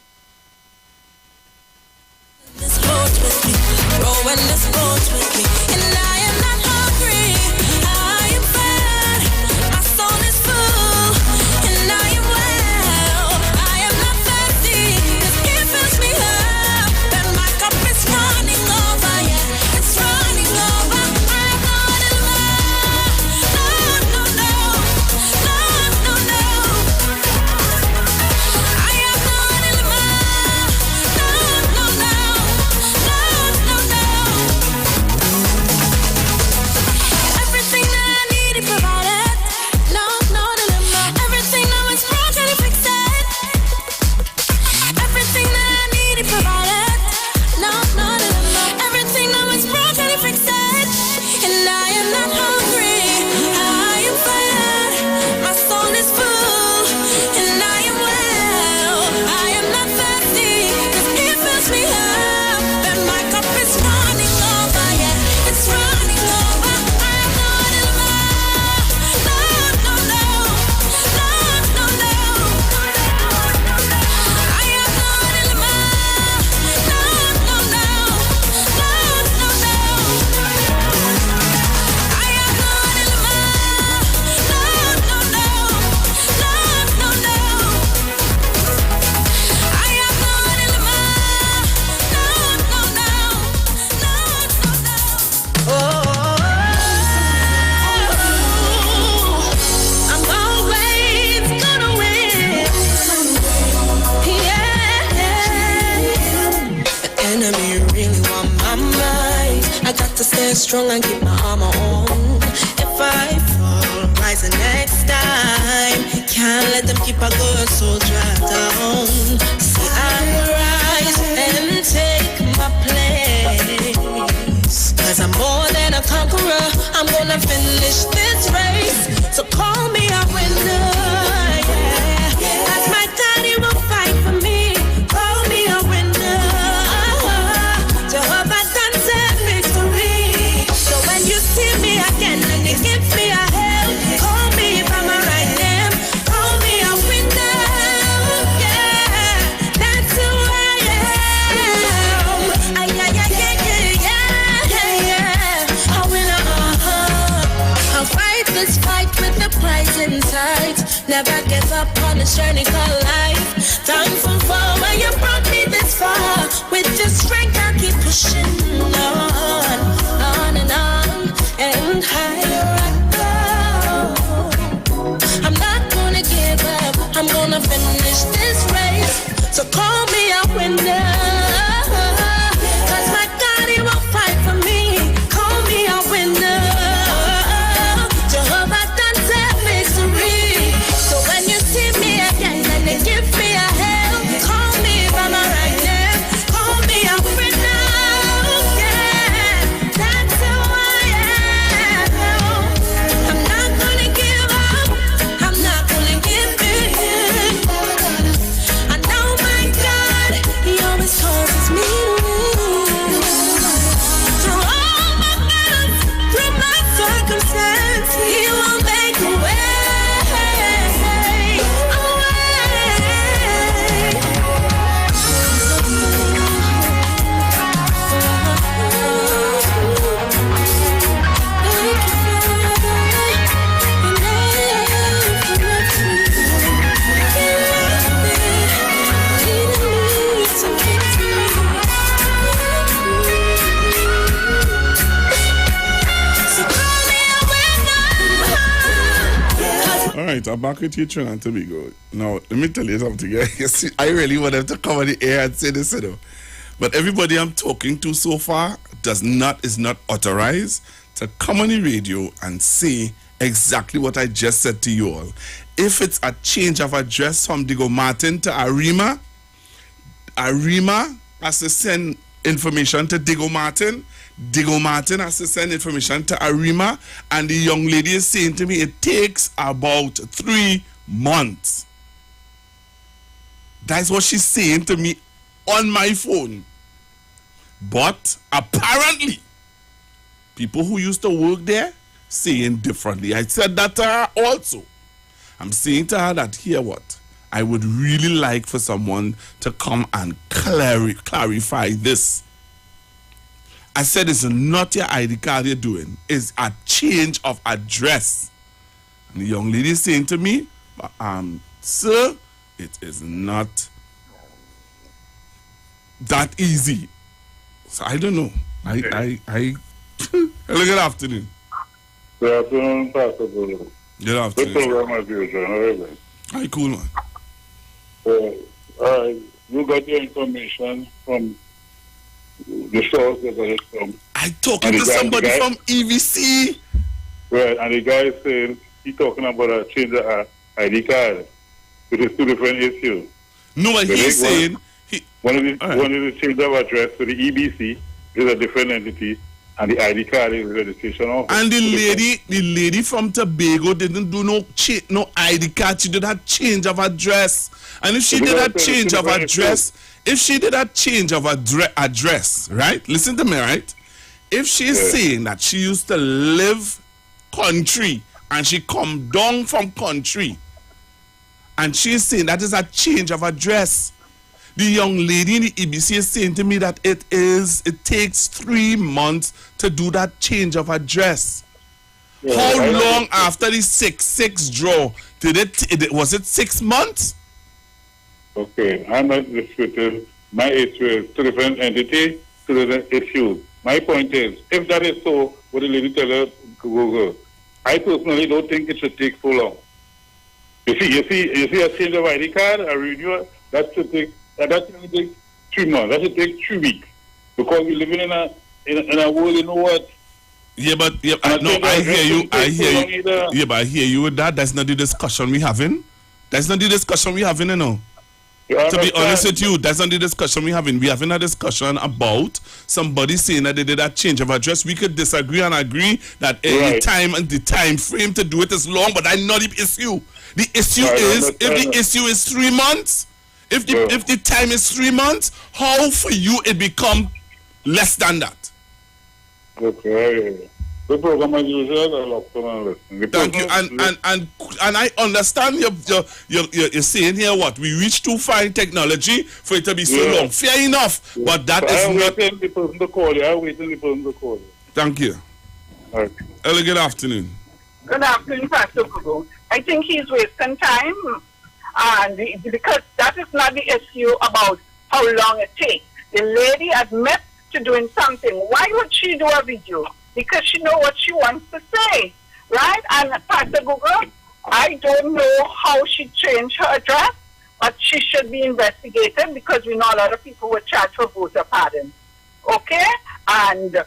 strong and keep my armor on. If I fall, rise the next time. Can't let them keep a good soldier down. See, I rise and take my place. Cause I'm more than a conqueror. I'm gonna finish this race. So call me a winner. Yeah. That's my daddy will fight for me. Call me a winner. Jehovah done said victory. So when you see me again and you give me a help, call me by my right name. Call me a winner. Yeah, that's who I am. Yeah. A winner. I'll fight this fight with the prize in sight. Never give up on this journey called life. Thankful for where you brought me this far. With your strength I'll keep pushing on and higher I go. I'm not gonna give up. I'm gonna finish this race. So call me a winner. Cause my God, he will fight for me. Call me a winner. Jehovah done said victory. So when you see me again and they give me a help, call me by my right name. Call me a winner. Yeah, that's who I am. I'm not gonna give up. I'm not gonna give in. I know my God, he always causes me to win. Through all my battles, through my circumstance, he will make a way. All right, I'm back with you, Trinidad and Tobago. Now, let me tell you something. You see, I really want them to come on the air and say this, you know. But everybody I'm talking to so far is not authorized to come on the radio and say exactly what I just said to you all. If it's a change of address from Digo Martin to Arima has to send information to Digo Martin has to send information to Arima, and the young lady is saying to me it takes about 3 months. That's what she's saying to me on my phone. But apparently, people who used to work there saying differently. I said that to her also. I'm saying to her that, hear what? I would really like for someone to come and clarify this. I said it's not your ID card you're doing. It's a change of address. And the young lady is saying to me, sir, it is not that easy. So I don't know. Hello, good afternoon. Good afternoon, Pastor Bolo. Good afternoon. Good program as usual. Hi, cool, man. You got your information from the source that I from. I talking to somebody from EVC. Right, and the guy is saying he's talking about a change of ID card, which is 2 different issues. No, but he's saying one is the change of address to the EBC is a different entity, and the ID card is registration office. And the lady from Tobago didn't do no ID card. She did a change of address. And if she did a change of address, right? Listen to me, right? If she's saying that she used to live country and she come down from country, and she's saying that is a change of address. The young lady in the EBC is saying to me that it takes 3 months to do that change of address. Yeah, how long after the 6-6 draw was it 6 months? Okay, I'm not disputing. My issue is 2 different entities, 2 different issues. My point is, if that is so, what the lady tell her Google, I personally don't think it should take so long. You see a change of ID card, a renewal, that should take 3 months. That should take 2 weeks, because we're living in a world, you know what? Yeah, but I hear you. Yeah, but I hear you with that. That's not the discussion we having. That's not the discussion we having, you know. To be honest with you, that's not the discussion we having. We having a discussion about somebody saying that they did a change of address. We could disagree and agree that any time and the time frame to do it is long, but that's not the issue. The issue is if the issue is 3 months, if the time is 3 months, how for you it become less than that? Okay. The program as usual, thank you, and I understand you're saying here what we reach too far in technology for it to be so long. Fair enough, but that is not. I'm waiting the person to call you. Thank you. Okay. Early good afternoon. Good afternoon, Pastor Kugo. I think he's wasting time, and because that is not the issue about how long it takes. The lady admits to doing something. Why would she do a video? Because she knows what she wants to say, right? And Pastor Google, I don't know how she changed her address, but she should be investigated because we know a lot of people were charged for voter pardon. Okay? And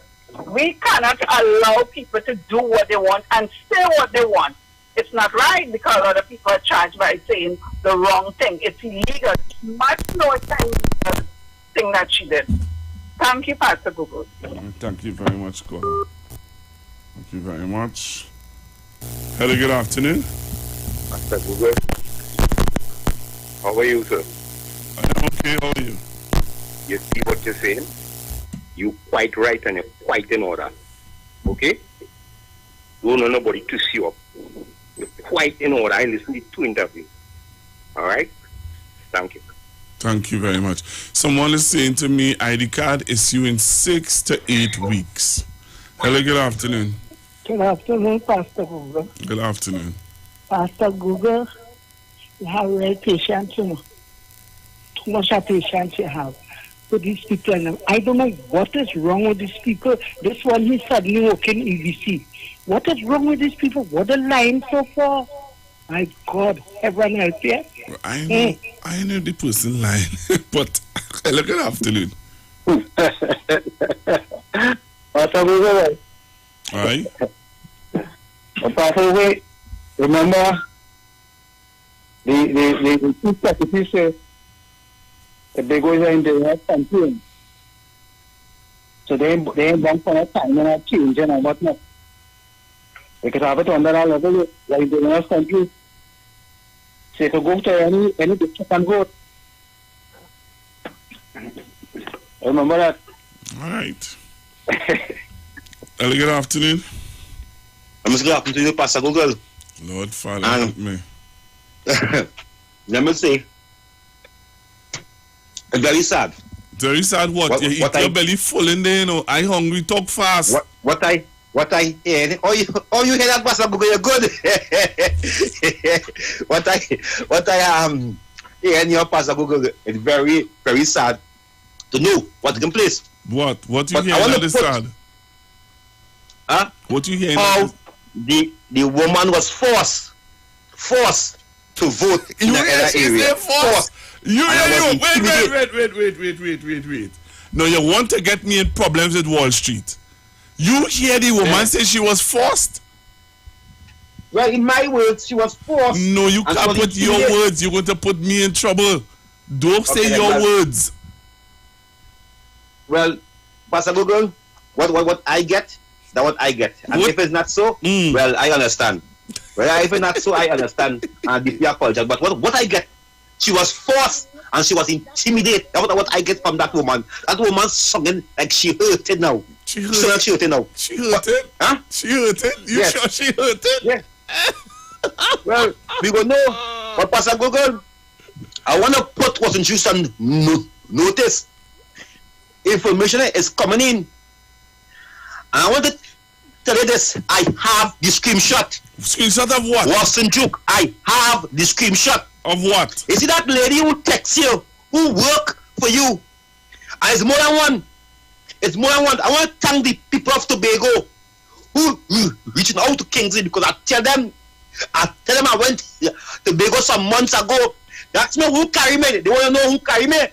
we cannot allow people to do what they want and say what they want. It's not right because a lot of people are charged by saying the wrong thing. It's illegal. It's much more illegal thing that she did. Thank you, Pastor Google. Thank you very much, caller. Thank you very much. Hello, good afternoon. Pastor Google. How are you, sir? I am okay, how are you? You see what you're saying? You're quite right and you're quite in order. Okay? Don't know nobody to see you up. You're quite in order. I listened to 2 interviews. Alright? Thank you. Thank you very much. Someone is saying to me, ID card issue in 6 to 8 weeks. Hello, good afternoon. Good afternoon, Pastor Google. Good afternoon. Pastor Google, you have very patience, you know. Too much of patience you have with these people. I don't know what is wrong with these people. This one, he suddenly working EBC. What is wrong with these people? What a line so far. My God, everyone help you. I know the person line, but hello, good afternoon. Pastor Google. Alright. Pastor Google, remember the chief secretary said if they go in the campaign, so they ain't going for a time and a change and whatnot. They could have it on that level, like the last country. Say to go to any district and vote. Remember that? All right. Hello, good afternoon. I'm just going to you, Pastor Google. Lord, Father, help me. Let me say, it's very sad. Very sad what? You eat your belly full in there, you know. I hungry, talk fast. What I hear, oh you hear that, Pastor Google, you're good. what I hear in your Pastor Google, it's very, very sad to know what taking place. What you hear that is sad? Huh? What you hear? How the woman was forced to vote in the area. Forced. Wait. No, you want to get me in problems with Wall Street. You hear the woman say she was forced? Well, in my words, she was forced. No, you can't put your words. You're going to put me in trouble. Don't say your words. Well, Pastor Google, what I get, that's what I get. And if it's not so, well, I understand. Well, if it's not so, I understand. And the peer culture. But what I get, she was forced and she was intimidated. That's what I get from that woman. That woman singing like she hurted now. She hurted now. She hurted? Huh? She hurted? You sure she hurted? Yeah. Well, we go know. But Pastor Google, I want to put what's in Houston notice. Information is coming in. And I want to tell you this. I have the screenshot. Screenshot of what? Wasn't joke. I have the screenshot. Of what? You see that lady who texts you, who work for you? And it's more than one. It's more than one. I want to thank the people of Tobago who reaching out to Kingsley because I tell them I went to Tobago some months ago. That's me who carry me. They want to know who carry me.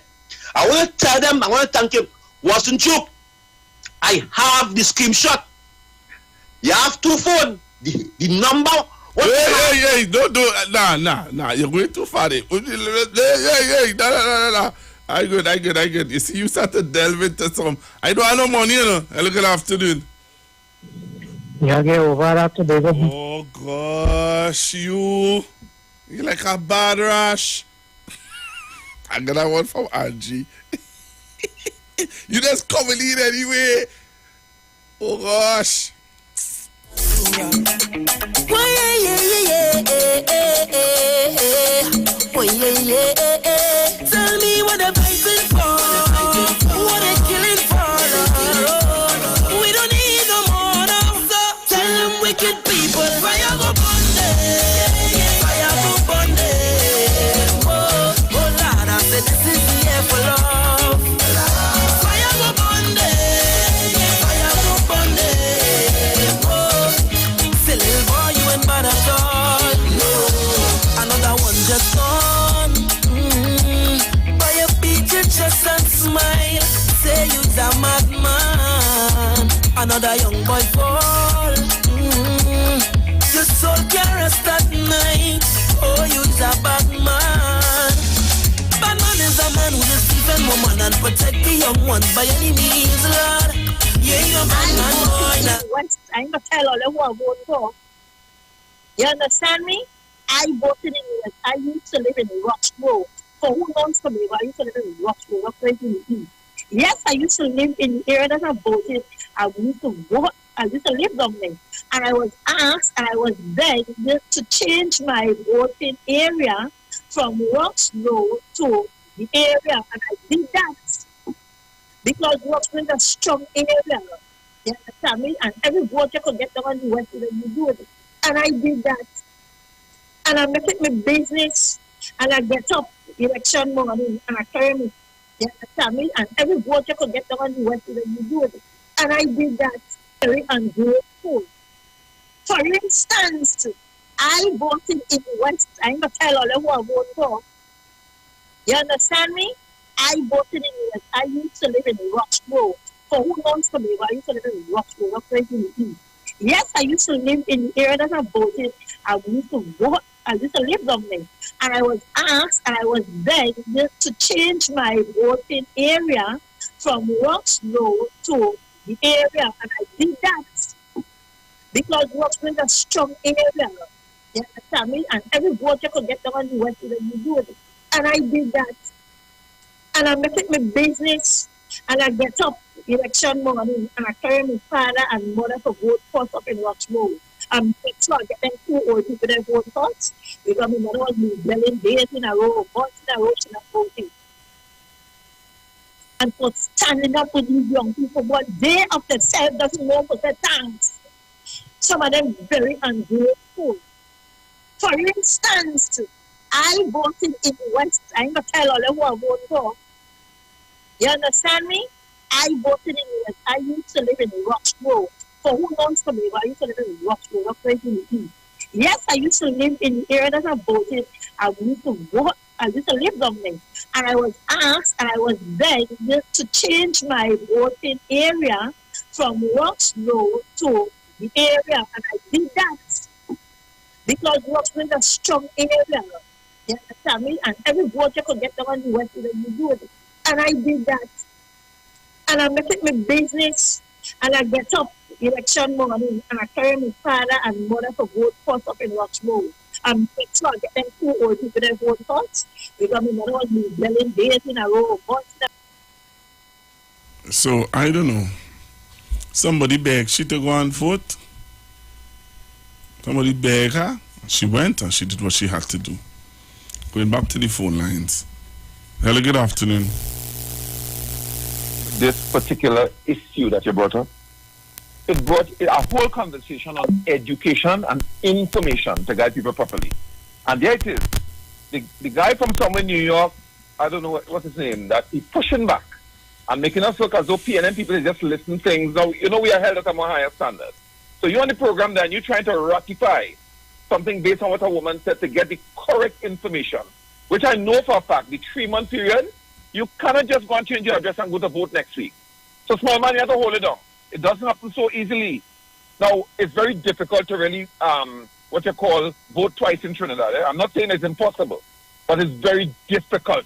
I want to tell them, I want to thank him. Wasn't joke. I have the screenshot. You have two phones. The number. Hey, don't do nah. You're going too far. Hey, nah. I good. You see, you start to delve into some. I don't have no money, you know. Look at afternoon. Yeah, get over that today. Oh gosh, you like a bad rash. I got that one from Angie. You just coming in anyway. Oh gosh. Oh yeah. Tell me what they're fighting for. What they're killing for. We don't need no more now. So tell them wicked people. Fire go burn them. Fire go burn them. Oh Lord, I said this is the year for love. Fire go burn them. Fire go burn them. Oh, say little boy, you ain't bad at all. No, another one just gone. By your beat your chest and smile. Say you's a madman. Another young boy fall. Your soul can't rest at night. Oh, you's a bad man. Bad man is a man who just defend woman and protect the young ones by any means, Lord. Yeah, you're a bad man, boy. I ain't gonna tell all who I vote for. You understand me? I voted in US. I used to live in Rock Road. For who knows for me, I used to live in Rock Road, Rock Road in the East. Yes, I used to live in the area that I voted. I used to vote. I used to live down there. And I was asked and I was begged to change my voting area from Rocks Road to the area. And I did that because Rocks Road is a strong area. You understand me? And every vote you could get down on the west, you do it. And I did that. And I make it my business. And I get up election morning and I carry me. You understand me? And every vote you could get down on the west, you do it. And I did that. Very ungrateful. For instance, I voted in the West. I ain't gonna tell all who I vote for. You understand me? I voted in the West. I used to live in Rock Road. For who knows for me, I used to live in Rock Road, Rock Road in the East. Yes, I used to live in the area that I voted. I used to vote. I used to live down there. And I was asked and I was begged to change my voting area from Rocks Road to the area. And I did that because Rocks Road is a strong area. You understand me? And every vote you could get down on the west, you do it. And I did that. And I make it my business. And I get up election morning and I carry my father and mother to vote first up in Rocks Road. And make sure I get them 2 old people that vote first. Because my mother was yelling days in a row, months in a row, she's not voting. And for standing up with these young people, but they of themselves doesn't know to say thanks. Some of them very ungrateful. For instance, I voted in the West. I ain't gonna tell all who I vote for. You understand me? I voted in the West. I used to live in Rock Road. For who knows for me, I used to live in Rock Road, Rock Road in the East. Yes, I used to live in the area that I voted. I used to vote. I used to live down there. And I was asked and I was begged to change my voting area from Rocks Road to the area. And I did that because Rocks Road is a strong area. You understand me? And every vote you could get down on the west, you do it. And I did that. And I make it my business. And I get up election morning and I carry my father and mother to vote first up in Rocks Road. And make sure I get them 2 old people that vote first. Because my mother was yelling days in a row, months in a row. So, I don't know. Somebody begged she to go and vote. Somebody begged her. She went and she did what she had to do. Going back to the phone lines. Hello, good afternoon. This particular issue that you brought up, it brought a whole conversation on education and information to guide people properly. And there it is. The guy from somewhere in New York, I don't know what's his name, that he's pushing back and making us look as though PNM people is just listening to things. Now, you know, we are held at a more higher standard. So you're on the program there and you're trying to ratify something based on what a woman said to get the correct information, which I know for a fact, the 3-month period, you cannot just go and change your address and go to vote next week. So small man, you have to hold it down. It doesn't happen so easily. Now, it's very difficult to really, what you call, vote twice in Trinidad. I'm not saying it's impossible, but it's very difficult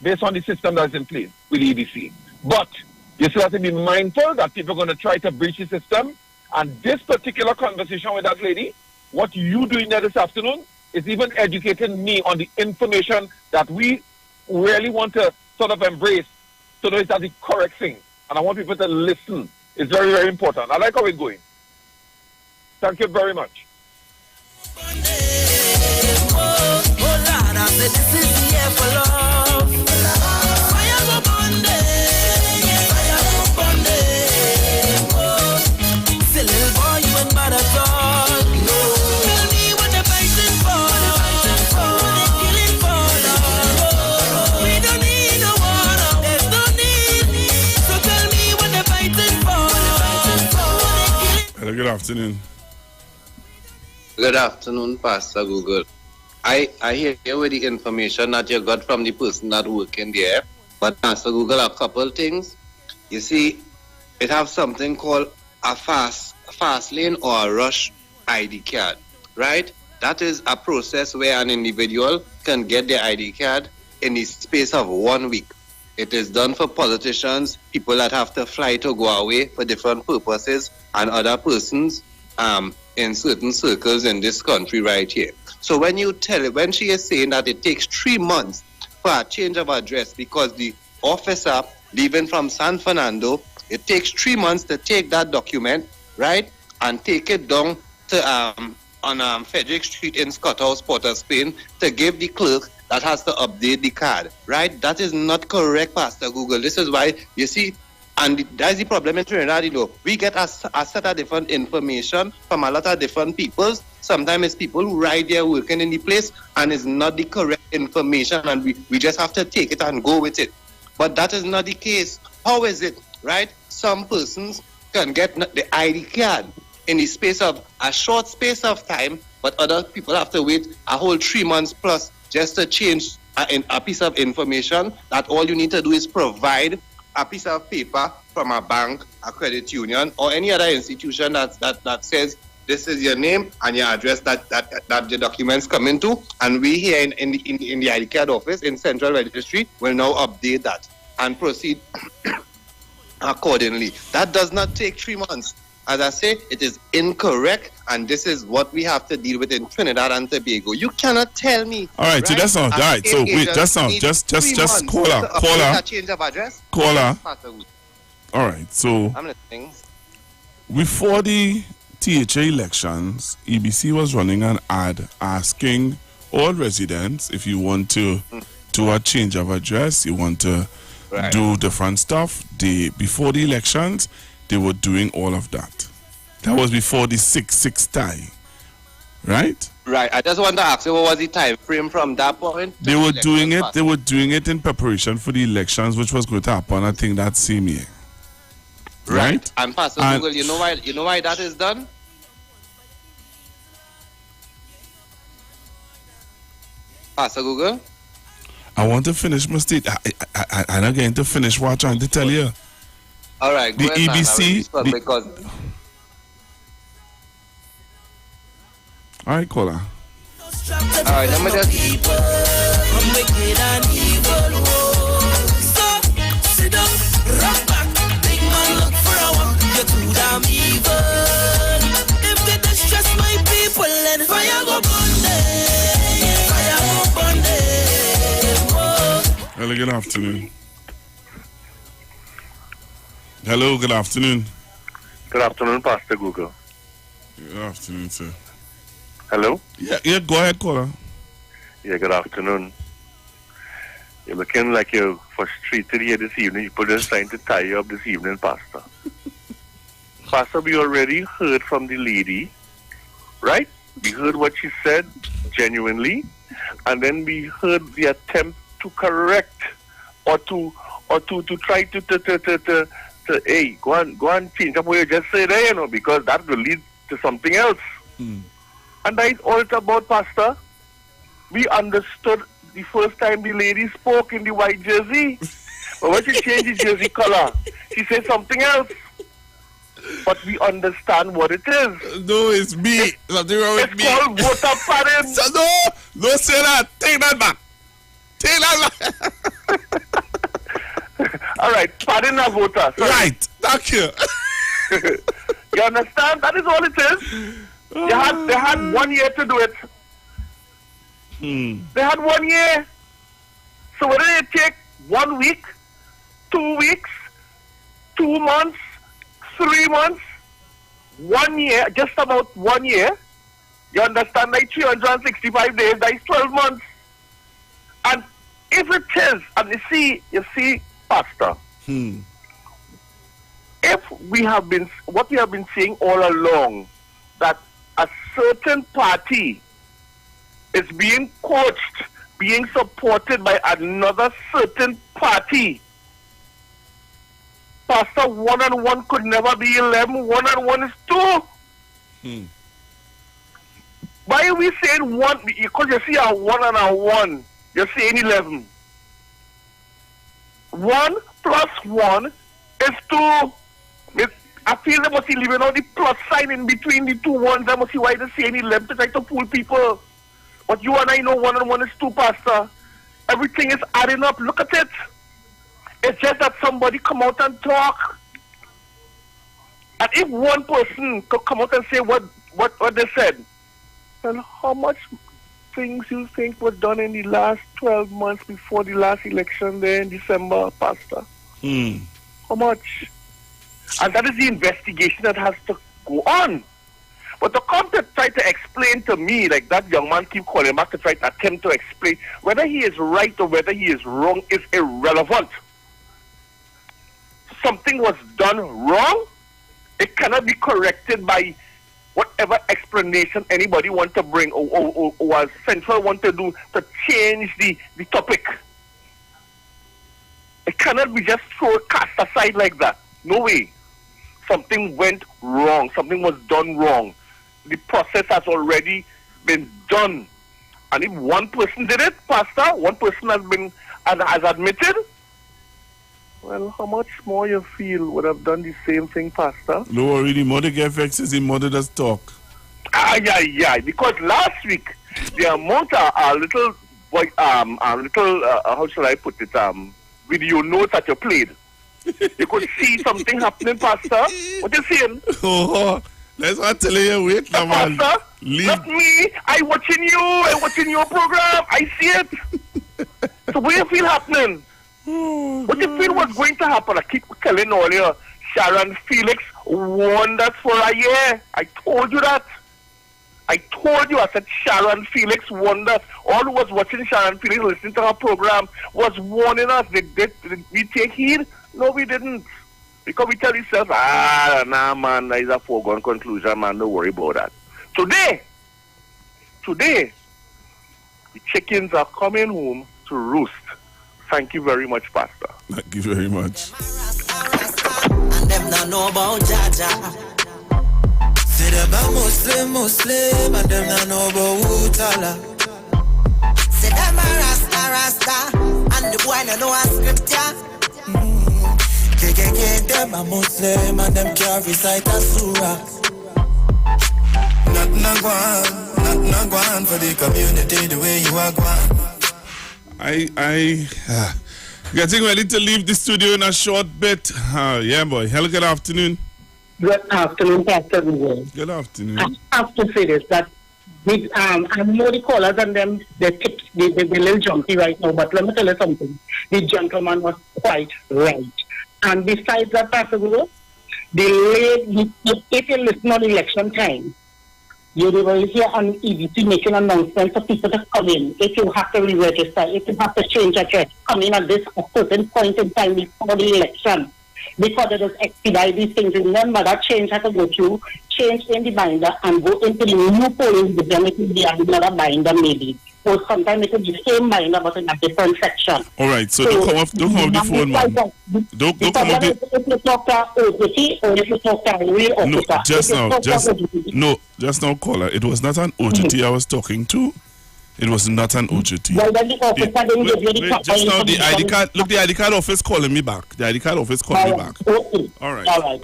based on the system that's in place with EBC. But you still have to be mindful that people are going to try to breach the system. And this particular conversation with that lady, what you doing there this afternoon, is even educating me on the information that we really want to sort of embrace so that it's the correct thing. And I want people to listen. It's very, very important. I like how it's going. Thank you very much. Hello, good afternoon. Good afternoon, Pastor Google. I hear with the information that you got from the person that working there, but Pastor Google, a couple things. You see, it have something called a fast lane or a rush ID card, right? That is a process where an individual can get their ID card in the space of 1 week. It is done for politicians, people that have to fly to go away for different purposes, and other persons in certain circles in this country right here. So when she is saying that it takes 3 months for a change of address because the officer leaving from San Fernando, it takes 3 months to take that document, right, and take it down to on Frederick Street in Scott House, Port of Spain, to give the clerk that has to update the card, right? That is not correct, Pastor Google. This is why, you see, and that's the problem in Trinidad, you know. We get a set of different information from a lot of different people. Sometimes it's people who right there working in the place and it's not the correct information and we just have to take it and go with it. But that is not the case. How is it, right? Some persons can get the ID card in the space of a short space of time, but other people have to wait a whole 3 months plus just to change a piece of information that all you need to do is provide a piece of paper from a bank, a credit union, or any other institution that says this is your name and your address that the documents come into. And we here in the ID card office in Central Registry will now update that and proceed accordingly. That does not take 3 months. As I say, it is incorrect, and this is what we have to deal with in Trinidad and Tobago. You cannot tell me. All right, so that's all. All right, so wait, just caller. Change of address. Caller. All right, so I'm listening. Before the THA elections, EBC was running an ad asking all residents if you want to do a change of address, you want to do different stuff. Before the elections, they were doing all of that. That was before the 6-6 tie, right? Right. I just want to ask you, what was the time frame from that point? They were doing it. They were doing it in preparation for the elections, which was going to happen, I think, that same year. Right. And Pastor Google, you know why that is done? Pastor Google. I want to finish my state. I'm not going to finish what I'm trying to tell you. All right, the EBC. Because all right, caller. All right, let me just. I'm wicked and evil. So sit down, rock back, big man, look for a walk. You're too damn evil. If they distress my people, then fire go burn them. Fire go burn them. Hello, good afternoon. Hello, good afternoon. Good afternoon, Pastor Google. Good afternoon, sir. Hello? Yeah, go ahead, caller. Yeah, good afternoon. You're looking like you're frustrated here this evening. People just trying to tie you up this evening, Pastor. Pastor, we already heard from the lady, right? We heard what she said genuinely, and then we heard the attempt to correct or to try to hey, go and change up what you just said there, you know, because that will lead to something else. And that is all it's about, Pastor. We understood the first time the lady spoke in the white jersey. But when she changed the jersey color, she said something else. but we understand what it is. No, it's me. Something wrong with me. It's called voter padding. So no say that. Take that back. Take that back. All right, padding a voter. Sorry. Right. Thank you. You understand? That is all it is. They had 1 year to do it. They had 1 year. So whether it take 1 week, 2 weeks, 2 months, 3 months, 1 year, just about 1 year, you understand, like 365 days, that is 12 months. And if it is, and you see, Pastor, if what we have been saying all along, that a certain party is being coached, being supported by another certain party, Pastor, 1 and 1 could never be 11. 1 and 1 is 2. Why are we saying 1? Because you see a 1 and a 1, you're saying 11. 1 plus 1 is 2. I feel they must be leaving all the plus sign in between the 2 ones. I must see why they're saying 11 to try to fool people. But you and I know 1 and 1 is 2, Pastor. Everything is adding up. Look at it. It's just that somebody come out and talk. And if one person could come out and say what they said, then how much things you think were done in the last 12 months before the last election there in December, Pastor? How much? And that is the investigation that has to go on. But to come to try to explain to me, like that young man keep calling back to try to attempt to explain whether he is right or whether he is wrong is irrelevant. Something was done wrong. It cannot be corrected by whatever explanation anybody want to bring or as Central want to do to change the topic. It cannot be just cast aside like that. No way. Something went wrong. Something was done wrong. The process has already been done. And if one person did it, Pastor, one person has admitted, well, how much more you feel would have done the same thing, Pastor? No worry, the mother get vexed, the mother does talk. Because last week, the amount of how shall I put it, video notes that you played, you could see something happening, Pastor. What you saying? Oh, let's not tell you, wait, man. Pastor, not me. I'm watching your program. I see it. So what do you feel happening? What do you feel was going to happen? I keep telling all you, Sharon Felix warned us for a year. I told you that. I said Sharon Felix warned us. All who was watching Sharon Felix, listening to her program, was warning us. Did we take heed? No, we didn't. Because we tell ourselves, nah, man, that is a foregone conclusion, man. Don't worry about that. Today, the chickens are coming home to roost. Thank you very much, Pastor. Thank you very much. And them not know about Jaja. Say them a Muslim, and them not know about Utala. Say them a Rasta, and the boy no know a scripture. KKK, them a Muslim, and them can't recite a surah. Not one for the community the way you are going. I getting ready to leave the studio in a short bit. Yeah, boy. Hello, good afternoon. Good afternoon, Pastor. Good afternoon. I have to say this, that I know the callers and them, the tips, they're a little jumpy right now, but let me tell you something. The gentleman was quite right. And besides that, Pastor Guru, if you listen on election time, you will hear on EBC making announcements for people to come in. If you have to re-register, if you have to change address, come in at this a certain point in time before the election. Because it is expedite these things. Remember that change has to go through, change in the binder and go into the new polling division. It will be another binder maybe. Or sometimes it will be the same binder but in a different section. All right, so don't come off the phone, man. Don't come off the... If you talk to OGT or if you talk to a real officer. Just now, caller. It was not an OGT I was talking to. It was not an OGT. Well, then the officer didn't give you the just now, the ID card. Look, the ID card office calling me back. The ID card office calling me back. Okay. All right. All right.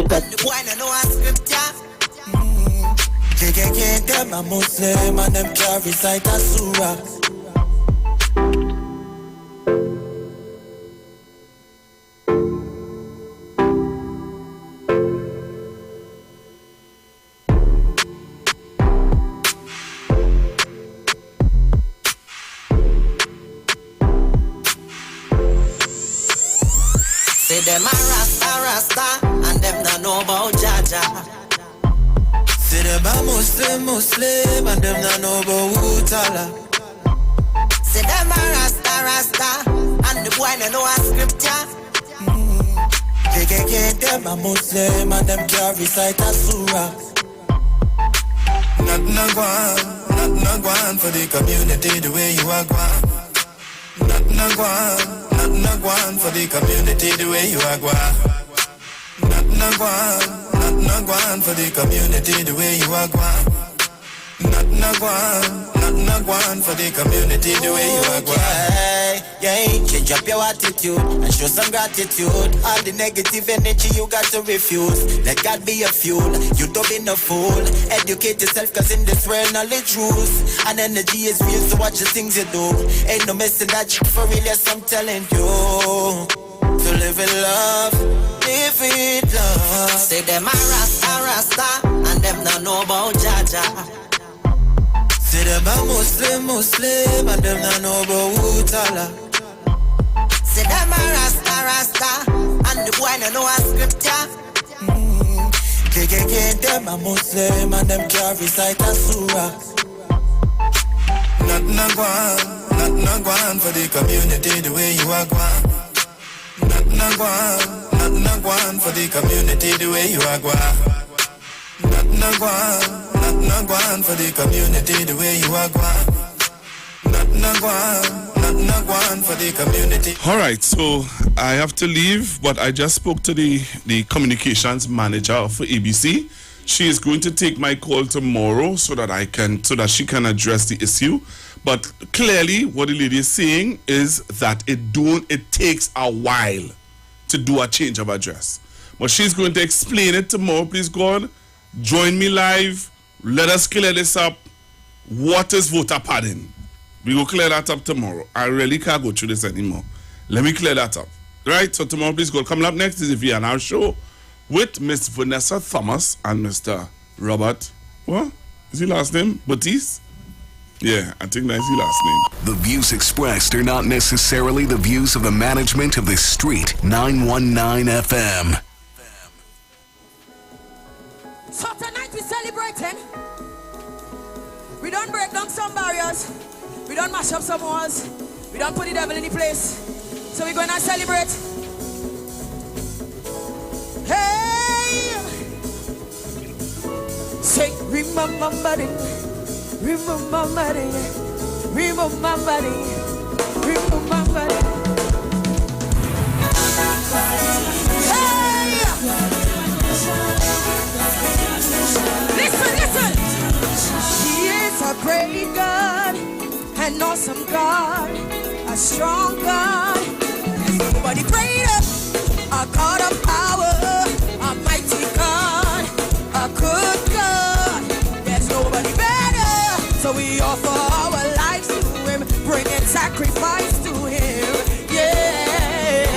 the boy know a scripture. Them a Muslim and them can't recite a surah. Say them a Rasta, and them not know about Jaja. Say them a Muslim, and them not know about Utala. Say them a Rasta, and the boy no know a scripture. Them a Muslim, and them can't recite a surah. Nothing a gone for the community the way you are gone. Nothing a gone for the community the way you are gone. Nothing a gone for the community the way you are gone. Nothing a gone for the community the way you are gone. Yeah, change up your attitude and show some gratitude. All the negative energy you got to refuse. Let God be your fuel, you don't be no fool. Educate yourself cause in this world knowledge rules. And energy is real, so watch the things you do. Ain't no messing that shit for real, yes I'm telling you. So live in love, live with love. Say them a Rasta, and them not know about Jaja. Say them a Muslim, and them not know about Utala. Say them a Rasta, and the boy no know a scripture. Them a Muslim, and them can't recite a surah. Nothing a gone for the community the way you are gone. Nothing a gone for the community the way you are gone. Nothing a gone for the community the way you are gone. Nothing a gone for the community. All right, so I have to leave, but I just spoke to the communications manager for ABC. She is going to take my call tomorrow so that she can address the issue. But clearly, what the lady is saying is that it takes a while to do a change of address. But she's going to explain it tomorrow. Please, God, join me live. Let us clear this up. What is voter padding? We will clear that up tomorrow. I really can't go through this anymore. Let me clear that up. Right? So tomorrow, please, God, coming up next is the VNR show with Miss Vanessa Thomas and Mr. Robert. What is his last name? Batiste? Yeah, I think that's his last name. The views expressed are not necessarily the views of the management of the Street 919 FM. So tonight we're celebrating. We don't break down some barriers. We don't mash up some walls. We don't put the devil in the place. So we're going to celebrate. Hey! Say, remember body. Remember body. Remember body. Remember body. Hey! Listen. He is a great God, an awesome God, a strong God. There's nobody greater, a God of power, a mighty God, a good God. There's nobody better, so we offer our lives to Him, bringing sacrifice to Him. Yes,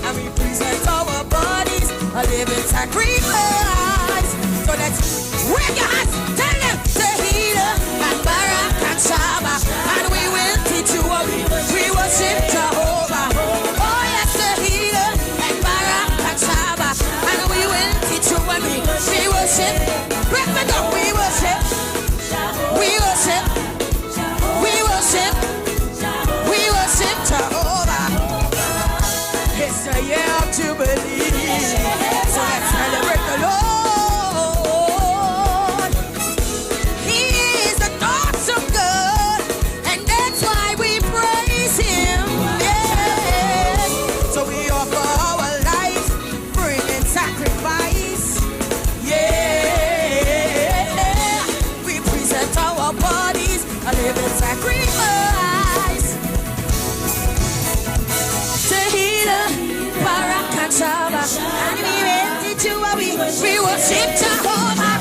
and we present our bodies a living sacrifice. So let's wave your hands, tell them Tehillah and Barak and Shama, and we will teach you what we worship Jehovah. Oh yes, Tehillah and Barak and Shama, and we will teach you what we worship. Break me down, we worship Jehovah. It's a year of Jubilee, so let's celebrate the Lord. Sacrifice. Tehillah, Barak and Shabbat, and we will We worship Jehovah.